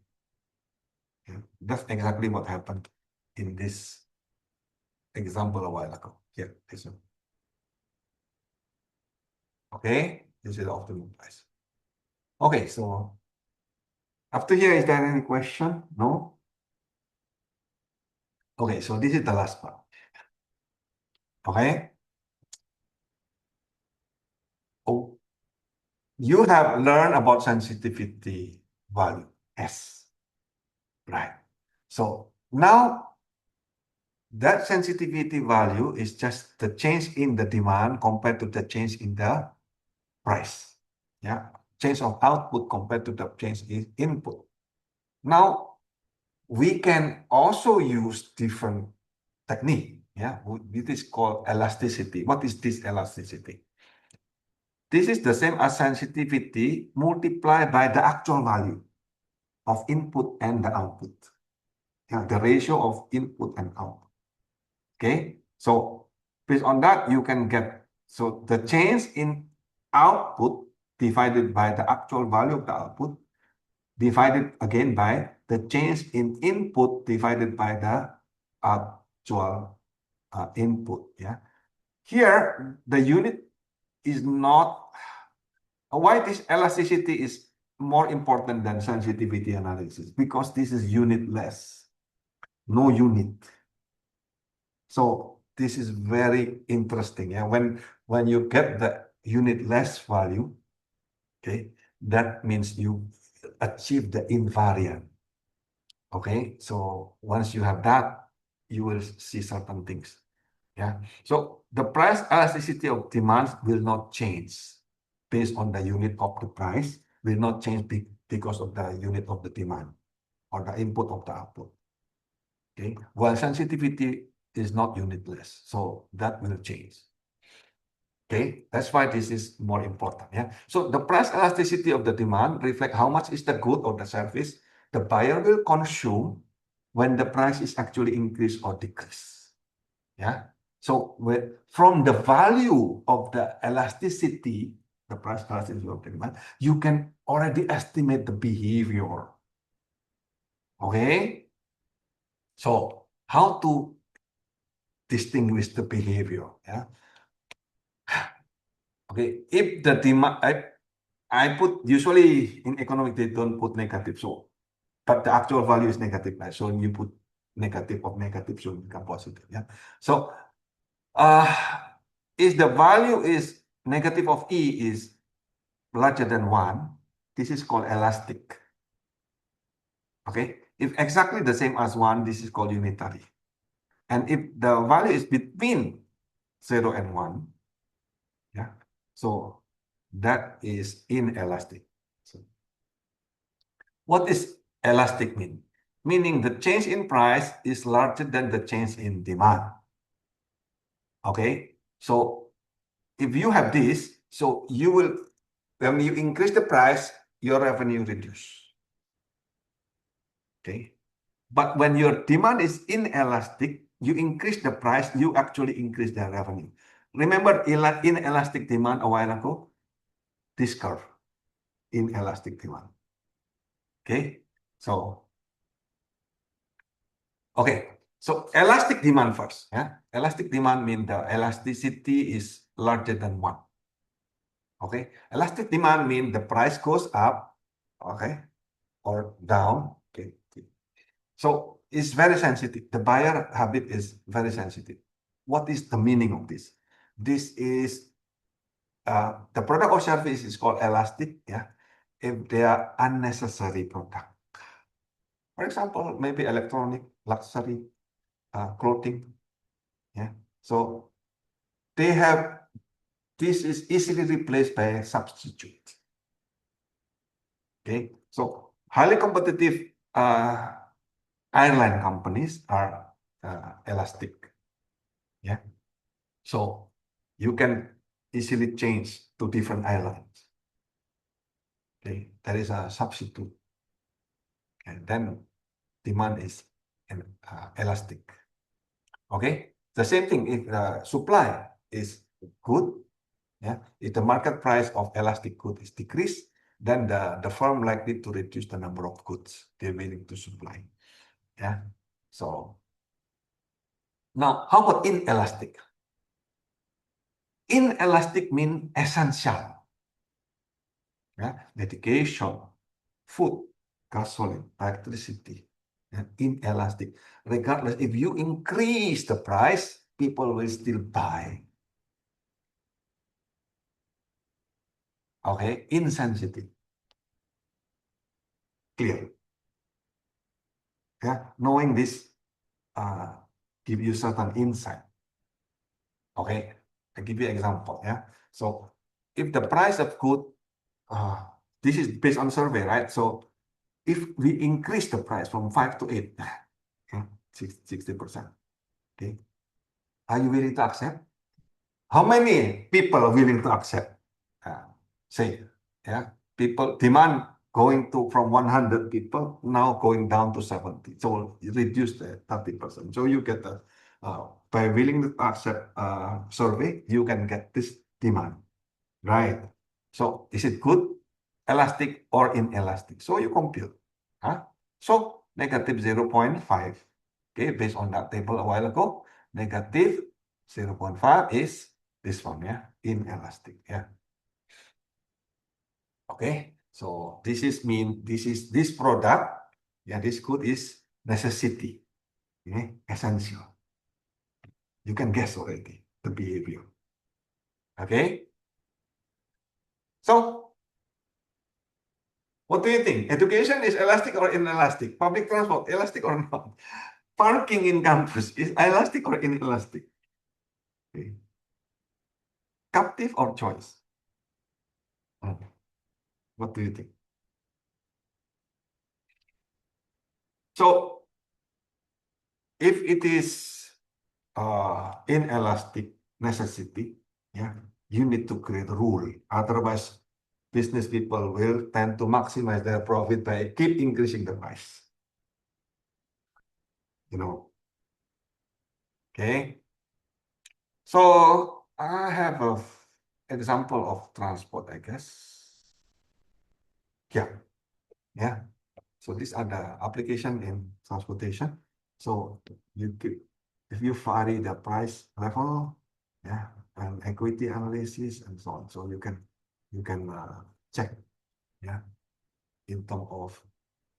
Yeah. That's exactly what happened in this example a while ago. Yeah, this one. Okay, this is the optimum price. Okay, so after here, is there any question? No? Okay, so this is the last part. Okay. Oh, you have learned about sensitivity value S. Right. So now that sensitivity value is just the change in the demand compared to the change in the price. Yeah. Change of output compared to the change in input. Now, we can also use different technique. Yeah, it is called elasticity. What is this elasticity? This is the same as sensitivity multiplied by the actual value of input and the output. Yeah, the ratio of input and output. Okay, so based on that, you can get, so the change in output divided by the actual value of the output divided again by the change in input divided by the actual input. Yeah. Here, the unit is not, why this elasticity is more important than sensitivity analysis, because this is unitless, no unit. So this is very interesting. Yeah. When you get the unitless value, okay, that means you achieve the invariant. Okay, so once you have that, you will see certain things. Yeah. So the price elasticity of demand will not change based on the unit of the price, will not change because of the unit of the demand or the input of the output. Okay. While sensitivity is not unitless, so that will change. Okay, that's why this is more important. Yeah. So the price elasticity of the demand reflect how much is the good or the service the buyer will consume when the price is actually increased or decreased. Yeah. So from the value of the elasticity, the price elasticity of the demand, you can already estimate the behavior. Okay. So how to distinguish the behavior? Yeah. Okay. If the demand, I put usually in economic they don't put negative, so but the actual value is negative, right? So you put negative of negative should become positive. Yeah. So if the value is negative of E is larger than 1, this is called elastic. Okay. If exactly the same as 1, this is called unitary. And if the value is between 0 and 1, yeah, so that is inelastic. So what is elastic mean? Meaning the change in price is larger than the change in demand. Okay, so if you have this, so you will, when you increase the price, your revenue reduce. Okay, but when your demand is inelastic, you increase the price, you actually increase the revenue. Remember inelastic demand a while ago? This curve, inelastic demand. Okay, so okay, so elastic demand first. Yeah, elastic demand means the elasticity is larger than 1. Okay, elastic demand means the price goes up, okay, or down. Okay, so it's very sensitive. The buyer habit is very sensitive. What is the meaning of this? This is the product or service is called elastic. Yeah, if they are unnecessary product. For example, maybe electronic, luxury, clothing. Yeah, so they have this is easily replaced by a substitute. Okay, so highly competitive airline companies are elastic. Yeah, so you can easily change to different airlines. Okay, there is a substitute, and then demand is elastic. Okay, the same thing if supply is good. Yeah, if the market price of elastic good is decreased, then the firm likely to reduce the number of goods they're willing to supply. Yeah, so now how about inelastic? Inelastic means essential. Yeah, medication, food, gasoline, electricity, and inelastic. Regardless, if you increase the price, people will still buy. Okay, insensitive. Clear. Yeah, knowing this give you certain insight. Okay, I give you an example. Yeah, so if the price of good, this is based on survey, right? So if we increase the price from 5 to 8, yeah, 60%. Okay, are you willing to accept? How many people are willing to accept? Say, yeah, people demand going to from 100 people now going down to 70. So you reduce the 30%. So you get the by willing to accept survey, you can get this demand, right? So is it good, elastic or inelastic? So you compute. Huh? So negative 0.5. Okay, based on that table a while ago, negative 0.5 is this one, yeah, inelastic, yeah. Okay, so this is mean this product, yeah, this good is necessity, okay, essential. You can guess already the behavior. Okay, so what do you think? Education is elastic or inelastic? Public transport, elastic or not? Parking in campus is elastic or inelastic? Okay. Captive or choice? What do you think? So if it is inelastic necessity, yeah, you need to create a rule. Otherwise, business people will tend to maximize their profit by keep increasing the price. you know. Okay. So I have a example of transport, I guess. Yeah. Yeah. So these are the application in transportation. So if you vary the price level, yeah, and equity analysis and so on. So you can check, yeah, in terms of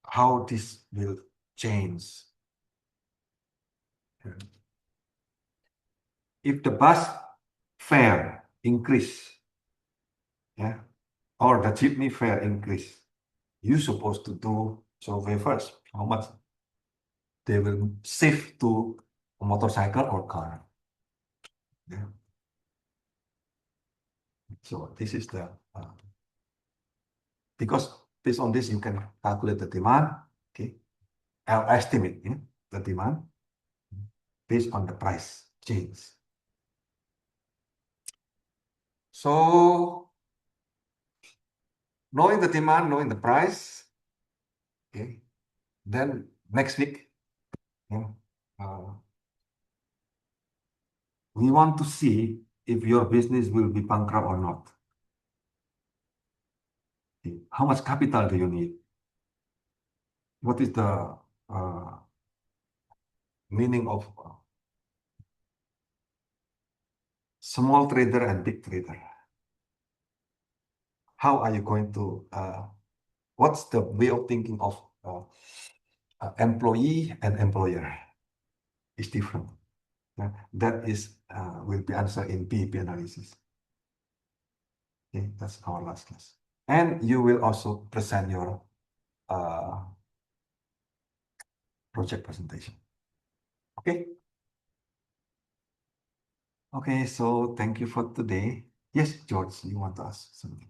how this will change. Yeah. If the bus fare increase, yeah, or the jeepney fare increase, you're supposed to do survey first. How much they will shift to a motorcycle or car. Yeah. So this is the because based on this you can calculate the demand, okay, or estimate, yeah, the demand based on the price change. So knowing the demand, knowing the price, okay, then next week, yeah, we want to see if your business will be bankrupt or not. Okay. How much capital do you need? What is the meaning of small trader and big trader? How are you going to, what's the way of thinking of employee and employer? Is different. Yeah, that is will be answered in PEP analysis. Okay, that's our last class. And you will also present your project presentation. Okay. Okay, so thank you for today. Yes, George, you want to ask something?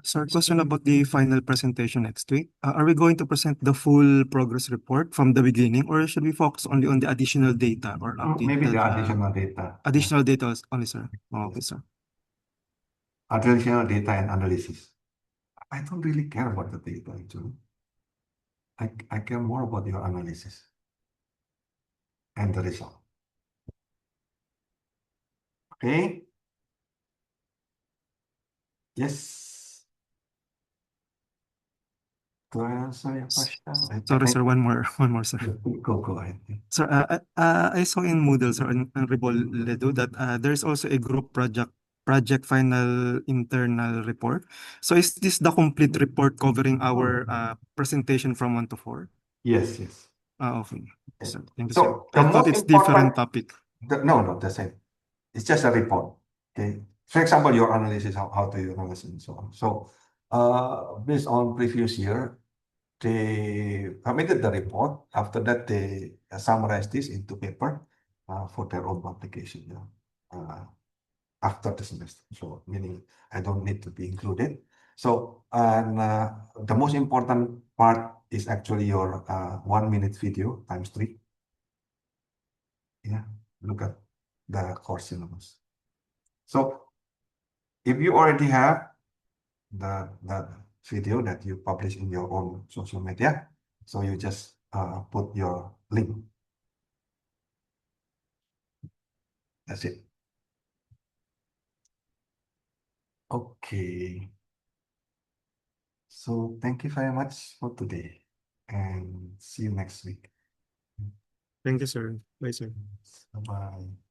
Sir, question about the final presentation next week. Are we going to present the full progress report from the beginning, or should we focus only on the additional data or Maybe the updated additional data. additional data only, sir? Oh, okay, Yes. sir. Additional data and analysis. I don't really care about the data actually. I care more about your analysis and the result. Okay. Yes. To answer your question. Sorry, sir. One more, sir. Go ahead. Sir, I saw in Moodle, sir, on Rebolledo that there's also a group project final internal report. So is this the complete report covering our presentation from 1 to 4? Yes, yes. Okay. Okay. Sir, thank you, sir. So the I thought most it's different important, topic. no, the same. It's just a report. Okay. For example, your analysis, how do you analyze and so on. So based on previous year, they submitted the report. After that, they summarized this into paper for their own publication. Yeah. After the semester. So meaning I don't need to be included. So and the most important part is actually your 1 minute video times 3. Yeah, look at the course syllabus. So if you already have the video that you publish in your own social media, so you just put your link. That's it. Okay. So thank you very much for today and see you next week. Thank you, sir. Bye, sir. Bye-bye.